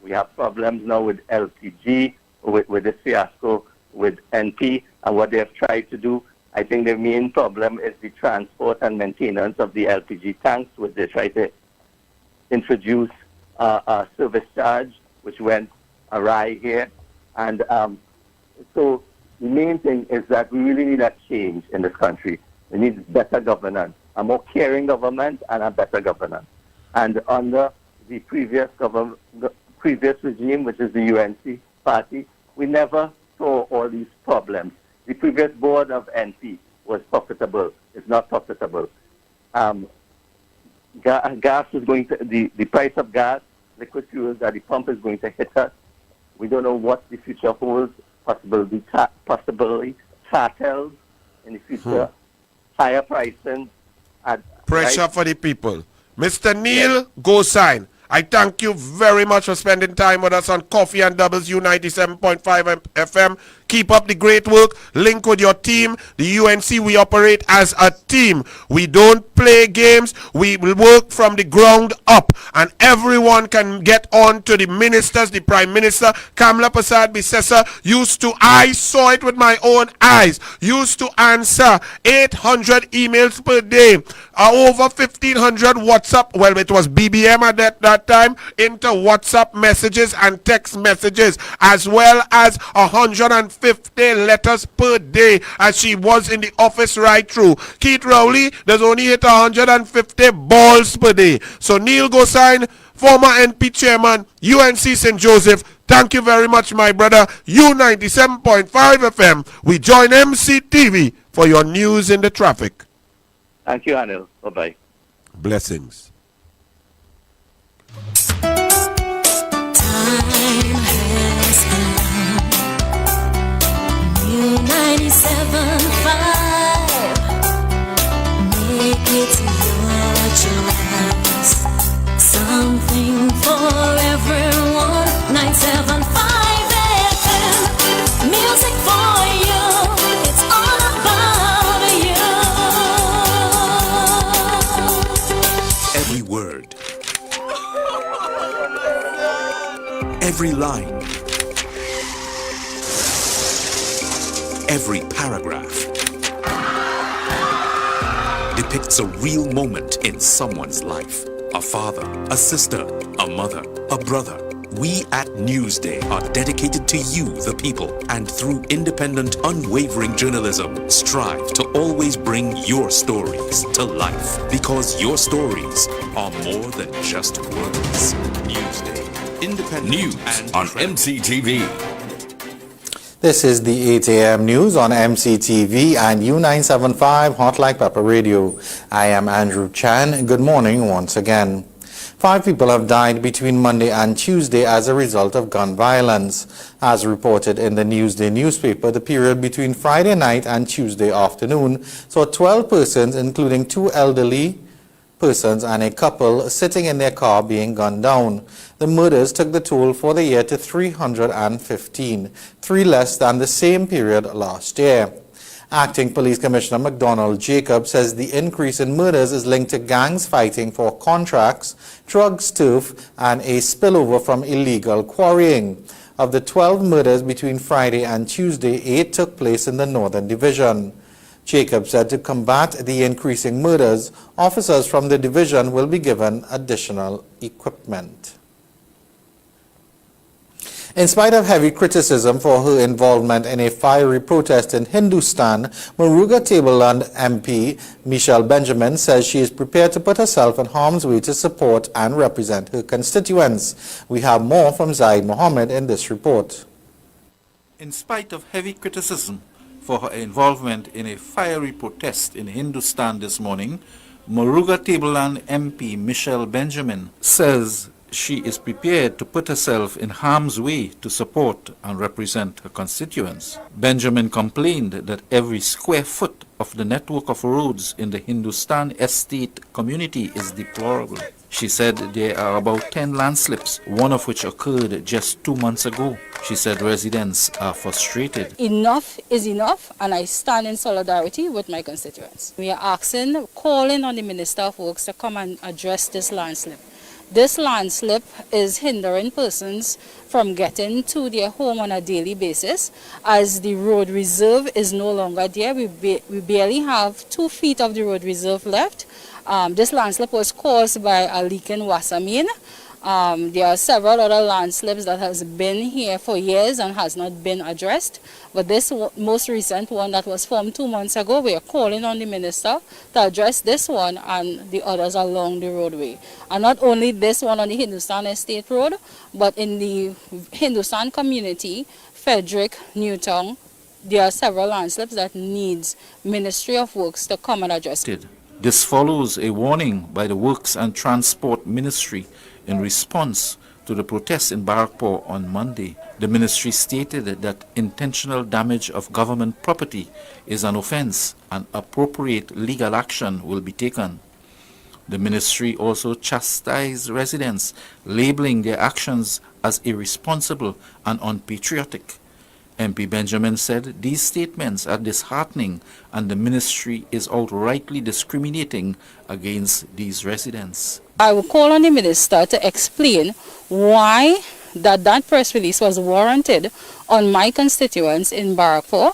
We have problems now with LPG, with this fiasco with NP, and what they have tried to do. I think the main problem is the transport and maintenance of the LPG tanks, which they try to introduce a service charge, which went awry here. And so the main thing is that we really need a change in this country. We need better governance, a more caring government and a better governance. And under the previous regime, which is the UNC, party, we never saw all these problems. The previous board of NP was profitable. It's not profitable. Gas is going to, the price of gas, liquid fuels at the pump is going to hit us. We don't know what the future holds, possibly cartels in the future, higher pricing. Pressure for the people. Mr. Neil Gosine, I thank you very much for spending time with us on Coffee and Doubles U97.5 FM. Keep up the great work. Link with your team. The UNC, we operate as a team. We don't play games. We will work from the ground up. And everyone can get on to the ministers, the Prime Minister. Kamla Prasad Bisesa I saw it with my own eyes, used to answer 800 emails per day. Over 1,500 WhatsApp, well, it was BBM at that time, into WhatsApp messages and text messages, as well as 150 letters per day, as she was in the office right through. Keith Rowley does only hit 150 balls per day. So Neil Gosine, former NP chairman, UNC St. Joseph, thank you very much, my brother. U97.5 FM. We join MCTV for your news in the traffic. Thank you, Anil. Bye-bye. Blessings. New 97.5, make it your choice. Something for everyone. 97.5 FM, music for you. It's all about you. Every word, every line, every paragraph depicts a real moment in someone's life. A father, a sister, a mother, a brother. We at Newsday are dedicated to you, the people, and through independent, unwavering journalism, strive to always bring your stories to life. Because your stories are more than just words. Newsday. Independent News and on MCTV. This is the 8 a.m. news on MCTV and U975 Hot Like Pepper Radio. I am Andrew Chan. Good morning once again. 5 people have died between Monday and Tuesday as a result of gun violence. As reported in the Newsday newspaper, the period between Friday night and Tuesday afternoon saw 12 persons, including 2 elderly persons and a couple, sitting in their car being gunned down. The murders took the toll for the year to 315, 3 less than the same period last year. Acting Police Commissioner McDonald Jacob says the increase in murders is linked to gangs fighting for contracts, drugs, turf, and a spillover from illegal quarrying. Of the 12 murders between Friday and Tuesday, 8 took place in the Northern Division. Jacob said to combat the increasing murders, officers from the division will be given additional equipment. In spite of heavy criticism for her involvement in a fiery protest in Hindustan, Muruga Tableland MP Michelle Benjamin says she is prepared to put herself in harm's way to support and represent her constituents. We have more from Zaid Mohammed in this report. In spite of heavy criticism for her involvement in a fiery protest in Hindustan this morning, Muruga Tableland MP Michelle Benjamin says she is prepared to put herself in harm's way to support and represent her constituents. Benjamin complained that every square foot of the network of roads in the Hindustan estate community is deplorable. She said there are about 10 landslips, one of which occurred just 2 months ago. She said residents are frustrated. Enough is enough, and I stand in solidarity with my constituents. We are calling on the Minister of Works to come and address this landslip. This landslip is hindering persons from getting to their home on a daily basis, as the road reserve is no longer there. We barely have 2 feet of the road reserve left. This landslip was caused by a leak in water main, There are several other landslips that has been here for years and has not been addressed. But this most recent one that was formed 2 months ago, we are calling on the minister to address this one and the others along the roadway. And not only this one on the Hindustan Estate Road, but in the Hindustan community, Frederick, Newtown, there are several landslips that needs Ministry of Works to come and address. This follows a warning by the Works and Transport Ministry in response to the protests in Barrackpore on Monday. The ministry stated that intentional damage of government property is an offense and appropriate legal action will be taken. The ministry also chastised residents, labeling their actions as irresponsible and unpatriotic. MP Benjamin said these statements are disheartening and the ministry is outrightly discriminating against these residents. I will call on the minister to explain why that press release was warranted on my constituents in Barrackpore.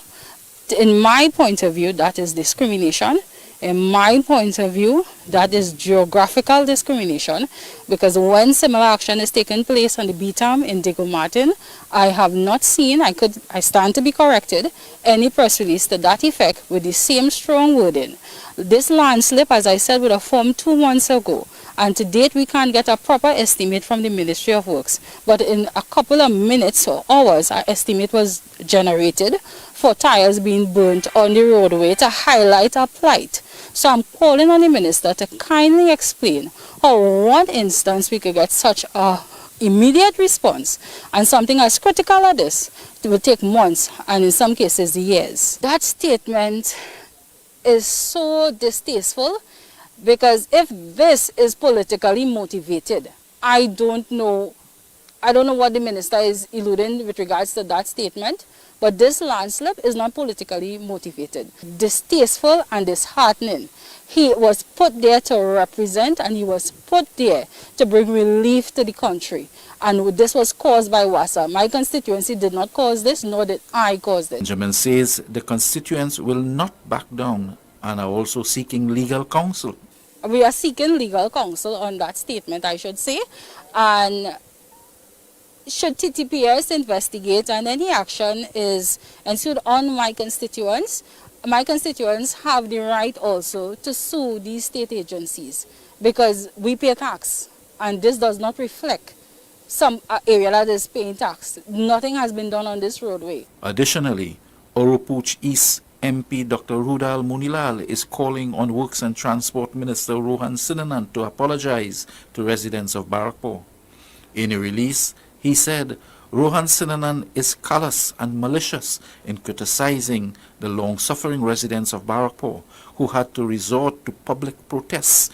In my point of view, that is discrimination. In my point of view, that is geographical discrimination, because when similar action is taking place on the BTAM in Diego Martin, I have not seen, I stand to be corrected, any press release to that effect with the same strong wording. This landslip, as I said, would have formed 2 months ago, and to date we can't get a proper estimate from the Ministry of Works. But in a couple of minutes or hours, our estimate was generated for tires being burnt on the roadway to highlight our plight. So I'm calling on the minister to kindly explain how one instance we could get such a immediate response and something as critical as this will take months and in some cases years. That statement is so distasteful, because if this is politically motivated, I don't know what the minister is alluding with regards to that statement, but this landslip is not politically motivated. Distasteful and disheartening. He was put there to represent, and he was put there to bring relief to the country. And this was caused by WASA. My constituency did not cause this, nor did I cause this. Benjamin says the constituents will not back down and are also seeking legal counsel. We are seeking legal counsel on that statement, I should say. And should TTPS investigate and any action is ensued on my constituents have the right also to sue these state agencies, because we pay tax and this does not reflect some area that is paying tax. Nothing has been done on this roadway. Additionally, Oropuch East MP Dr. Rudal Munilal is calling on Works and Transport Minister Rohan Sinanan to apologize to residents of Barrackpore. In a release, he said Rohan Sinanan is callous and malicious in criticizing the long-suffering residents of Barrackpore who had to resort to public protests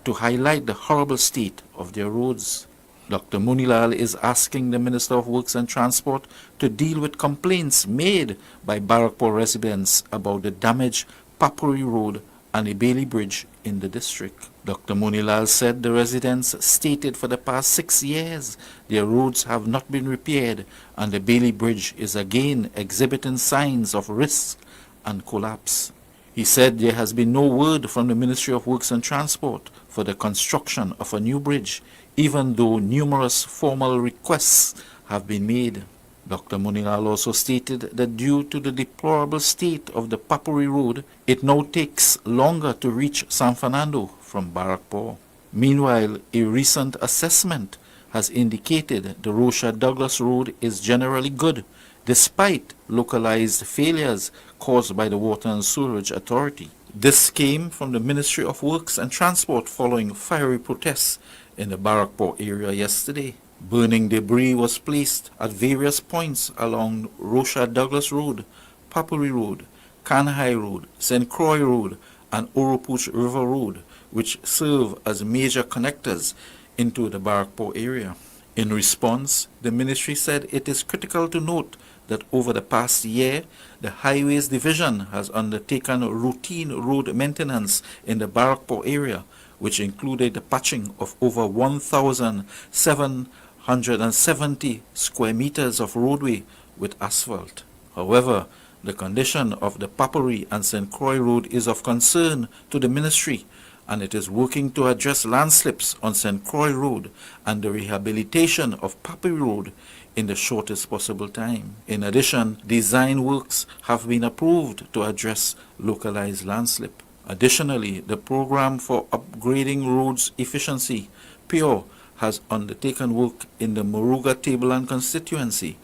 to highlight the horrible state of their roads. Dr. Munilal is asking the Minister of Works and Transport to deal with complaints made by Barrackpore residents about the damaged Papuri Road and a Bailey Bridge in the district. Dr. Munilal said the residents stated for the past 6 years their roads have not been repaired and the Bailey Bridge is again exhibiting signs of risk and collapse. He said there has been no word from the Ministry of Works and Transport for the construction of a new bridge, even though numerous formal requests have been made. Dr. Munilal also stated that due to the deplorable state of the Papuri Road, it now takes longer to reach San Fernando from Barrackpore. Meanwhile, a recent assessment has indicated the Rocha Douglas Road is generally good, despite localized failures caused by the Water and Sewerage Authority. This came from the Ministry of Works and Transport following fiery protests in the Barrackpore area yesterday. Burning debris was placed at various points along Rocha Douglas Road, Papuri Road, Kanhai Road, St. Croix Road, and Oropuch River Road, which serve as major connectors into the Barrackpore area. In response, the ministry said it is critical to note that over the past year, the Highways Division has undertaken routine road maintenance in the Barrackpore area, which included the patching of over 1,770 square meters of roadway with asphalt. However, the condition of the Papuri and St. Croix Road is of concern to the ministry, and it is working to address landslips on St. Croix Road and the rehabilitation of Pappy Road in the shortest possible time. In addition, design works have been approved to address localized landslip. Additionally, the program for upgrading roads efficiency, PURE, has undertaken work in the Moruga Tableland constituency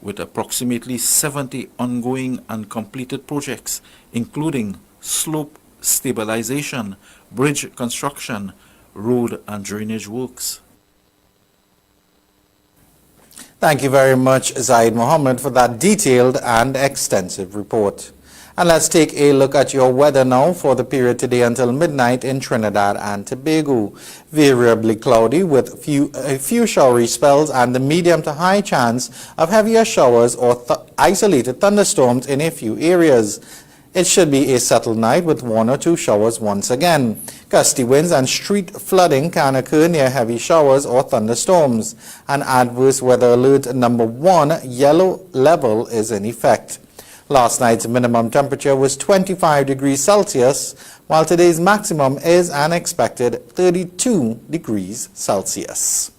with approximately 70 ongoing and completed projects, including slope stabilization, bridge construction, road and drainage works. Thank you very much, Zaid Mohammed, for that detailed and extensive report. And let's take a look at your weather now for the period today until midnight in Trinidad and Tobago. Variably cloudy with a few showery spells and the medium to high chance of heavier showers or isolated thunderstorms in a few areas. It should be a settled night with 1 or 2 showers once again. Gusty winds and street flooding can occur near heavy showers or thunderstorms. An adverse weather alert number 1 yellow level is in effect. Last night's minimum temperature was 25 degrees Celsius, while today's maximum is an expected 32 degrees Celsius.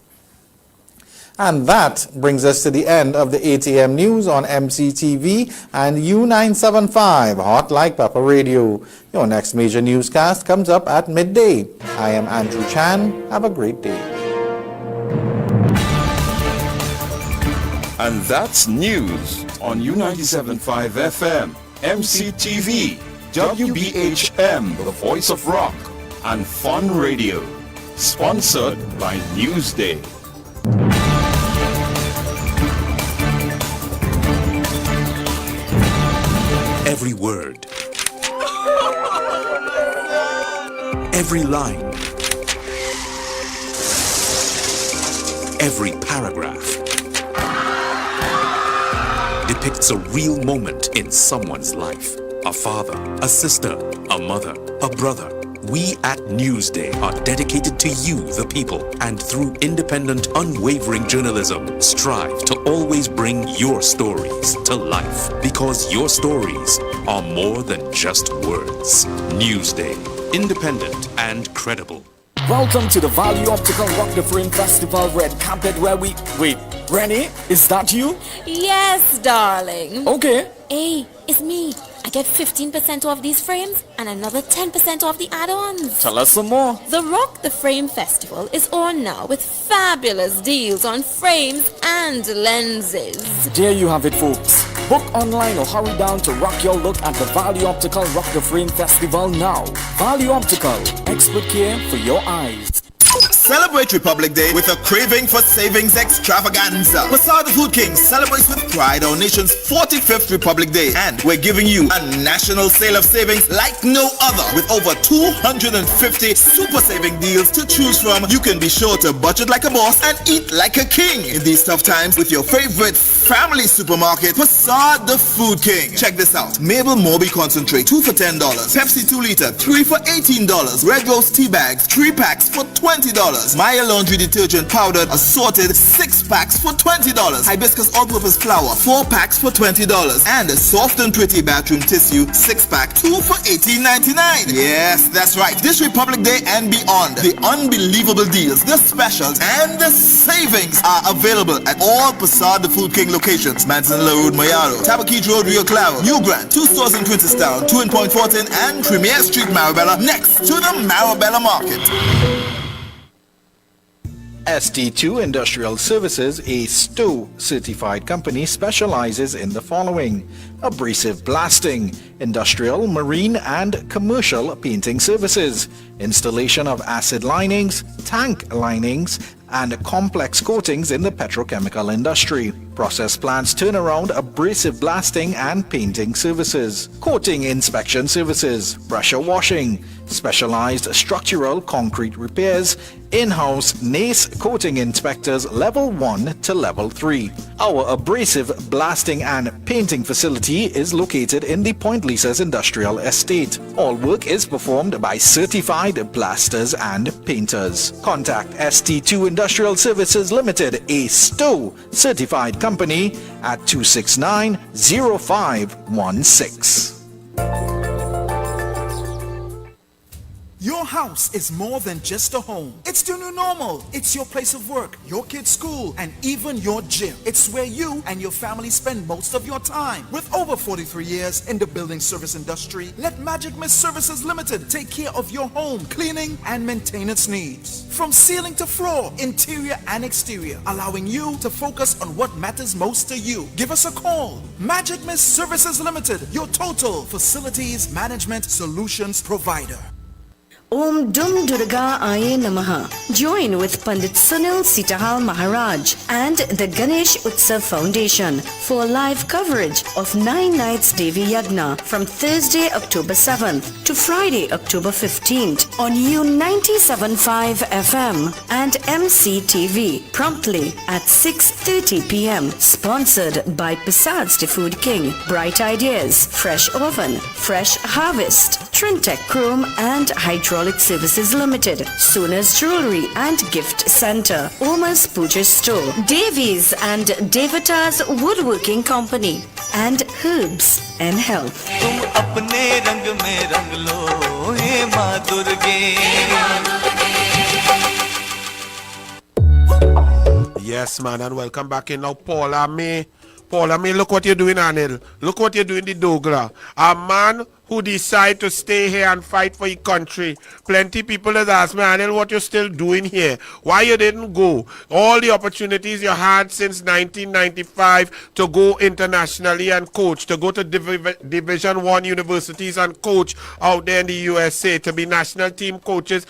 And that brings us to the end of the 8 a.m. news on MCTV and U975 Hot Like Pepper Radio. Your next major newscast comes up at midday. I am Andrew Chan. Have a great day. And that's news on U97.5 FM, MCTV, WBHM, the voice of rock, and Fun Radio. Sponsored by Newsday. Every word, every line, every paragraph depicts a real moment in someone's life. A father, a sister, a mother, a brother. We at Newsday are dedicated to you, the people, and through independent, unwavering journalism, strive to always bring your stories to life. Because your stories are more than just words. Newsday, independent and credible. Welcome to the Value Optical Rock the Frame Festival red carpet where we... Wait, Rennie, is that you? Yes, darling. Okay. Hey, it's me. I get 15% off these frames and another 10% off the add-ons. Tell us some more. The Rock the Frame Festival is on now with fabulous deals on frames and lenses. There you have it, folks. Book online or hurry down to rock your look at the Value Optical Rock the Frame Festival now. Value Optical, expert care for your eyes. Celebrate Republic Day with a craving for savings extravaganza. Bazaar the Food King celebrates with pride our nation's 45th Republic Day, and we're giving you a national sale of savings like no other. With over 250 super saving deals to choose from, you can be sure to budget like a boss and eat like a king in these tough times with your favorite family supermarket, Bazaar the Food King. Check this out: Mabel Morby concentrate 2 for $10, Pepsi 2 liter 3 for $18, Red Rose tea bags 3 packs for $20, Maya laundry detergent powdered assorted 6 packs for $20, Hibiscus all-purpose flour 4 packs for $20, and a soft and pretty bathroom tissue 6 pack 2 for $18.99. Yes, that's right. This Republic Day and beyond, the unbelievable deals, the specials, and the savings are available at all Bazaar the Food King locations: Manson La Road, Mayaro, Tabaquite Road, Rio Claro, New Grand, 2 stores in Quincestown, 2 in Point Fortin, and Premier Street, Marabella, next to the Marabella Market. ST2 Industrial Services, a STO certified company, specializes in the following: abrasive blasting, industrial, marine, and commercial painting services, installation of acid linings, tank linings, and complex coatings in the petrochemical industry, process plants turnaround, abrasive blasting and painting services, coating inspection services, pressure washing, specialized structural concrete repairs, in-house NACE coating inspectors level 1 to level 3. Our abrasive blasting and painting facility is located in the Point Lisa's Industrial Estate. All work is performed by certified blasters and painters. Contact ST2 Industrial Services Limited, a STO certified company, at 269-0516. Your house is more than just a home. It's the new normal. It's your place of work, your kid's school, and even your gym. It's where you and your family spend most of your time. With over 43 years in the building service industry, let Magic Mist Services Limited take care of your home cleaning and maintenance needs. From ceiling to floor, interior and exterior, allowing you to focus on what matters most to you. Give us a call. Magic Mist Services Limited, your total facilities management solutions provider. Om Dum Durga Aye Namaha. Join with Pandit Sunil Sitahal Maharaj and the Ganesh Utsav Foundation for live coverage of 9 nights Devi Yagna from Thursday, October 7th to Friday, October 15th on U97.5 FM and MCTV promptly at 6:30 p.m. Sponsored by Pasad's The Food King, Bright Ideas, Fresh Oven, Fresh Harvest, Trintec Chrome and Hydraulic Services Limited, Sona's Jewelry and Gift Center, Oma's Puja Store, Davies and Devata's Woodworking Company, and Herbs and Health. तुम अपने रंग में रंग लो हे माँ दुर्गे। Yes, man, and welcome back in now, Paula May. Paula May, look what you're doing, Anil. Look what you're doing, the douglAr. A man who decide to stay here and fight for your country. Plenty people has asked me, Anil, what you still doing here? Why you didn't go? All the opportunities you had since 1995 to go internationally and coach, to go to Division 1 universities and coach out there in the USA, to be national team coaches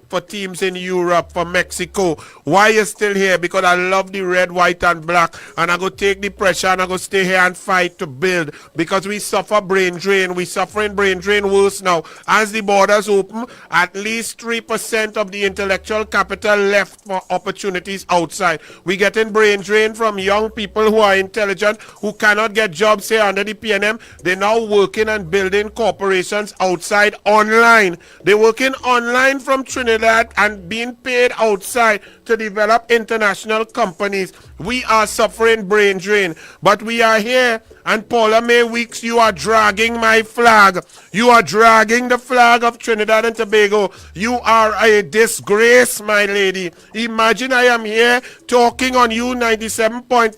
for teams in Europe, for Mexico. Why you still here? Because I love the red, white, and black, and I go take the pressure and I go stay here and fight to build. Because we suffer brain drain. We suffering brain drain worse now. As the borders open, at least 3% of the intellectual capital left for opportunities outside. We getting brain drain from young people who are intelligent, who cannot get jobs here under the PNM. They're now working and building corporations outside online. They're working online from Trinidad and being paid outside to develop international companies. We are suffering brain drain, but we are here. And Paula May Weeks, you are dragging my flag. You are dragging the flag of Trinidad and Tobago. You are a disgrace, my lady. Imagine I am here talking on you 97.5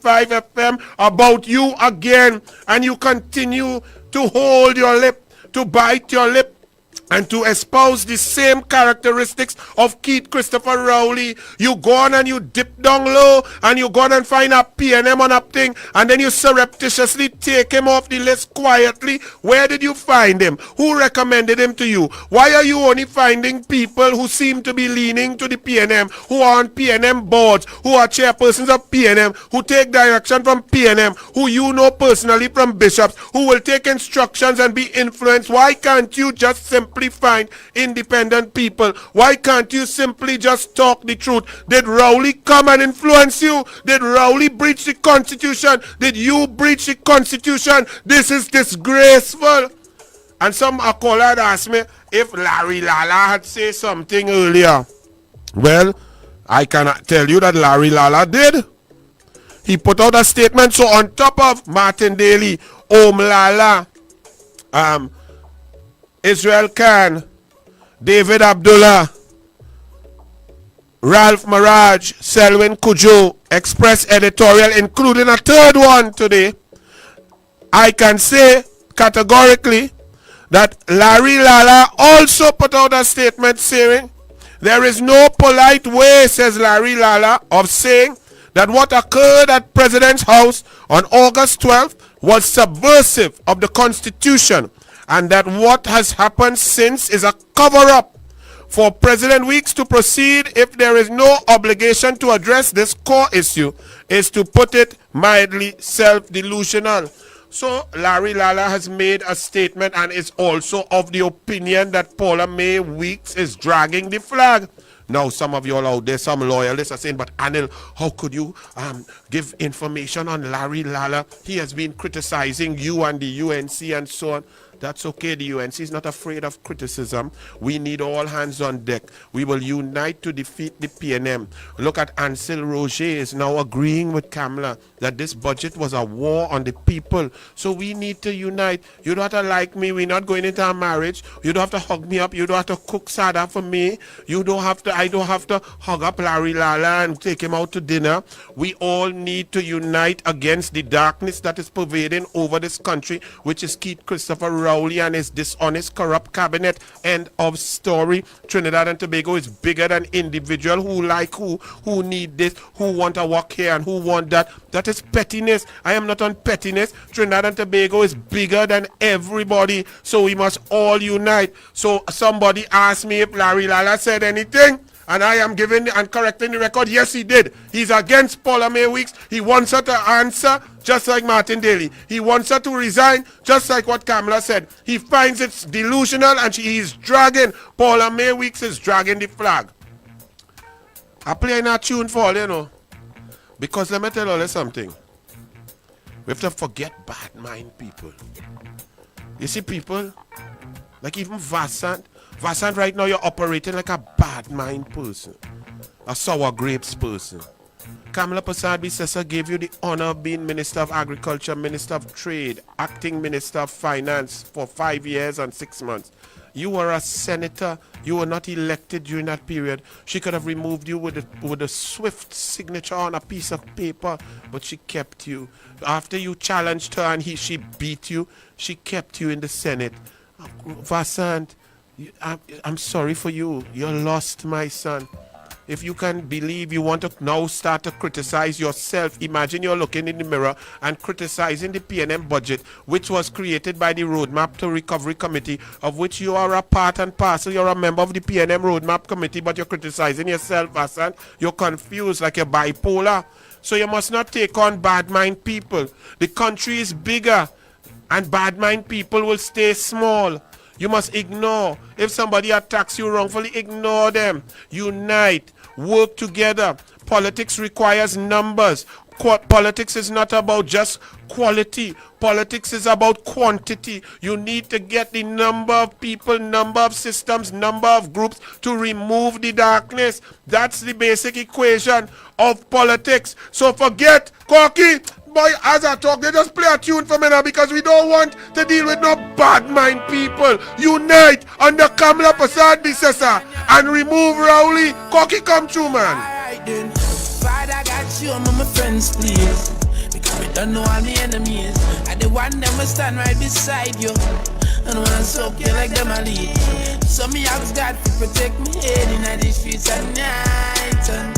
FM about you again, and you continue to hold your lip, to bite your lip, and to espouse the same characteristics of Keith Christopher Rowley. You go on and you dip down low and you go on and find a PNM on a thing, and then you surreptitiously take him off the list quietly. Where did you find him? Who recommended him to you? Why are you only finding people who seem to be leaning to the PNM, who are on PNM boards, who are chairpersons of PNM, who take direction from PNM, who you know personally from bishops, who will take instructions and be influenced? Why can't you just simply find independent people? Why can't you simply just talk the truth? Did Rowley come and influence you? Did Rowley breach the Constitution? Did you breach the Constitution? This is disgraceful. And some caller had asked me if Larry Lala had said something earlier. Well, I cannot tell you that Larry Lala did. He put out a statement. So on top of Martin Daly, Lala, Israel Khan, David Abdullah, Ralph Maraj, Selwyn Kujo, Express editorial, including a third one today, I can say categorically that Larry Lala also put out a statement saying there is no polite way, says Larry Lala, of saying that what occurred at President's house on August 12th was subversive of the Constitution, and that what has happened since is a cover-up for President Weeks to proceed, if there is no obligation to address this core issue, is, to put it mildly, self-delusional. So Larry Lala has made a statement and is also of the opinion that Paula May Weeks is dragging the flag. Now, some of you all out there, some loyalists are saying, but Anil, how could you give information on Larry Lala? He has been criticizing you and the UNC and so on. That's okay. The UNC is not afraid of criticism. We need all hands on deck. We will unite to defeat the PNM. Look at Ansel Roger is now agreeing with Kamala that this budget was a war on the people. So we need to unite. You don't have to like me. We're not going into a marriage. You don't have to hug me up. You don't have to cook sada for me. You don't have to. I don't have to hug up Larry Lala and take him out to dinner. We all need to unite against the darkness that is pervading over this country, which is Keith Christopher Rowley and his dishonest, corrupt cabinet. End of story. Trinidad and Tobago is bigger than individual who like who need this, who want to work here and who want that. That is pettiness. I am not on pettiness. Trinidad and Tobago is bigger than everybody, so we must all unite. So somebody asked me if Larry Lala said anything, and I am giving and correcting the record. Yes, he did. He's against Paula May Weeks. He wants her to answer, just like Martin Daly. He wants her to resign, just like what Kamala said. He finds it delusional, and he is dragging. Paula May Weeks is dragging the flag. I play that tune for all, you know. Because let me tell you something. We have to forget bad mind people. You see people, like even Vassant right now, you're operating like a bad mind person. A sour grapes person. Kamala Persad-Bissessar gave you the honor of being Minister of Agriculture, Minister of Trade, Acting Minister of Finance for 5 years and 6 months. You were a senator. You were not elected during that period. She could have removed you with a swift signature on a piece of paper, but she kept you. After you challenged her and she beat you, she kept you in the Senate. Vassant, I'm sorry for you. You're lost, my son. If you can believe you want to now start to criticize yourself, imagine you're looking in the mirror and criticizing the PNM budget, which was created by the Roadmap to Recovery Committee, of which you are a part and parcel. You're a member of the PNM Roadmap Committee, but you're criticizing yourself, Vassant. You're confused, like you're bipolar. So you must not take on bad mind people. The country is bigger, and bad mind people will stay small. You must ignore. If somebody attacks you wrongfully, ignore them. Unite. Work together. Politics requires numbers. Politics is not about just quality. Politics is about quantity. You need to get the number of people, number of systems, number of groups to remove the darkness. That's the basic equation of politics. So forget Corky. Boy, as I talk, they just play a tune for me now because we don't want to deal with no bad mind people. Unite under Kamala Persad-Bissessar and remove Rowley. Corky, come through, man. Alright then, Father got you among my friends, please. Because we don't know all my enemies. I the one them will stand right beside you. And wanna soak you like them a lead. So me ask God to protect me head in the streets at night. And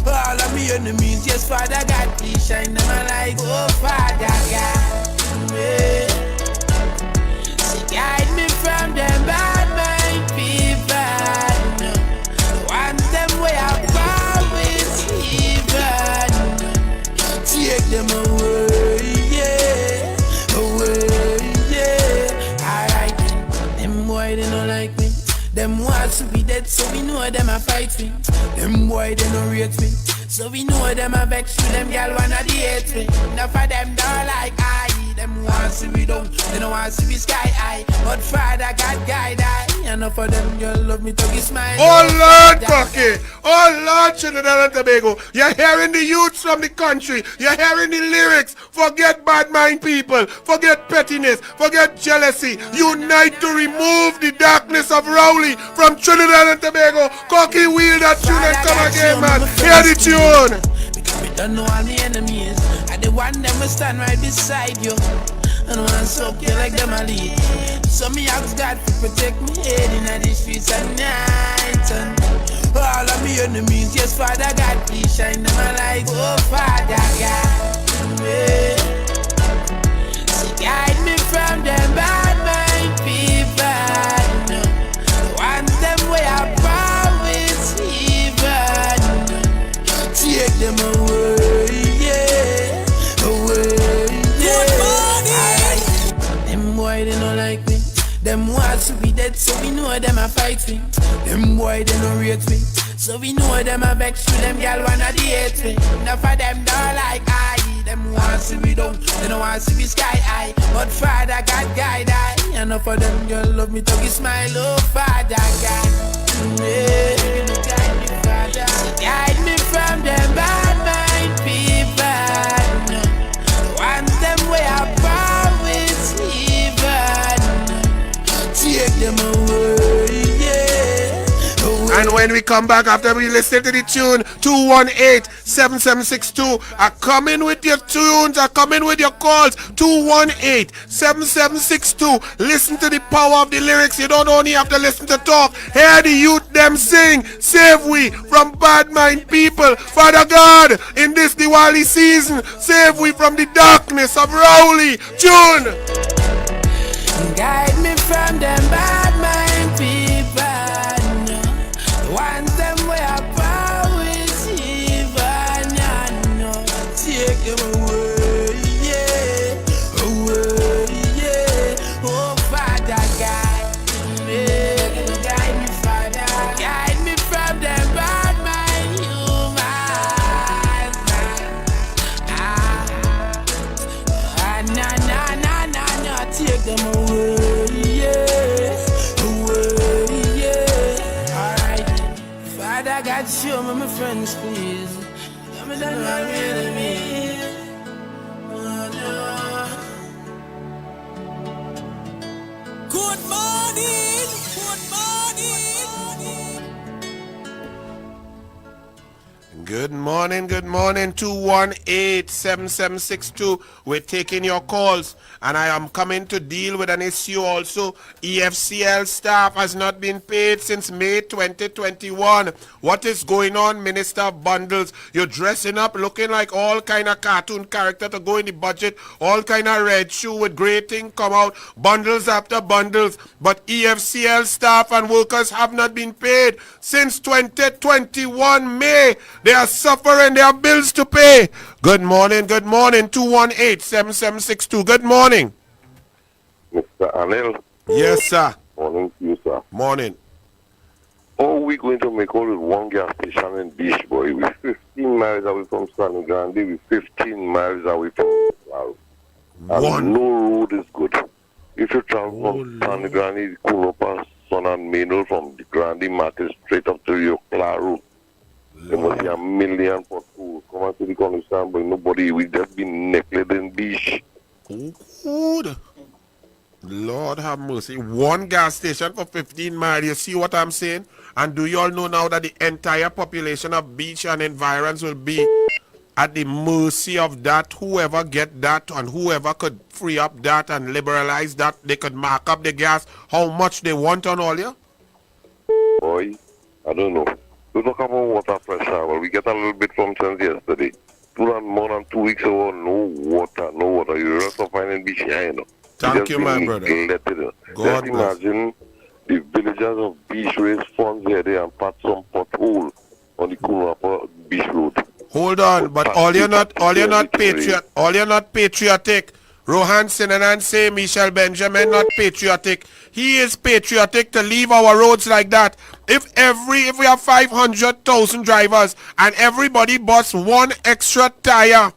all of me enemies, yes, Father God, please shine them a light. Oh, Father God, yeah. So guide me from them bad mind people. The ones them way I promise even. Take them away, yeah, alright, them boy they don't like me. Them wants to be dead, so we know them a fight me. Them boy they don't rate me, so we know them a vex me. Them gal wanna date me. Enough of them don't like I. Them wants to be down, they don't want to be sky high. But Father God guide I. Enough of them girl love me to be smile. Oh Lord, Cocky. Oh Lord, Trinidad and Tobago. You're hearing the youths from the country. You're hearing the lyrics. Forget bad mind people. Forget pettiness. Forget jealousy. Unite to remove the darkness of Rowley from Trinidad and Tobago. Cocky, wheel that tune and come again, man. Hear the tune. Because we don't know all the enemies. I the one them will stand right beside you. And wanna soak you like them a lead. So me ask God to protect me head in the streets at night. And all of me enemies, yes, Father God, please shine them a light. Oh, Father God, yeah. So guide me from them bad mind people. The ones them way I promise even. Take them away, yeah, Them boy they don't like me. Them wants to be dead, so we know them a fight me. Them boy they don't rate me, so we know them a vex me. Them gal wanna date me. Enough of them don't like I. Them wants to be down, they don't want to be sky high. But Father God guide I. enough of them girl love me, to smile, oh Father God. Yeah, guide me, Father. Guide me from them bad mind people. Want them way I promise even. Take them away, yeah. And when we come back after we listen to the tune, 218-7762, are coming with your tunes, are coming with your calls, 218-7762. Listen to the power of the lyrics. You don't only have to listen to talk. Hear the youth them sing. Save we from bad mind people. Father God, in this Diwali season, save we from the darkness of Rowley. Tune. Guide me from them bad mind people. Want them where I power is even. Take them away, yeah. Away, yeah. Oh, Father God, guide me, Father. Guide me from them bad mind humans. No. Take them away, yeah. Away, yeah. Alright. Father God, show me my friends, please. Let me know my enemy. Good morning. Good morning, 218-7762. We're taking your calls, and I am coming to deal with an issue also. EFCL staff has not been paid since May 2021. What is going on, Minister of Bundles? You're dressing up looking like all kind of cartoon character to go in the budget, all kind of red shoe with great thing come out, bundles after bundles, but EFCL staff and workers have not been paid since 2021 May. They are suffering, their bills to pay. Good morning, 218-7762. Good morning. Mr. Anil. Yes, sir. Morning to you, sir. Morning. How are we going to make all with one gas station in Beach Boy? We're 15 miles away from San Grande. We're 15 miles away from Claro. And no road is good. If you travel from San Grande, Kunopa, Son and Manuel, from the Grande Market straight up to your Claro, there must be a million for schools. Come on to the Consultation, but nobody, we just been neglected in Beach. Oh, good. Lord have mercy. One gas station for 15 miles. You see what I'm saying? And do you all know now that the entire population of Beach and environs will be at the mercy of that? Whoever get that and whoever could free up that and liberalize that, they could mark up the gas how much they want on all you? Boy, I don't know. You talk about water pressure. Well, we get a little bit from since yesterday. More than 2 weeks ago, no water. You rest of finding Beach here, you know. Thank you, my brother. Just imagine the villagers of Beach raise funds here there and pat some pothole on the Kunapa Beach Road. Hold on, but all you're not patriotic. Rohan Sinanan say Michel Benjamin not patriotic. He is patriotic to leave our roads like that. If we have 500,000 drivers and everybody busts one extra tire,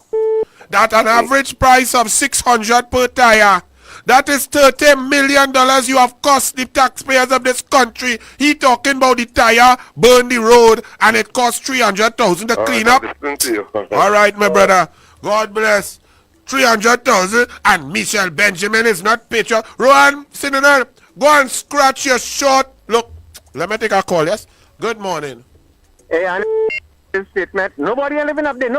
that an average price of $600 per tire, that is $30 million you have cost the taxpayers of this country. He talking about the tire, burn the road, and it costs $300,000 to clean up. All right, my brother. God bless. 300,000 and Michel Benjamin is not patriot. Rohan Sinanan, go and scratch your short. Look, let me take a call, yes? Good morning. Hey, I statement. Nobody are living up there.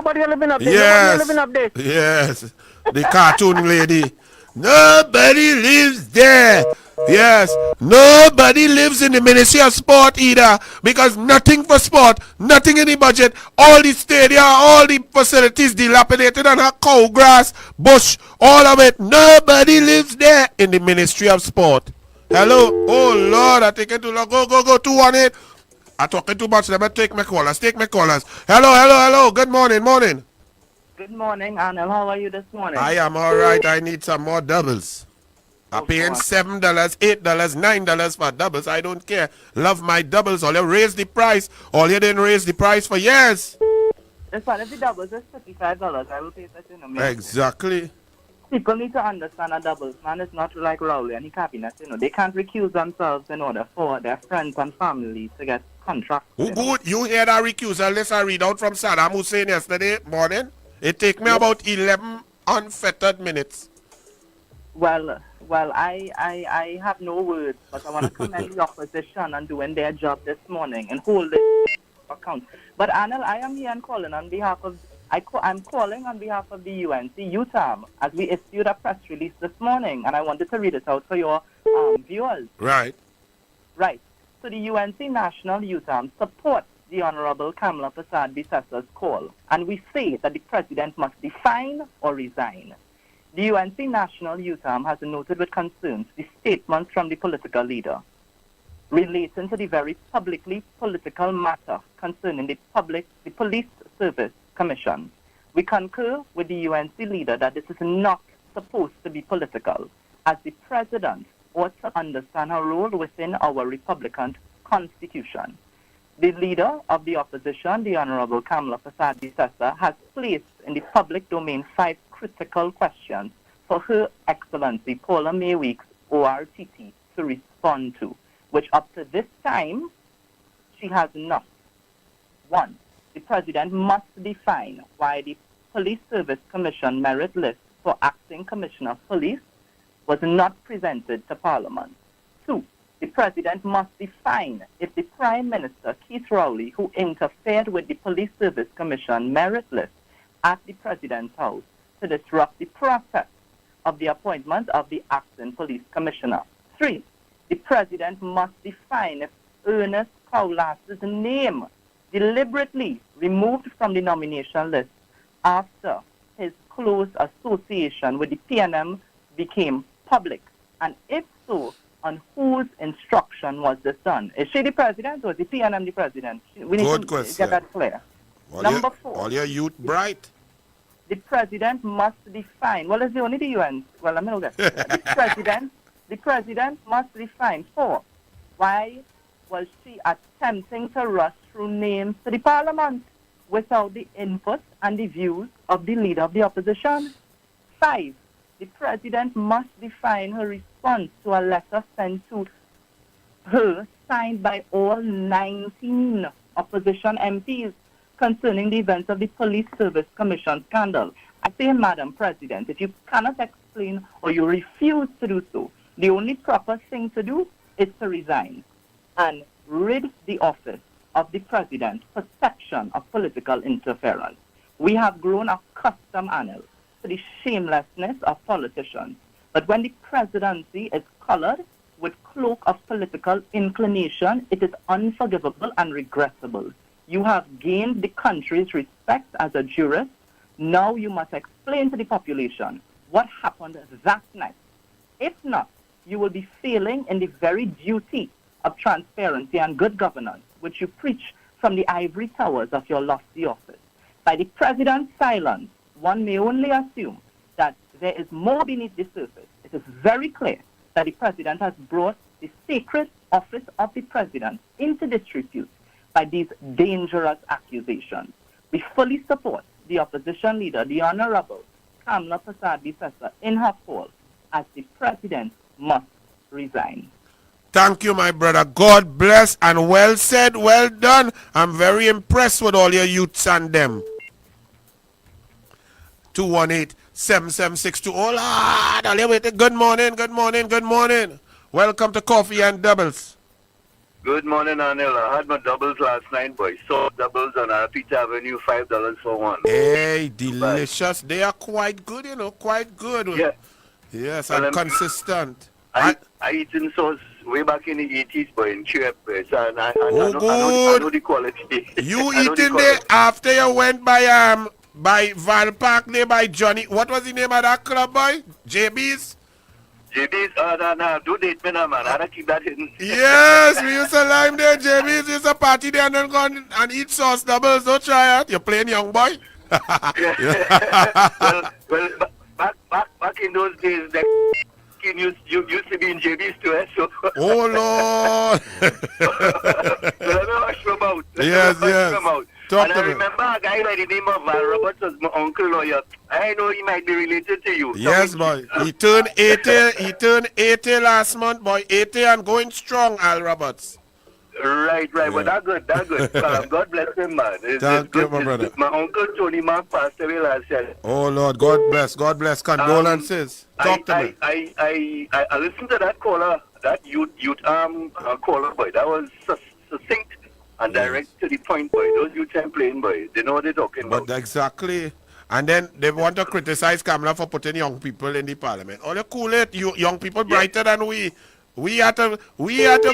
Yes. Yes. The cartoon lady. Nobody lives there. Yes. Nobody lives in the Ministry of Sport either, because nothing for sport, nothing in the budget, all the stadia, all the facilities dilapidated and a cow grass, bush, all of it. Nobody lives there in the Ministry of Sport. Hello? Oh Lord, I take it too long. Go, 218. I'm talking too much. Let me take my callers. Hello. Good morning. Good morning, Anil. How are you this morning? I am all right. I need some more doubles. I'm paying $7, $8, $9 for doubles. I don't care. Love my doubles. All you raise the price. All you didn't raise the price for years. This one, if the doubles is $55, I will pay that in a minute. Exactly. People need to understand a doubles man is not like Rowley and the cabinet. They can't recuse themselves in order for their friends and family to get contracts. Who good? You hear that recusal list I read out from Saddam Hussein yesterday morning? It take me about 11 unfettered minutes. Well, I have no words, but I want to commend the opposition on doing their job this morning and hold it account. But Anil, I am here and calling on behalf of I'm calling on behalf of the UNC UTAM as we issued a press release this morning, and I wanted to read it out for your viewers. Right. Right. So the UNC National UTAM supports the Honorable Kamala Prasad Bissasa's call, and we say that the President must define or resign. The UNC National UTAM has noted with concerns the statements from the political leader relating to the very publicly political matter concerning the Police Service Commission. We concur with the UNC leader that this is not supposed to be political, as the President ought to understand her role within our Republican Constitution. The leader of the opposition, the Honorable Kamala Prasad Bisasa, has placed in the public domain 5 critical questions for Her Excellency Paula May Weeks, ORTT, to respond to, which up to this time, she has not. 1. The President must define why the Police Service Commission merit list for acting Commissioner of Police was not presented to Parliament. 2. The President must define if the Prime Minister, Keith Rowley, who interfered with the Police Service Commission merit list at the President's house to disrupt the process of the appointment of the acting Police Commissioner. 3. The President must define if Ernest Cowlas's name deliberately removed from the nomination list after his close association with the PNM became public, and if so, on whose instruction was this done? Is she the President or is the PNM the President? We need Good to question. get that clear. Number 4. All your youth bright. The President must define. Well, it's only the UN. Well, I'm going to get the President must define. 4. Why was she attempting to rush through names to the Parliament without the input and the views of the leader of the opposition? 5. The President must define her response to a letter sent to her signed by all 19 opposition MPs concerning the events of the Police Service Commission scandal. I say, Madam President, if you cannot explain or you refuse to do so, the only proper thing to do is to resign and rid the office of the President's perception of political interference. We have grown accustomed, Anil, to the shamelessness of politicians. But when the presidency is colored with cloak of political inclination, it is unforgivable and regrettable. You have gained the country's respect as a jurist. Now you must explain to the population what happened that night. If not, you will be failing in the very duty of transparency and good governance, which you preach from the ivory towers of your lofty office. By the President's silence, one may only assume that there is more beneath the surface. It is very clear that the President has brought the sacred office of the President into disrepute by these dangerous accusations. We fully support the opposition leader, the Honorable Kamala Prasad Bisasa, in her call as the President must resign. Thank you, my brother. God bless and well said, well done. I'm very impressed with all your youths and them. 218-7762. Oh, Lord. Good morning, good morning, good morning. Welcome to Coffee and Doubles. Good morning, Anil. I had my doubles last night, boy. Saw doubles on Peter Avenue, $5 for one. Hey, delicious. They are quite good, you know, quite good. Yeah. Yes, and consistent. I eaten sauce way back in the 80s, boy, in Chirep, and I know the quality. You eating there after you went by Val Park there by Johnny. What was the name of that club, boy? JB's? JB's, no, do date me now, man. I gotta keep that hidden. Yes, we used to lime there, JB's. We used to party there and then go and eat sauce doubles. Don't try it. You're playing young boy. well, back in those days, that used to be in JB's too, so. Oh, Lord. So let me hush them out. Yes. Talk and to I me. remember a guy by the name of Anil Roberts was my uncle lawyer. I know he might be related to you. Yes, boy. He turned 80. He turned 80 last month, boy. 80 and going strong, Al Roberts. Right. But that's good. God bless him, man. Thank you, my brother. My uncle Tony Mark passed away last year. Oh, Lord. God bless. Condolences. Talk to me. I listened to that caller, that youth caller, boy. That was succinct and direct to the point, boy. Those youths ain't playing, boy. They know what they're talking about. But exactly. And then they want to criticize Kamala for putting young people in the parliament. Oh, they cool it. You young people brighter than we. We had to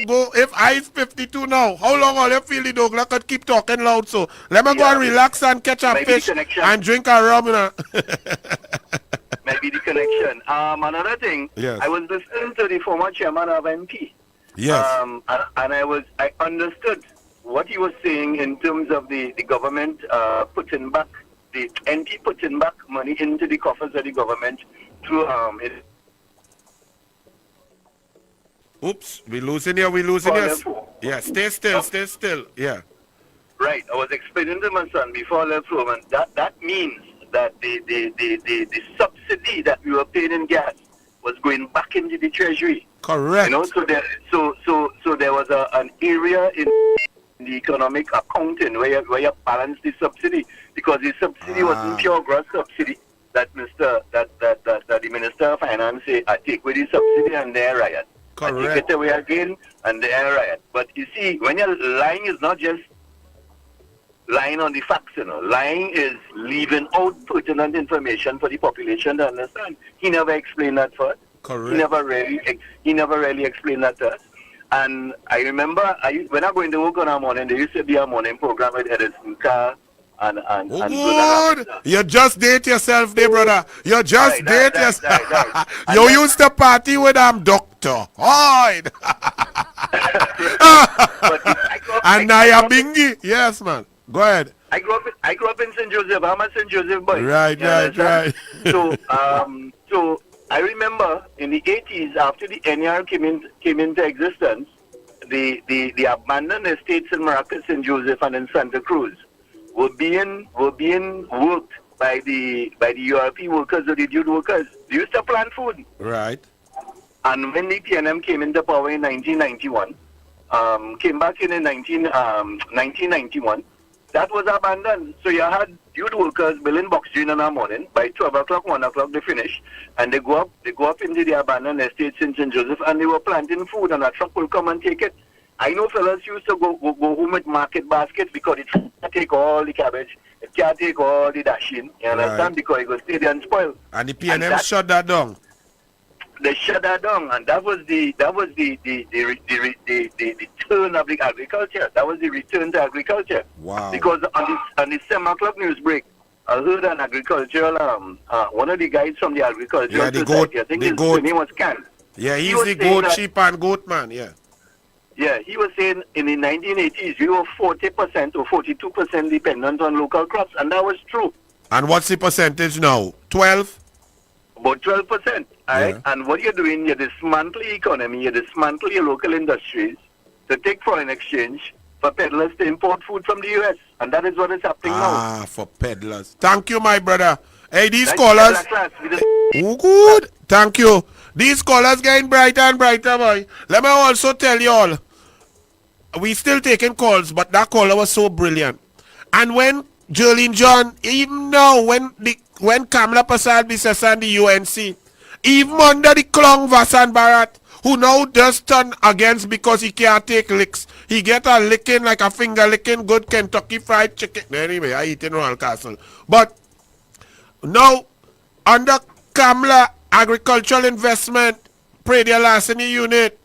go. If I's 52 now, how long all you feel the douglAr could keep talking loud? So let me go and relax and catch a fish and drink a rum. You know? Maybe the connection. Another thing. Yes. I was listening to the former chairman of MP. Yes. And I understood what he was saying in terms of the government putting back, the NP putting back money into the coffers of the government through Oops, we losing you. Yeah, stay still. Yeah. Right, I was explaining to my son before I left home, and that means that the subsidy that we were paying in gas was going back into the treasury. Correct. You know, so there was an area in the economic accounting where you balance the subsidy, because the subsidy wasn't pure gross subsidy that the Minister of Finance say, I take away the subsidy and they riot. Correct. I take it away again and they riot. But you see, when you're lying, is not just lying on the facts, you know. Lying is leaving out pertinent information for the population to understand. He never explained that for us. Correct. He never really explained that to us. And I remember when I go into work on a morning, there used to be a morning program with Edison Carr and good. You just date yourself there, brother. You just date yourself. You used to party with Dr. Hyde. And Naya Bingi. Yes, man. Go ahead. I grew up in St. Joseph. I'm a St. Joseph boy. Right. So I remember in the 80s, after the NER came into existence, the abandoned estates in Maracas, St. Joseph, and in Santa Cruz were being worked by the URP workers or the youth workers. They used to plant food. Right. And when the PNM came into power in 1991, came back in 1991, that was abandoned. So you had youth workers building box gin in the morning. By 12 o'clock, 1 o'clock, they finish. And they go up into the abandoned estates in St. Joseph, and they were planting food, and a truck will come and take it. I know fellas used to go home with market baskets because it can't take all the cabbage. It can't take all the dashing. You understand? Right. Because it goes stay there and spoil. And the PNM shut that down. They shut that down, and that was the turn of the agriculture. That was the return to agriculture. Wow. Because on the 7 o'clock news break, I heard an agricultural one of the guys from the agricultural society. I think his name was Can. Yeah, he's the goat, sheep and goat man. Yeah. Yeah, he was saying in the 1980s we were 40% or 42% dependent on local crops, and that was true. And what's the percentage now? 12? About 12%. Right? And what you're doing, you dismantle the economy, you dismantle your local industries to take foreign exchange for peddlers to import food from the U.S. And that is what is happening now. For peddlers. Thank you, my brother. Hey, these callers. Oh, good. Thank you. These callers getting brighter and brighter, boy. Let me also tell you all, we still taking calls, but that caller was so brilliant. And when Jolene John, even now, when Kamala Prasad Bisesa and the UNC, even under the Klong Vasan Bharat, who now just turn against because he can't take licks. He get a licking like a finger licking good Kentucky Fried Chicken. Anyway, I eat in Royal Castle. But now, under Kamala, agricultural investment, Pradia Larceny Unit,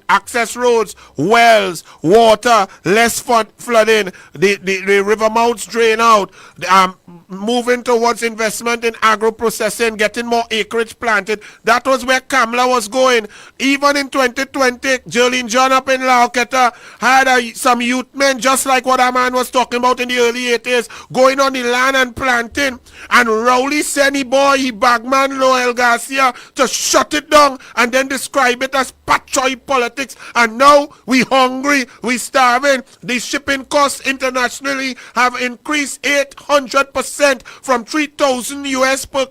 access roads, wells, water, less flooding, the river mouths drain out, moving towards investment in agro-processing, getting more acreage planted. That was where Kamala was going. Even in 2020, Jolene John up in Lauketa had some youth men, just like what a man was talking about in the early 80s, going on the land and planting. And Rowley sent he bagman Noel Garcia to shut it down and then describe it as patriotism destroy politics, and now we hungry, we starving. The shipping costs internationally have increased 800% from 3,000 US per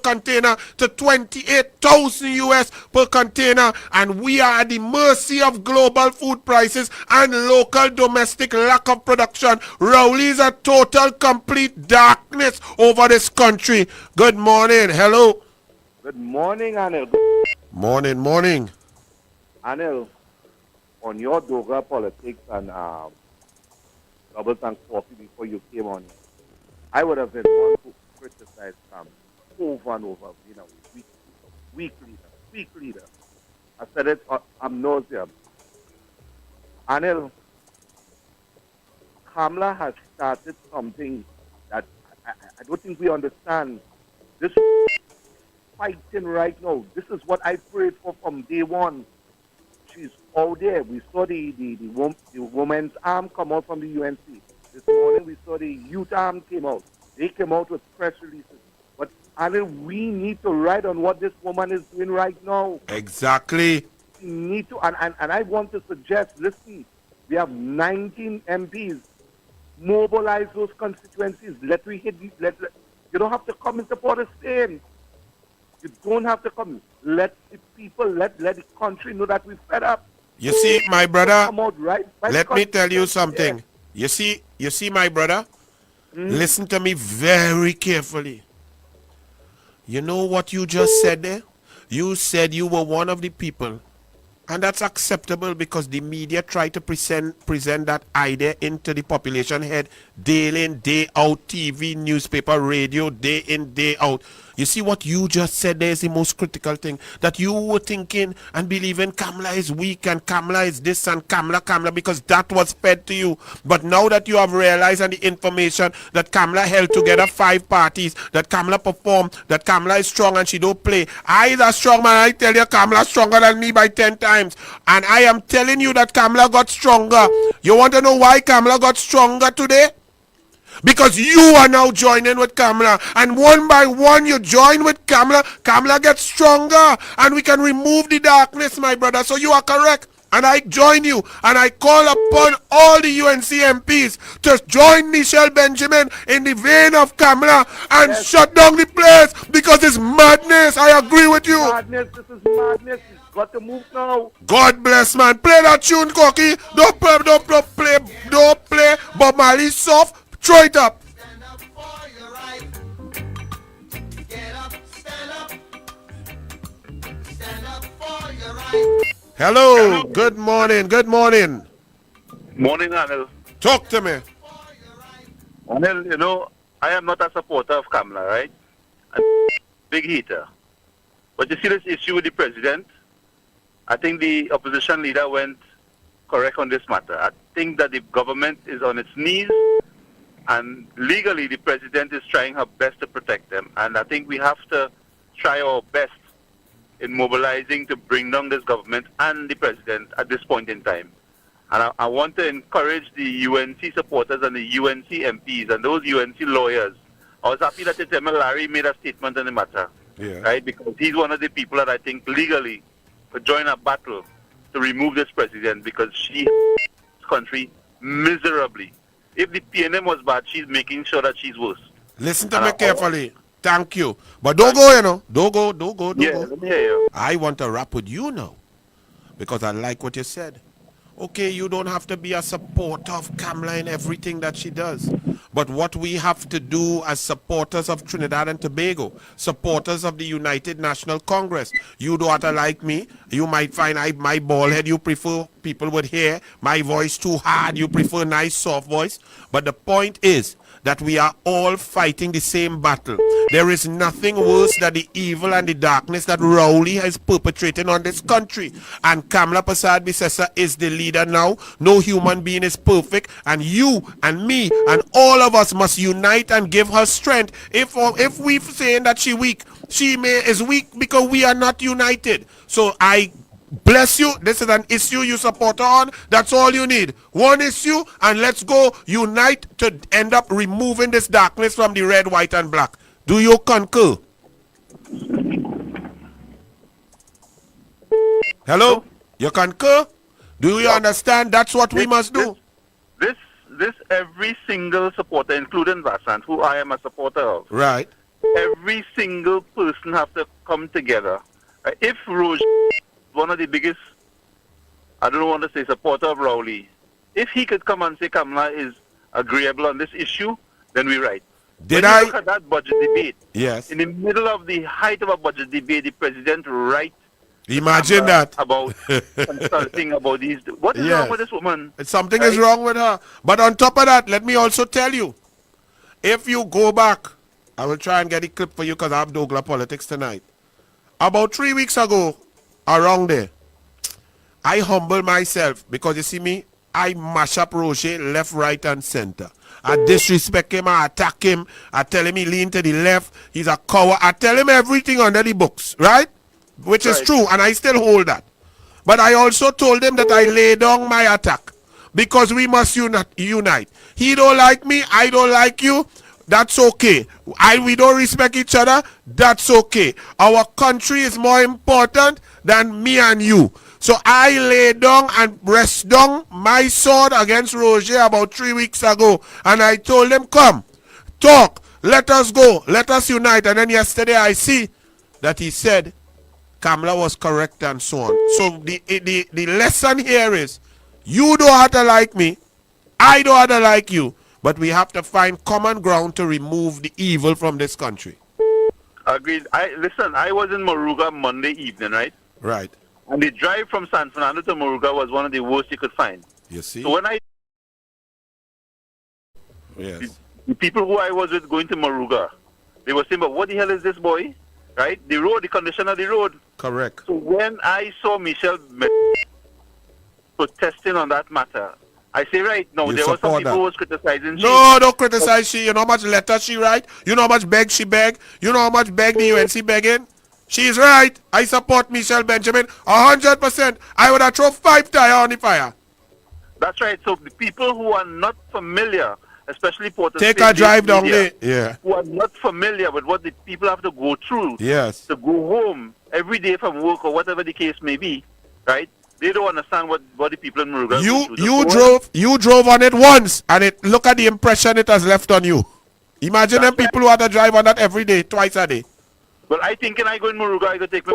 container to 28,000 US per container, and we are at the mercy of global food prices and local domestic lack of production. Rowley is a total complete darkness over this country. Good morning. Hello. Good morning, Anil. Morning. Anil, on your douglAr politics and doubles and coffee before you came on, I would have been one who criticized Trump over and over, weak leader. I said it, I'm nauseous. Anil, Kamala has started something that I don't think we understand. This fighting right now, this is what I prayed for from day one. She's out there. We saw the women's arm come out from the UNC. This morning we saw the youth arm came out. They came out with press releases. But Anil, we need to write on what this woman is doing right now. Exactly. We need to, and I want to suggest, listen, we have 19 MPs. Mobilize those constituencies. You don't have to come and support us same. You don't have to come. Let the people, let the country know that we're fed up. You see, my brother, come out right let me tell you something. Yeah. You see, my brother, listen to me very carefully. You know what you just said there? You said you were one of the people. And that's acceptable because the media try to present that idea into the population head day in, day out, TV, newspaper, radio, day in, day out. You see what you just said there is the most critical thing. That you were thinking and believing Kamala is weak and Kamala is this and Kamala because that was fed to you. But now that you have realized and the information that Kamala held together 5 parties, that Kamala performed, that Kamala is strong and she don't play. I is a strong man. I tell you Kamala stronger than me by 10 times. And I am telling you that Kamala got stronger. You want to know why Kamala got stronger today? Because you are now joining with Kamala, and one by one you join with Kamala. Kamala gets stronger, and we can remove the darkness, my brother. So you are correct, and I join you, and I call upon all the UNC MPs to join Michelle Benjamin in the vein of Kamala and shut down the place because it's madness. I agree with you. Madness, this is madness. You've got to move now. God bless, man. Play that tune, Cocky. Don't play Bob Marley soft. Throw it up. Hello. Good morning. Morning, Anil. Talk to me. Anil, you know, I am not a supporter of Kamala, right? I'm a big hater. But you see this issue with the president? I think the opposition leader went correct on this matter. I think that the government is on its knees. And legally, the president is trying her best to protect them. And I think we have to try our best in mobilizing to bring down this government and the president at this point in time. And I want to encourage the UNC supporters and the UNC MPs and those UNC lawyers. I was happy that Larry made a statement on the matter, right? Because he's one of the people that I think legally could join a battle to remove this president because she this country miserably. If the PNM was bad, she's making sure that she's worse. Listen to me carefully. Thank you. But don't go, you know. Don't go. Let me hear you. I want to rap with you now. Because I like what you said. Okay, you don't have to be a supporter of Kamala in everything that she does. But what we have to do as supporters of Trinidad and Tobago, supporters of the United National Congress, you daughter like me, you might find my bald head, you prefer people with hair, my voice too hard, you prefer nice soft voice. But the point is that we are all fighting the same battle. There is nothing worse than the evil and the darkness that Rowley has perpetrated on this country. And Kamala Persad-Bissessar is the leader now. No human being is perfect. And you and me and all of us must unite and give her strength. If we're saying that she weak, she is weak because we are not united. So I bless you. This is an issue you support her on. That's all you need. One issue, and let's go unite to end up removing this darkness from the red, white, and black. Do you concur? Hello? You concur? Do you understand? That's what we must do. This every single supporter, including Vasant, who I am a supporter of. Right. Every single person have to come together. If Roger, one of the biggest, I don't want to say supporter of Rowley, if he could come and say Kamala is agreeable on this issue, then we're right. Did when I? You look at that budget debate. Yes. In the middle of the height of a budget debate, the president right. Imagine that. About consulting about these. What is wrong with this woman? Something is wrong with her. But on top of that, let me also tell you, if you go back, I will try and get a clip for you because I have douglAr politics tonight. About 3 weeks ago, around there, I humble myself because you see me, I mash up Roger left, right, and center. I disrespect him, I attack him, I tell him he lean to the left, he's a coward. I tell him everything under the books, right? Which is true, and I still hold that. But I also told him that I lay down my attack because we must unite. He don't like me, I don't like you. That's okay. We don't respect each other. That's okay. Our country is more important than me and you. So I lay down and rest down my sword against Roger about 3 weeks ago. And I told him, come, talk, let us go, let us unite. And then yesterday I see that he said Kamala was correct and so on. So the lesson here is, you don't have to like me, I don't have to like you. But we have to find common ground to remove the evil from this country. Agreed. Listen, I was in Moruga Monday evening, right? Right. And the drive from San Fernando to Moruga was one of the worst you could find. You see? So when Yes. The people who I was with going to Moruga, they were saying, but what the hell is this boy? Right? The road, the condition of the road. Correct. So when I saw Michelle protesting on that matter, I say, right, now there were some people who was criticizing. No, don't criticize she. You know how much letter she write? You know how much beg she beg? You know how much beg the UNC begging? She's right. I support Michelle Benjamin 100%. I would have thrown 5 tires on the fire. That's right. So the people who are not familiar, especially Port take a drive down there. Yeah. Who are not familiar with what the people have to go through. Yes. To go home every day from work or whatever the case may be, right? They don't understand what the people in Moruga you drove on it once and look at the impression it has left on you. Imagine them people who have to drive on that every day, twice a day. Well, I think when I go in Moruga, I could take me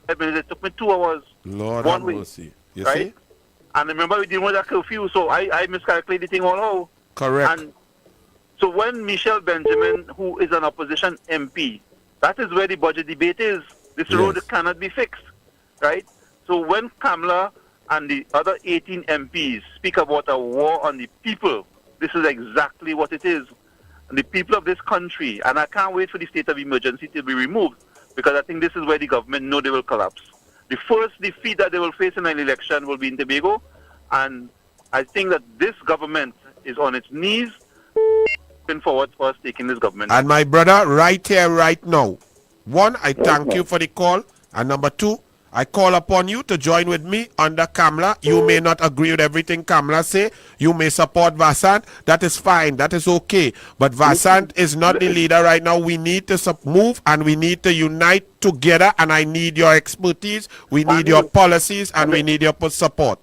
5 minutes. It took me 2 hours. Lord one have way, mercy. You right? see? And remember we didn't want that curfew, so I miscalculated the thing all out. Correct. And so when Michelle Benjamin, who is an opposition MP, that is where the budget debate is. This road cannot be fixed, right? So when Kamala and the other 18 MPs speak about a war on the people, this is exactly what it is. And the people of this country, and I can't wait for the state of emergency to be removed, because I think this is where the government know they will collapse. The first defeat that they will face in an election will be in Tobago, and I think that this government is on its knees looking forward for us taking this government. And my brother, right here, right now, 1, I thank you for the call, and number 2, I call upon you to join with me under Kamala. You may not agree with everything Kamala say. You may support Vasant. That is fine. That is okay. But Vasant is not the leader right now. We need to move and we need to unite together. And I need your expertise. We need your policies and we need your support.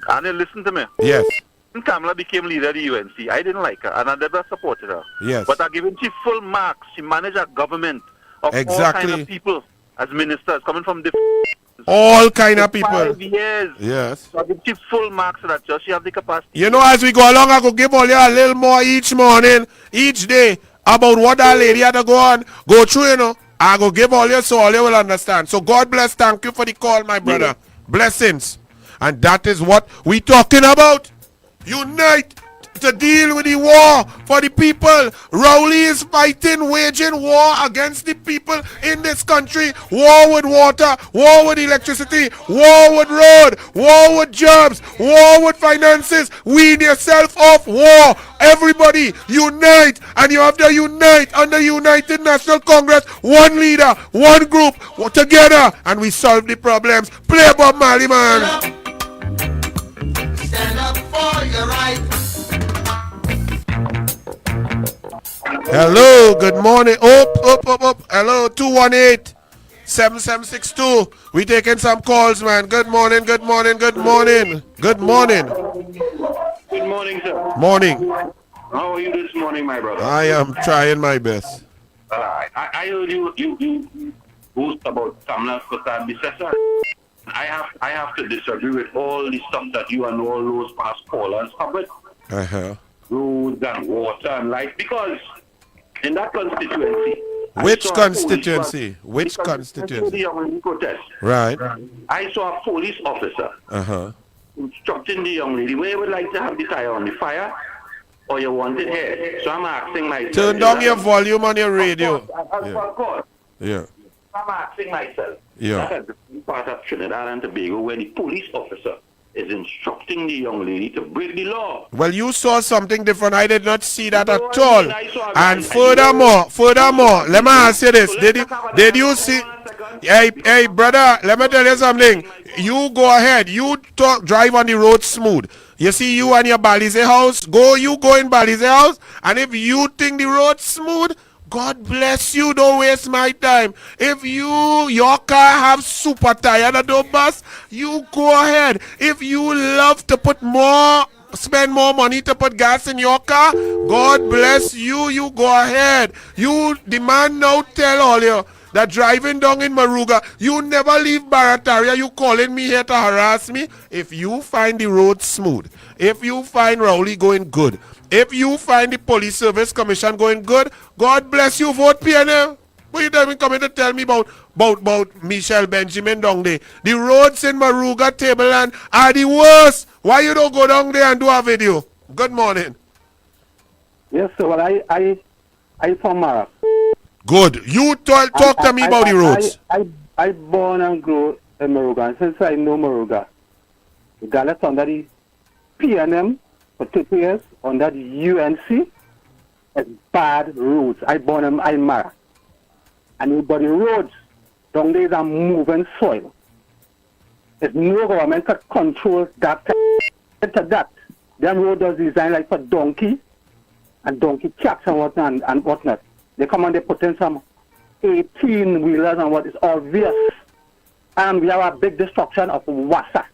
Anil, listen to me. Yes. When Kamala became leader of the UNC, I didn't like her and I never supported her. Yes. But I given she full marks. She managed a government of all kinds of people as ministers coming from different all kind of people. 5 years. Yes. So I give you full marks for that. Just she have the capacity. You know, as we go along, I could give all you a little more each morning, each day, about what that lady had to go through, you know. I go give all you so all you will understand. So God bless. Thank you for the call, my brother. Blessings. And that is what we talking about. Unite to deal with the war for the people. Rowley is fighting, waging war against the people in this country. War with water, war with electricity, war with road, war with jobs, war with finances. Wean yourself off war. Everybody unite, and you have to unite under United National Congress. One leader, one group, together, and we solve the problems. Play Bob Marley, man. Stand up for your right. Hello, good morning. Up. Hello, 218-7 7762. We taking some calls, man. Good morning, good morning, good morning. Good morning. Good morning, sir. Morning. How are you this morning, my brother? I am trying my best. I heard you boast about Samla Kota Bisesa. I have to disagree with all the stuff that you and all those past callers covered. Roads and water and light, because in that constituency. Which constituency? Which constituency? The young lady protest. Right. I saw a police officer instructing the young lady, where you would like to have the tire on the fire, or you want it here. So I'm asking myself. Turn down your volume on your radio. Of course. Yeah. I'm asking myself. Yeah. That's a part of Trinidad and Tobago where the police officer is instructing the young lady to break the law. Well, you saw something different. I did not see that at all. And furthermore, let me ask you this. Did you see? Hey, brother, let me tell you something. You go ahead. You drive on the road smooth. You see you and your Balize house. You go in Balize house. And if you think the road smooth, God bless you. Don't waste my time. If your car have super tire that don't bust, you go ahead. If you love to spend more money to put gas in your car, God bless you. You go ahead. The man now tell all you that driving down in Maruga, you never leave Barataria. You calling me here to harass me. If you find the road smooth, if you find Rowley going good, if you find the police service commission going good, God bless you. Vote PNL. What you even coming to tell me about Michelle Benjamin down there? The roads in Maruga, Tableland are the worst. Why you don't go down there and do a video? Good morning. Yes, sir. Well, I from Mara. Good. You talk to me about the roads. I born and grew in Maruga, and since I know Maruga, regardless under the PNM for 2 years, under the UNC, it's bad roads. I born in Mara. And but the roads down there are moving soil. There's no government that controls that. Them road is designed like for donkey and donkey tracks and whatnot. They come and they put in some 18-wheelers and what is obvious. And we have a big destruction of water.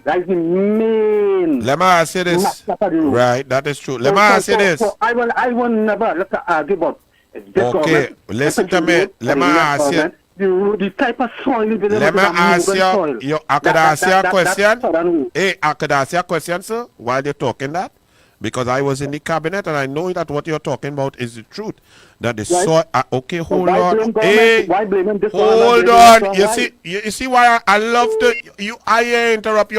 That is the main. Let me ask you this. Right, that is true. Let me ask you this. So I will never argue about this. Okay, listen to me. Let me ask you. The type of soil. Let me ask you. I could ask you a question. Hey, I could ask you a question, sir, while you're talking that. Because I was in the cabinet and I know that what you're talking about is the truth. That the soil. Okay, hold on. Hey, hold on. You see why I love to. I interrupt you.